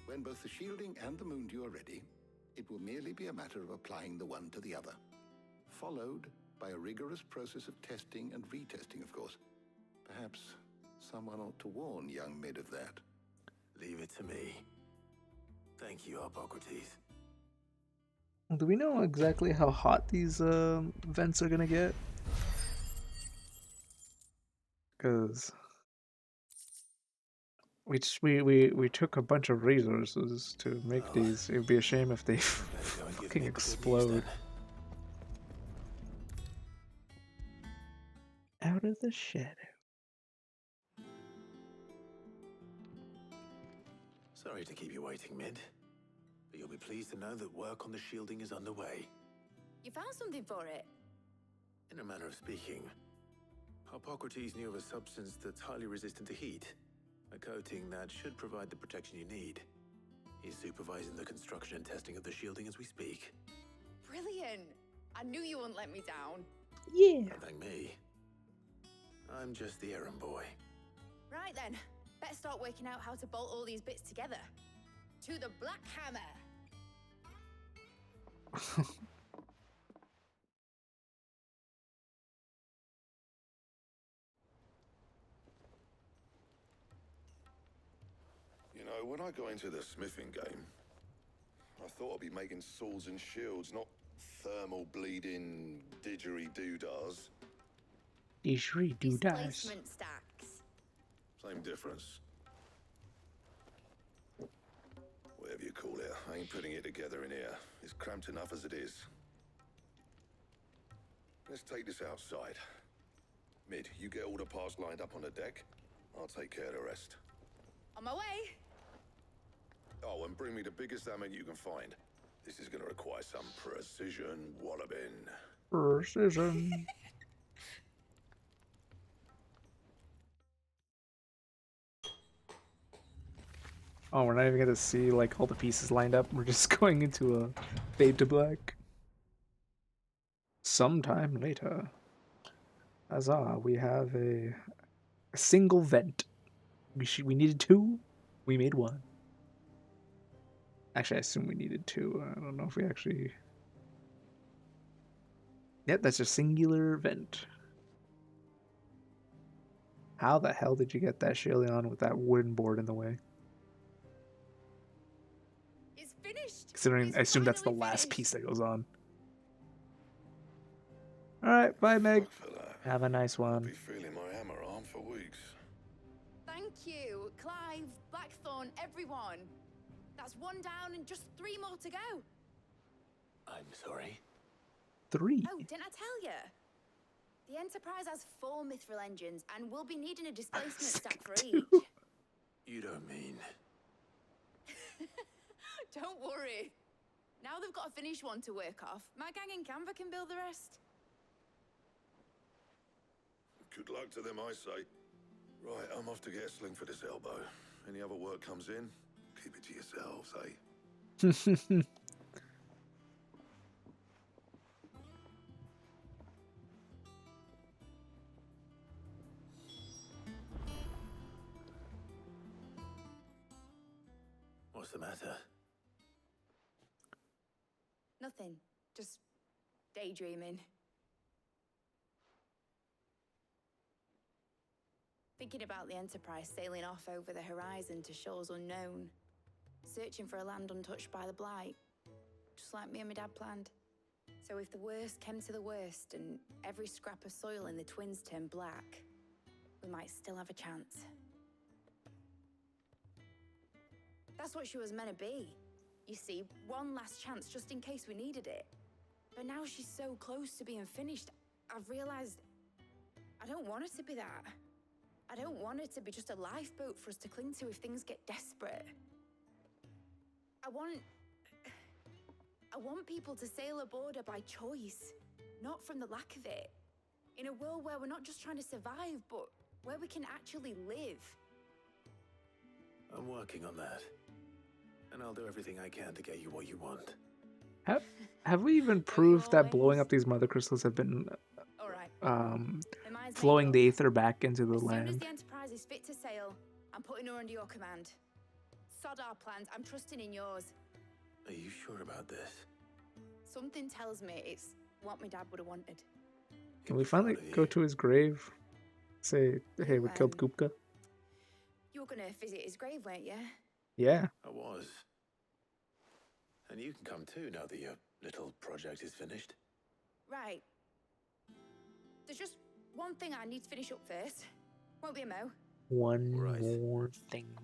When both the shielding and the moon dew are ready, it will merely be a matter of applying the one to the other. Followed by a rigorous process of testing and retesting, of course. Perhaps someone ought to warn young Mid of that. Leave it to me. Thank you, Hippocrates. Do we know exactly how hot these vents are gonna get? Because we took a bunch of resources to make these. It would be a shame if they fucking explode. Out of the shadow. Sorry to keep you waiting, Mid. But you'll be pleased to know that work on the shielding is underway. You found something for it? In a manner of speaking, Hippocrates knew of a substance that's highly resistant to heat. A coating that should provide the protection you need. He's supervising the construction and testing of the shielding as we speak. Brilliant! I knew you wouldn't let me down. Yeah. Don't thank me. I'm just the errand boy. Right then, better start working out how to bolt all these bits together. To the Black Hammer! You know, when I got into the smithing game, I thought I'd be making swords and shields, not thermal bleeding didgeridoo-dahs. Didgeridoo-dahs. Displacement stacks. Same difference. Whatever you call it, I ain't putting it together in here. It's cramped enough as it is. Let's take this outside. Mid, you get all the parts lined up on the deck. I'll take care of the rest. On my way! Oh, and bring me the biggest hammer you can find. This is gonna require some precision walloping. Precision. Oh, we're not even gonna see like all the pieces lined up. We're just going into a fade to black. Sometime later. Huzzah, we have a single vent. We needed two, we made one. Actually, I assume we needed two. I don't know if we actually... Yep, that's a singular event. How the hell did you get that Shelion with that wooden board in the way? It's finished. Considering, I assume that's the last piece that goes on. Alright, bye, Meg. Have a nice one. Be feeling my hammer arm for weeks. Thank you, Clive, Blackthorn, everyone. That's one down and just 3 more to go. I'm sorry. 3? Oh, didn't I tell you? The Enterprise has 4 mithril engines, and we'll be needing a displacement stack for each. You don't mean... Don't worry. Now they've got a finished one to work off. My gang in Canva can build the rest. Good luck to them, I say. Right, I'm off to get a sling for this elbow. Any other work comes in, keep it to yourselves, eh? What's the matter? Nothing. Just daydreaming. Thinking about the Enterprise sailing off over the horizon to shores unknown. Searching for a land untouched by the Blight. Just like me and my dad planned. So if the worst came to the worst and every scrap of soil in the Twins turned black, we might still have a chance. That's what she was meant to be. You see, one last chance just in case we needed it. But now she's so close to being finished, I've realized I don't want it to be that. I don't want it to be just a lifeboat for us to cling to if things get desperate. I want people to sail aboard her by choice, not from the lack of it. In a world where we're not just trying to survive, but where we can actually live. I'm working on that. And I'll do everything I can to get you what you want. Have we even proved that blowing up these mother crystals have been flowing the aether back into the As soon as land? the Enterprise is fit to sail, I'm putting her under your command. Sod our plans, I'm trusting in yours. Are you sure about this? Something tells me it's what my dad would have wanted. Can we finally go to his grave? Say, hey, we killed Kupka? You were gonna visit his grave, weren't you? Yeah. I was. And you can come too now that your little project is finished. Right. There's just one thing I need to finish up first. Won't be a mo. One more thing.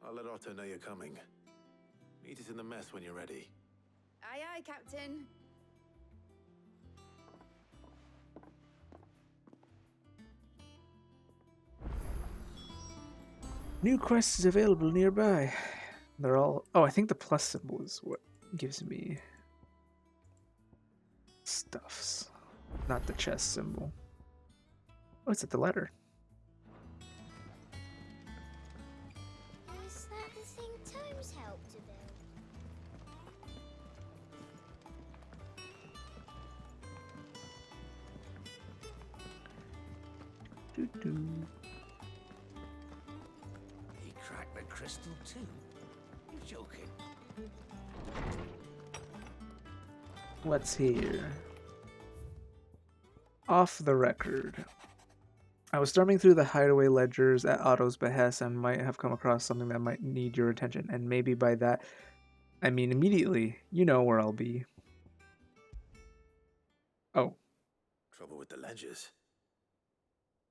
I'll let Otto know you're coming. Meet us in the mess when you're ready. Aye, aye, Captain. New quests is available nearby. They're all... Oh, I think the plus symbol is what gives me stuffs. Not the chest symbol. Oh, it's at the letter. Is that the thing Tomes helped to build? Doo-doo. He cracked the crystal too? You're joking. What's here? Off the record. I was storming through the hideaway ledgers at Otto's behest and might have come across something that might need your attention. And maybe by that, I mean immediately. You know where I'll be. Oh. Trouble with the ledgers.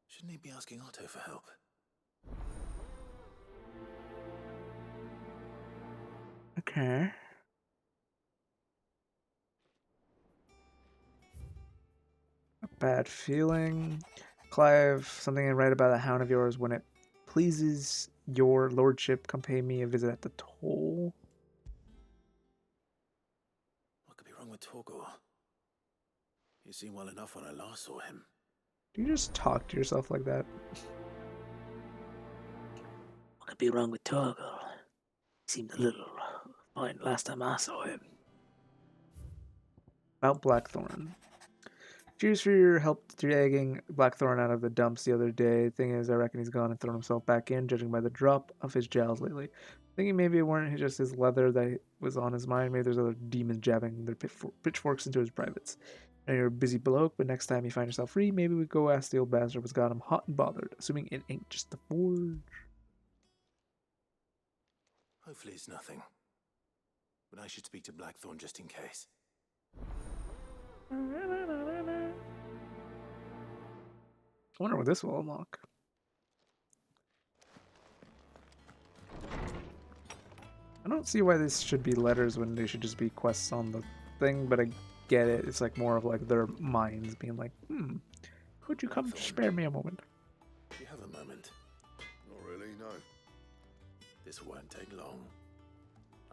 Shouldn't he be asking Otto for help? Okay. A bad feeling. Clive, something ain't right about a hound of yours. When it pleases your lordship, come pay me a visit at the toll. What could be wrong with Torgor? He seemed well enough when I last saw him. Do you just talk to yourself like that? What could be wrong with Torgor? Seemed a little fine last time I saw him. About Blackthorn. Cheers for your help dragging Blackthorn out of the dumps the other day. Thing is, I reckon he's gone and thrown himself back in, judging by the drop of his jowls lately. Thinking maybe it weren't just his leather that was on his mind. Maybe there's other demons jabbing their pitchforks into his privates. And you're a busy bloke, but next time you find yourself free, maybe we go ask the old bastard what's got him hot and bothered, assuming it ain't just the forge. Hopefully it's nothing. But I should speak to Blackthorn just in case. I wonder what this will unlock. I don't see why this should be letters when they should just be quests on the thing, but I get it. It's like more of like their minds being like, could you come spare me a moment? Do you have a moment? Not really, no. This won't take long.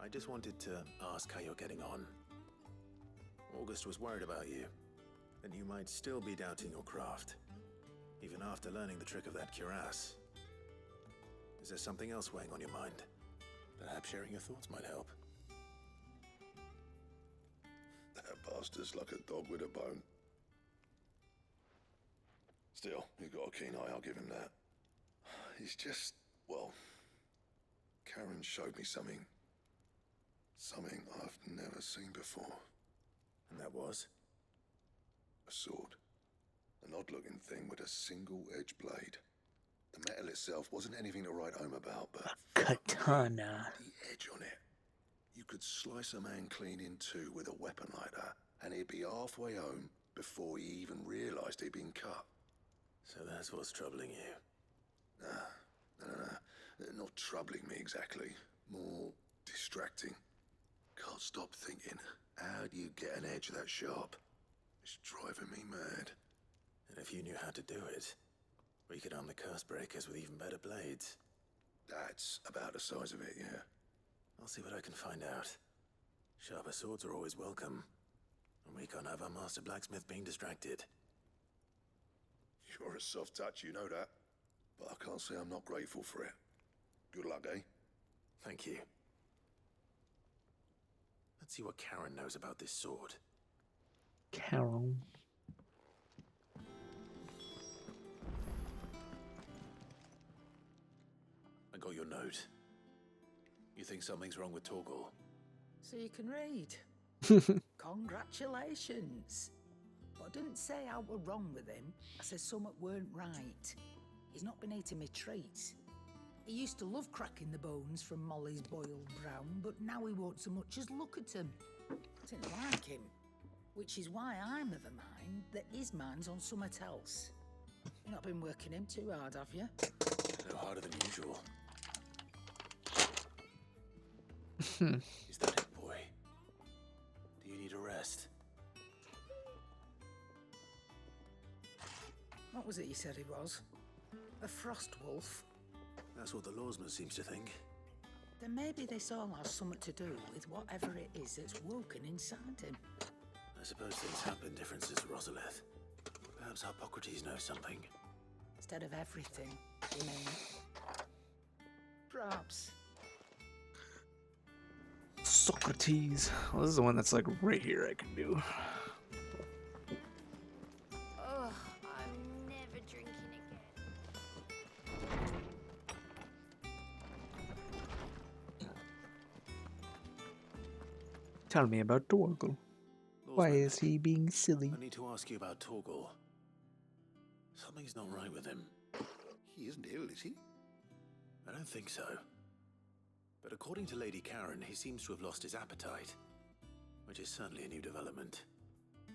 I just wanted to ask how you're getting on. August was worried about you, and you might still be doubting your craft, even after learning the trick of that cuirass. Is there something else weighing on your mind? Perhaps sharing your thoughts might help. That bastard's like a dog with a bone. Still, you've got a keen eye, I'll give him that. He's just, well, Karen showed me something I've never seen before. And that was? A sword. An odd-looking thing with a single-edged blade. The metal itself wasn't anything to write home about, but... Katana. The edge on it. You could slice a man clean in two with a weapon like that, and he'd be halfway home before he even realized he'd been cut. So that's what's troubling you? No. Not troubling me exactly. More distracting. Can't stop thinking, how do you get an edge that sharp? It's driving me mad. And if you knew how to do it, we could arm the curse breakers with even better blades. That's about the size of it, yeah. I'll see what I can find out. Sharper swords are always welcome. And we can't have our master blacksmith being distracted. You're a soft touch, you know that. But I can't say I'm not grateful for it. Good luck, eh? Thank you. Let's see what Karen knows about this sword. Karen. I got your note. You think something's wrong with Torgal? So you can read. Congratulations. But I didn't say I were wrong with him. I said something weren't right. He's not been eating me treats. He used to love cracking the bones from Molly's boiled brown, but now he won't so much as look at him. I didn't like him. Which is why I'm of a mind that his mind's on something else. You've not been working him too hard, have you? No harder than usual. Hmm. Is that it, boy? Do you need a rest? What was it you said he was? A frost wolf? That's what the lawsman seems to think. Then maybe this all has something to do with whatever it is that's woken inside him. I suppose things have been different since Rosalith. Perhaps Hippocrates knows something. Instead of everything, you mean? Perhaps. Socrates. Well, this is the one that's like right here I can do. Ugh, I'm never drinking again. Tell me about Torgal. Why is he being silly? I need to ask you about Torgal. Something's not right with him. He isn't ill, is he? I don't think so. But according to Lady Karen, he seems to have lost his appetite, which is certainly a new development.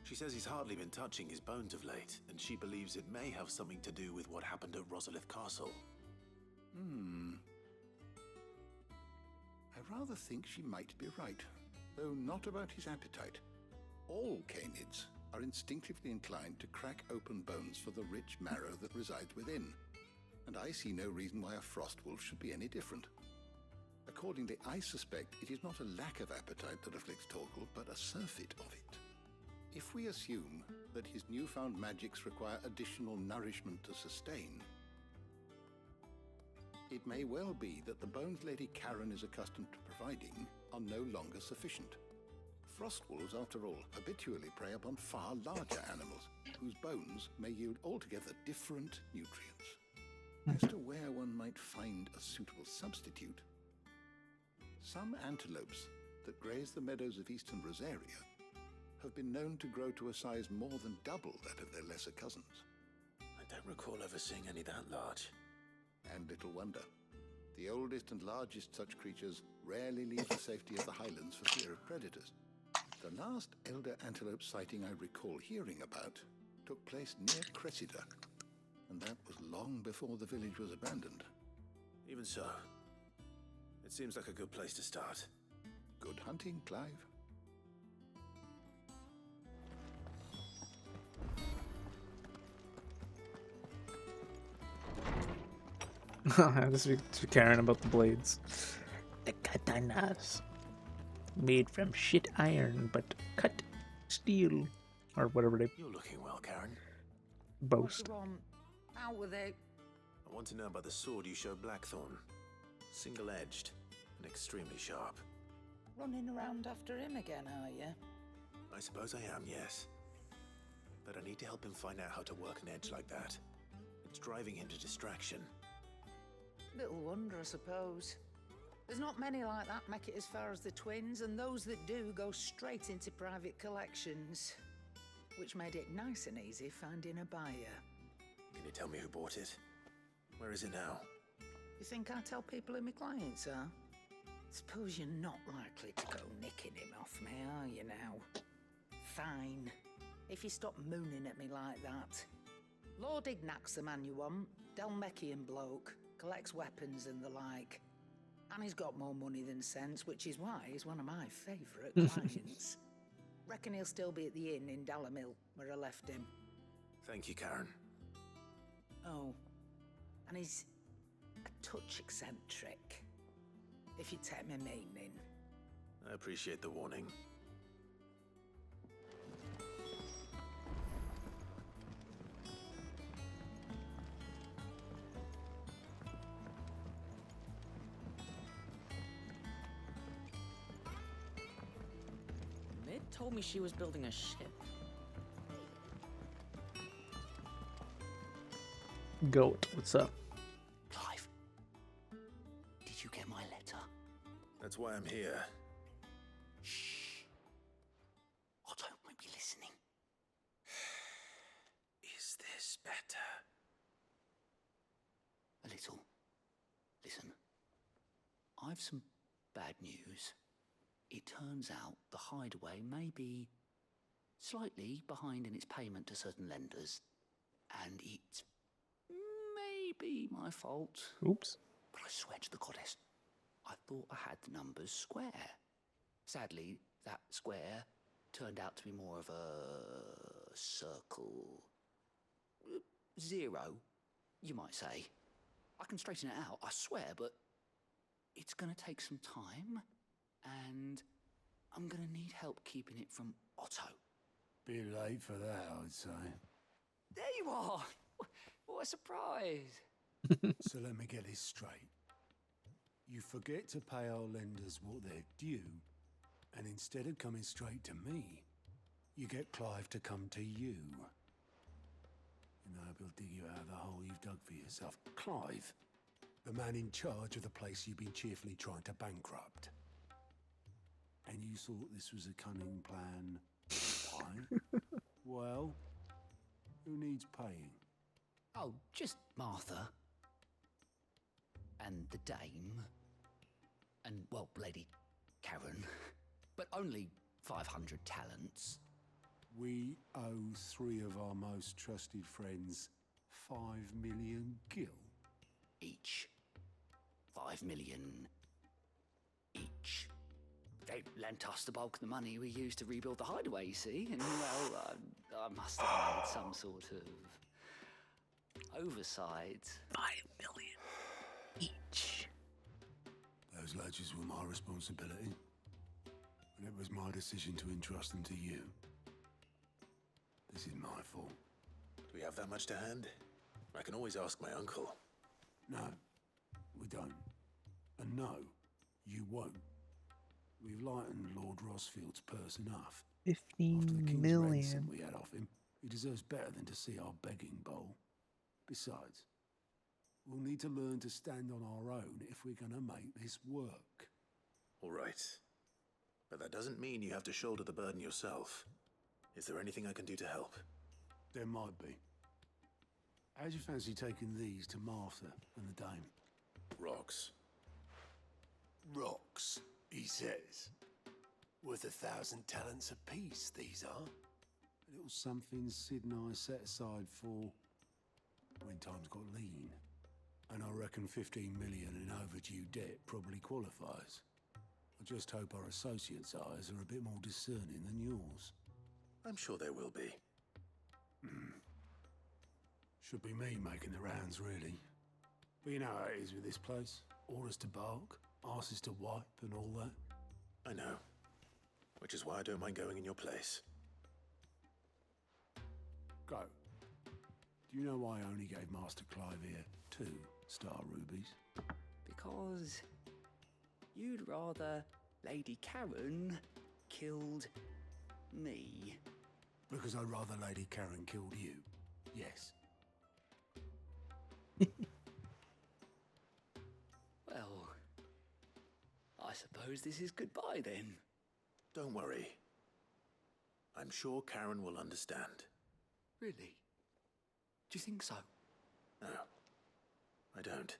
She says he's hardly been touching his bones of late, and she believes it may have something to do with what happened at Rosalith Castle. I rather think she might be right, though not about his appetite. All canids are instinctively inclined to crack open bones for the rich marrow that resides within, and I see no reason why a frost wolf should be any different. Accordingly, I suspect it is not a lack of appetite that afflicts Torgal, but a surfeit of it. If we assume that his newfound magics require additional nourishment to sustain, it may well be that the bones Lady Karen is accustomed to providing are no longer sufficient. Frost wolves, after all, habitually prey upon far larger animals, whose bones may yield altogether different nutrients. As to where one might find a suitable substitute, Some antelopes that graze the meadows of eastern Rosaria have been known to grow to a size more than double that of their lesser cousins. I don't recall ever seeing any that large. And little wonder. The oldest and largest such creatures rarely leave the safety of the highlands for fear of predators. The last elder antelope sighting I recall hearing about took place near Cressida, and that was long before the village was abandoned. Even so, it seems like a good place to start. Good hunting, Clive. This is to Karen about the blades. The katanas. Made from shit iron, but cut steel. Or whatever they You're looking well, Karen. boast. Out with it. I want to know about the sword you showed Blackthorn. Single-edged and extremely sharp. Running around after him again, are you? I suppose I am, yes. But I need to help him find out how to work an edge like that. It's driving him to distraction. Little wonder, I suppose. There's not many like that make it as far as the twins, and those that do go straight into private collections. Which made it nice and easy finding a buyer. Can you tell me who bought it? Where is it now? You think I tell people who my clients are? Suppose you're not likely to go nicking him off me, are you now? Fine. If you stop mooning at me like that. Lord Ignac's the man you want. Dalmekian bloke. Collects weapons and the like. And he's got more money than sense, which is why he's one of my favourite clients. Reckon he'll still be at the inn in Dalamil, where I left him. Thank you, Karen. Oh, and he's a touch eccentric, if you take my meaning. I appreciate the warning. Mid told me she was building a ship. Goat, what's up? Clive, did you get my letter? That's why I'm here. Shh. Otto might be listening. Is this better? A little. Listen, I've some bad news. It turns out the hideaway may be slightly behind in its payment to certain lenders, and it's maybe my fault. Oops. But I swear to the goddess, I thought I had the numbers square. Sadly, that square turned out to be more of a circle. Zero, you might say. I can straighten it out, I swear, but it's gonna take some time, and I'm gonna need help keeping it from Otto. Be late for that, I'd say. There you are! What a surprise! So let me get this straight. You forget to pay our lenders what they're due, and instead of coming straight to me, you get Clive to come to you. You know, he'll dig you out of the hole you've dug for yourself. Clive, the man in charge of the place you've been cheerfully trying to bankrupt. And you thought this was a cunning plan? Why? Well, who needs paying? Oh, just Martha. And the dame. And, well, Lady Karen. But only 500 talents. We owe 3 of our most trusted friends 5 million gil. Each. 5 million each. They lent us the bulk of the money we used to rebuild the hideaway, you see, and, well, I must have made some sort of oversight. 5 million each. Those ledgers were my responsibility, and it was my decision to entrust them to you. This is my fault. Do we have that much to hand? I can always ask my uncle. No, we don't. And no, you won't. We've lightened Lord Rosfield's purse enough. 15 After the king's million. ransom we had off him, he deserves better than to see our begging bowl. Besides, we'll need to learn to stand on our own if we're going to make this work. All right. But that doesn't mean you have to shoulder the burden yourself. Is there anything I can do to help? There might be. How'd you fancy taking these to Martha and the dame? Rocks. Rocks, he says. Worth 1,000 talents apiece, these are. A little something Sid and I set aside for when times got lean. And I reckon 15 million in overdue debt probably qualifies. I just hope our associates' eyes are a bit more discerning than yours. I'm sure there will be. Should be me making the rounds, really. But you know how it is with this place. Orders to bark, asses to wipe, and all that. I know. Which is why I don't mind going in your place. Go. Do you know why I only gave Master Clive here 2 star rubies? Because you'd rather Lady Karen killed me. Because I'd rather Lady Karen killed you. Yes. Well, I suppose this is goodbye then. Don't worry. I'm sure Karen will understand. Really? Do you think so? No, I don't.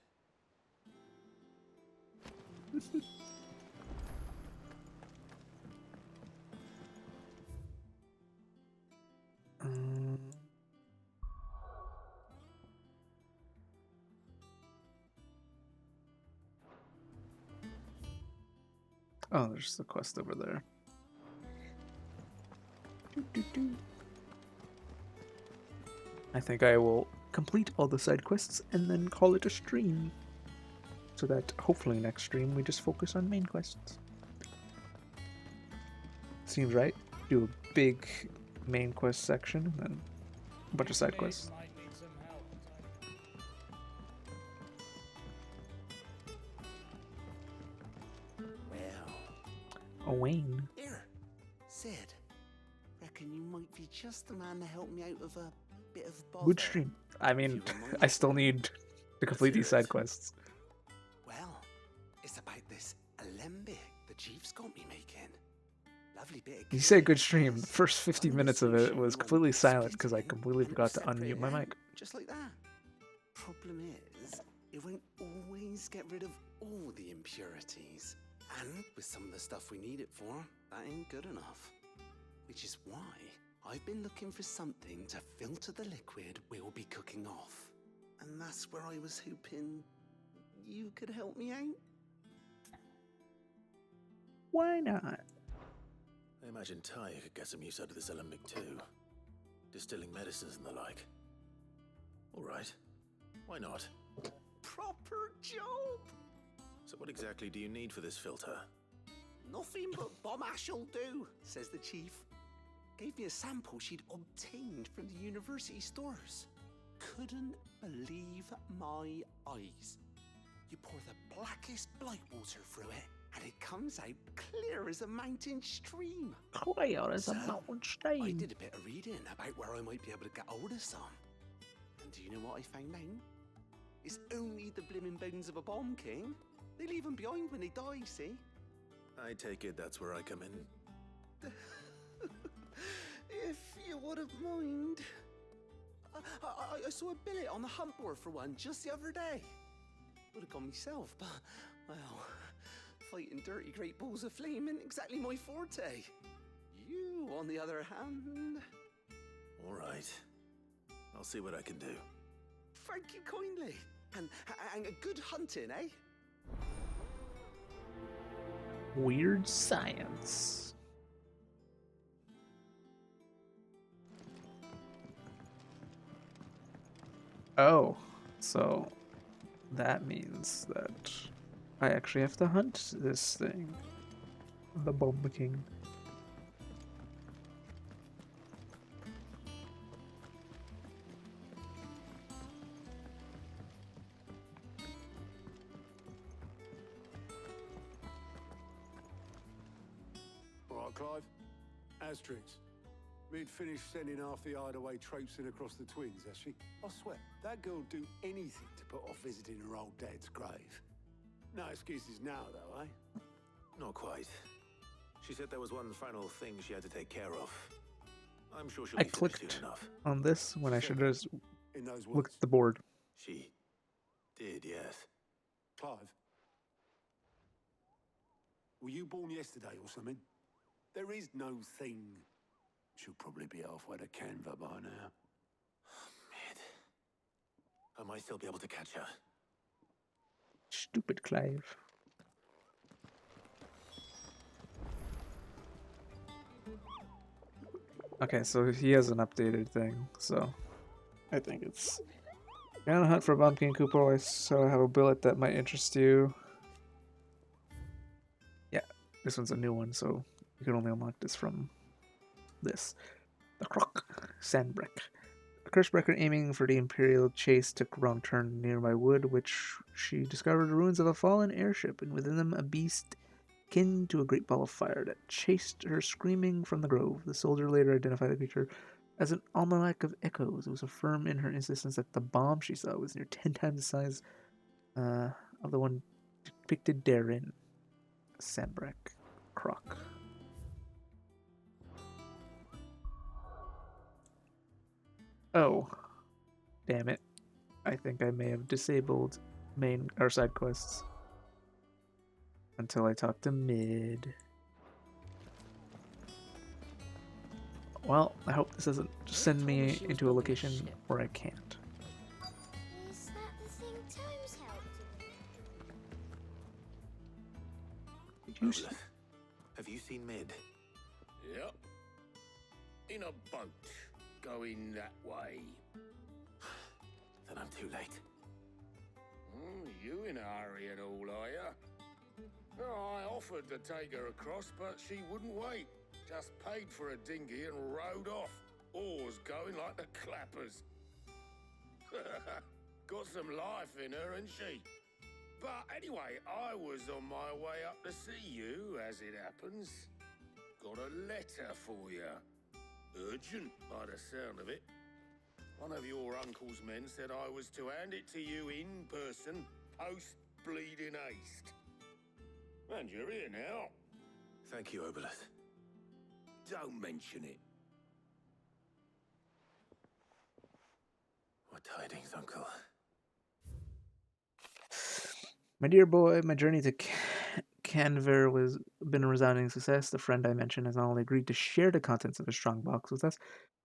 Oh, there's the quest over there. I think I will complete all the side quests and then call it a stream. So that hopefully next stream we just focus on main quests. Seems right. Do a big main quest section and then a bunch of side quests. Well. Oh, Wayne. Here, Sid. Reckon you might be just the man to help me out of a bit of bother. Good stream. I mean, I still need to complete these side quests. Well, it's about this alembic the chief's got me making. Lovely bit of You say good stream. The first 50 minutes of it was completely silent because I completely forgot to unmute my mic. Just like that. Problem is, it won't always get rid of all the impurities. And with some of the stuff we need it for, that ain't good enough. Which is why I've been looking for something to filter the liquid we'll be cooking off. And that's where I was hoping you could help me out. Why not? I imagine Ty could get some use out of this alembic too. Distilling medicines and the like. Alright. Why not? Proper job! So what exactly do you need for this filter? Nothing but bomb ash'll do, says the chief. Gave me a sample she'd obtained from the university stores. Couldn't believe my eyes. You pour the blackest blight water through it, and it comes out clear as a mountain stream. Clear as a mountain stream. I did a bit of reading about where I might be able to get hold of some. And do you know what I found out? It's only the blimmin' bones of a bomb king. They leave them behind when they die, see? I take it that's where I come in. If you wouldn't mind. I saw a billet on the hunt board for one just the other day. Would have gone myself, but, well, fighting dirty great balls of flame ain't exactly my forte. You, on the other hand... Alright. I'll see what I can do. Thank you kindly. And a good hunting, eh? Weird science. Oh, so that means that I actually have to hunt this thing. The Bomb King. All right, Clive. Asterix. We'd finished sending half the hideaway traipsing across the twins, has she? I swear, that girl'd do anything to put off visiting her old dad's grave. No excuses now, though, eh? Not quite. She said there was one final thing she had to take care of. I'm sure she'll I be finished soon clicked enough. on this when I should have just In those looked woods. at the board. She did, yes. Clive? Were you born yesterday or something? There is no thing. She'll probably be halfway to Canva by now. Mid. I might still be able to catch her. Stupid Clive. Okay, so he has an updated thing, so I think it's you're on a hunt for a bumpkin Cooper, so I have a billet that might interest you. Yeah, this one's a new one, so you can only unlock this from this. The Croc Sandbreak. A Cursebreaker aiming for the Imperial chase took a wrong turn in nearby wood, which she discovered the ruins of a fallen airship, and within them a beast kin to a great ball of fire that chased her screaming from the grove. The soldier later identified the creature as an almanac of echoes. It was firm in her insistence that the bomb she saw was near 10 times the size of the one depicted therein. Sandbreak Croc. Oh, damn it. I think I may have disabled main or side quests until I talk to Mid. Well, I hope this doesn't send me into a location where I can't. Is that the thing Tomes helped him with? Obelith, have you seen Mid? Yep. In a boat, going that way. Then I'm too late. You in a hurry and all, are ya? No, I offered to take her across, but she wouldn't wait. Just paid for a dinghy and rowed off. Oars going like the clappers. Got some life in her, ain't she? But anyway, I was on my way up to see you, as it happens. Got a letter for you. Urgent, by the sound of it. One of your uncle's men said I was to hand it to you in person, post-bleeding haste. And you're here now. Thank you, Obelith. Don't mention it. What tidings, Uncle? My dear boy, my journey to Canver was been a resounding success. The friend I mentioned has not only agreed to share the contents of his strongbox with us,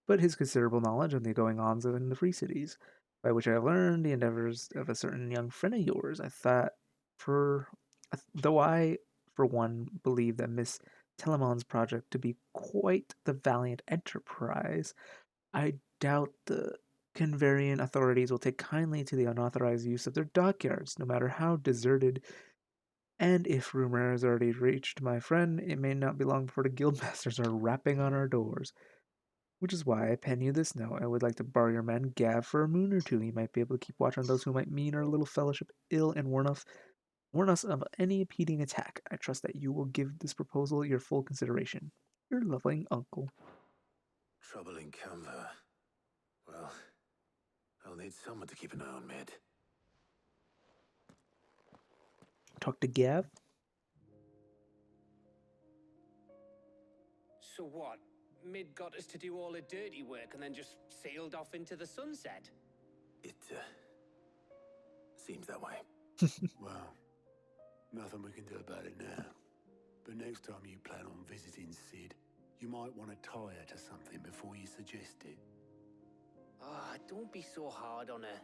but his considerable knowledge of the going-ons in the Free Cities, by which I have learned the endeavors of a certain young friend of yours. Though I, for one, believe that Miss Telemon's project to be quite the valiant enterprise, I doubt the Canverian authorities will take kindly to the unauthorized use of their dockyards, no matter how deserted. And if rumor has already reached my friend, it may not be long before the guildmasters are rapping on our doors. Which is why I pen you this note. I would like to borrow your man Gav for a moon or two. He might be able to keep watch on those who might mean our little fellowship ill and warn us of any impeding attack. I trust that you will give this proposal your full consideration. Your loving uncle. Trouble in Canva. Well, I'll need someone to keep an eye on Mid. Talk to Gav. So what? Mid got us to do all the dirty work and then just sailed off into the sunset? It, seems that way. Well, nothing we can do about it now. But next time you plan on visiting Sid, you might want to tie her to something before you suggest it. Ah, don't be so hard on her.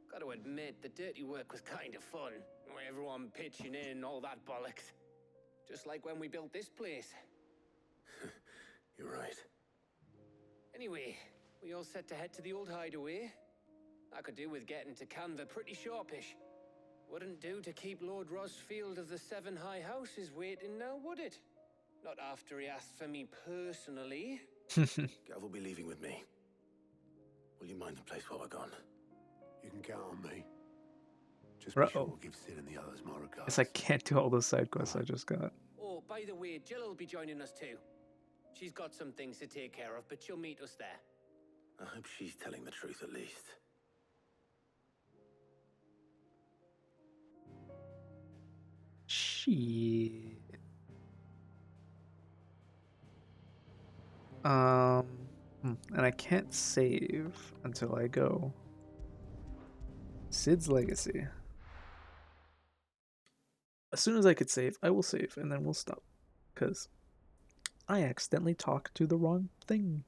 Gotta admit, the dirty work was kind of fun. Everyone pitching in, all that bollocks. Just like when we built this place. You're right. Anyway, we all set to head to the old hideaway. I could do with getting to Canva pretty sharpish. Wouldn't do to keep Lord Rosfield of the Seven High Houses waiting now, would it? Not after he asked for me personally. Gav will be leaving with me. Will you mind the place while we're gone? You can count on me. Just be sure to give Sid and the others my regards. Guess I can't do all those side quests I just got. Oh, by the way, Jill will be joining us too. She's got some things to take care of, but she'll meet us there. I hope she's telling the truth at least. Shit. And I can't save until I go. Sid's Legacy. As soon as I could save, I will save, and then we'll stop. Because I accidentally talked to the wrong thing.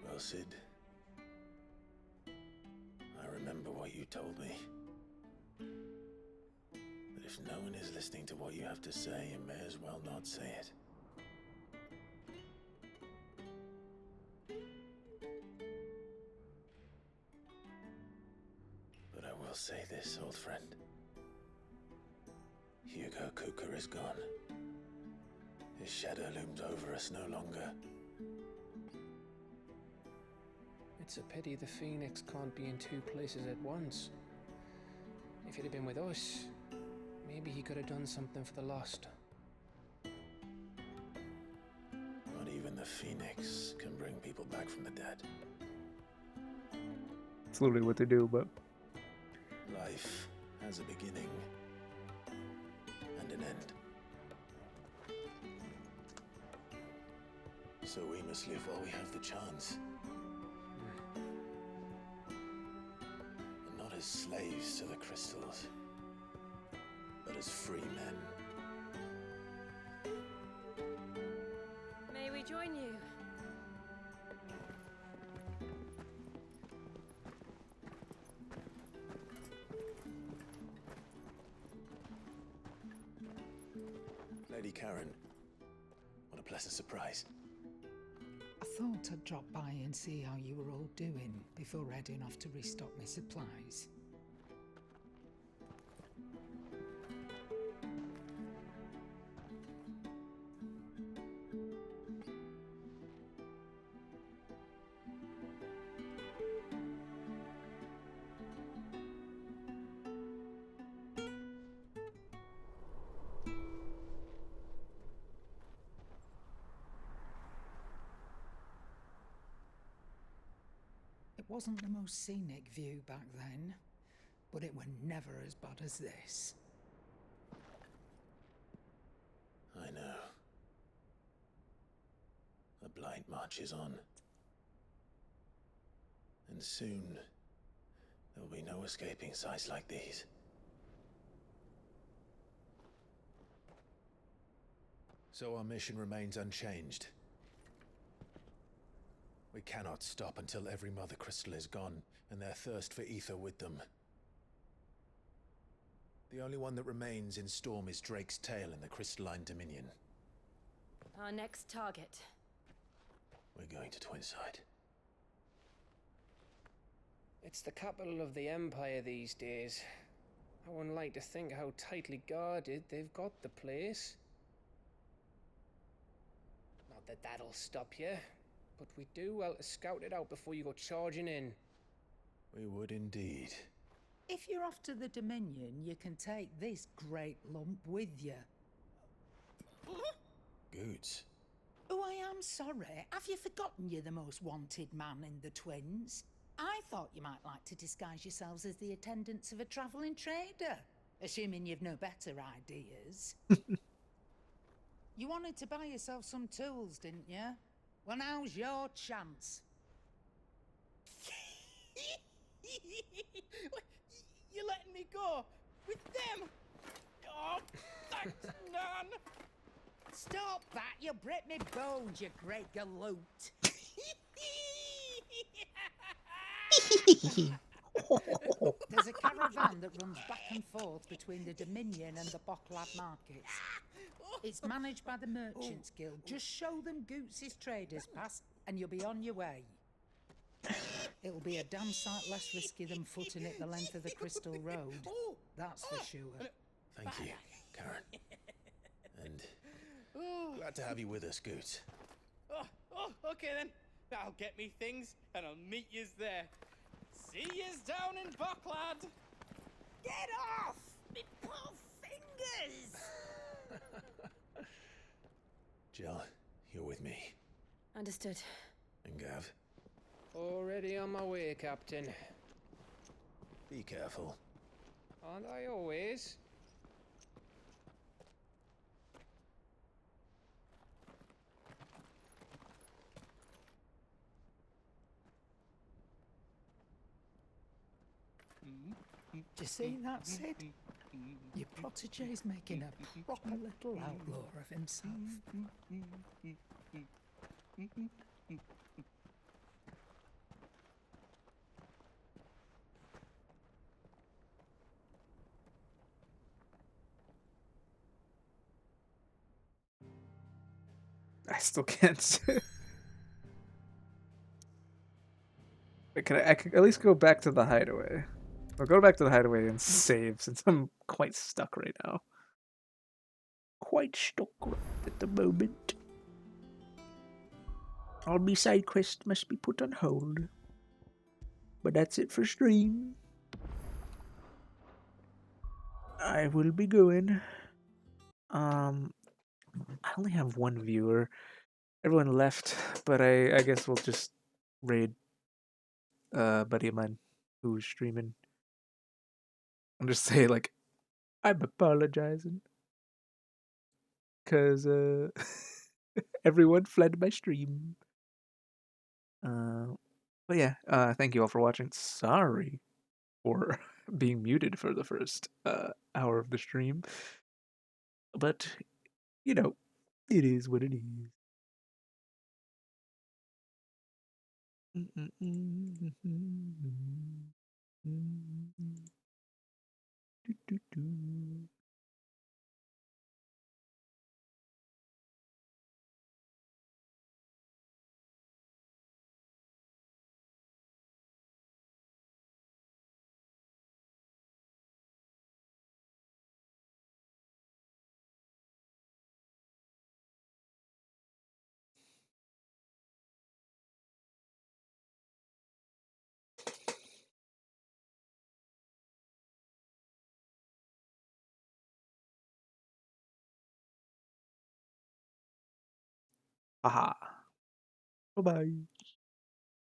Well, Sid, I remember what you told me. That if no one is listening to what you have to say, you may as well not say it. But I will say this, old friend. Hugo Cooker is gone. His shadow looms over us no longer. It's a pity the Phoenix can't be in two places at once. If he'd have been with us, maybe he could have done something for the Lost. Not even the Phoenix can bring people back from the dead. It's literally what they do, but... Life has a beginning and an end. So we must live while we have the chance. And not as slaves to the crystals, but as free men. May we join you? Lady Karen, what a pleasant surprise. I thought I'd drop by and see how you were all doing before heading off to restock my supplies. It wasn't the most scenic view back then, but it were never as bad as this. I know. The Blight marches on. And soon, there'll be no escaping sights like these. So our mission remains unchanged. We cannot stop until every Mothercrystal is gone, and their thirst for ether with them. The only one that remains in Storm is Drake's tail in the Crystalline Dominion. Our next target. We're going to Twinside. It's the capital of the Empire these days. I wouldn't like to think how tightly guarded they've got the place. Not that that'll stop you, but we do well to scout it out before you go charging in. We would indeed. If you're off to the Dominion, you can take this great lump with you. Goods. Oh, I am sorry. Have you forgotten you're the most wanted man in the Twins? I thought you might like to disguise yourselves as the attendants of a travelling trader, assuming you've no better ideas. You wanted to buy yourself some tools, didn't you? Well, now's your chance. You're letting me go with them? Oh, thanks, Nan. Stop that! You'll break me bones, you great galoot. There's a caravan that runs back and forth between the Dominion and the Bocklab markets. It's managed by the Merchants Guild. Just show them Goots' traders pass and you'll be on your way. It'll be a damn sight less risky than footing it the length of the Crystal Road. That's for sure. Thank you, Karen. And Glad to have you with us, Scoot. Okay then. I'll get me things and I'll meet yous there. See yous down in Bucklad. Get off! Me poor fingers! Jill, you're with me. Understood. And Gav, Already on my way, Captain. be careful. Aren't I always? Do you see that, Sid? Your protege's making a proper little outlaw of himself. I still can't. I could at least go back to the hideaway. I'll go back to the hideaway and save since I'm quite stuck right now. Quite stuck at the moment. All my side quests must be put on hold. But that's it for stream. I will be going. I only have one viewer. Everyone left, but I guess we'll just raid a buddy of mine who's streaming. I'll just say like, I'm apologizing. Cause everyone fled my stream. But yeah, thank you all for watching. Sorry for being muted for the first hour of the stream. But you know, it is what it is. Aha. Bye-bye.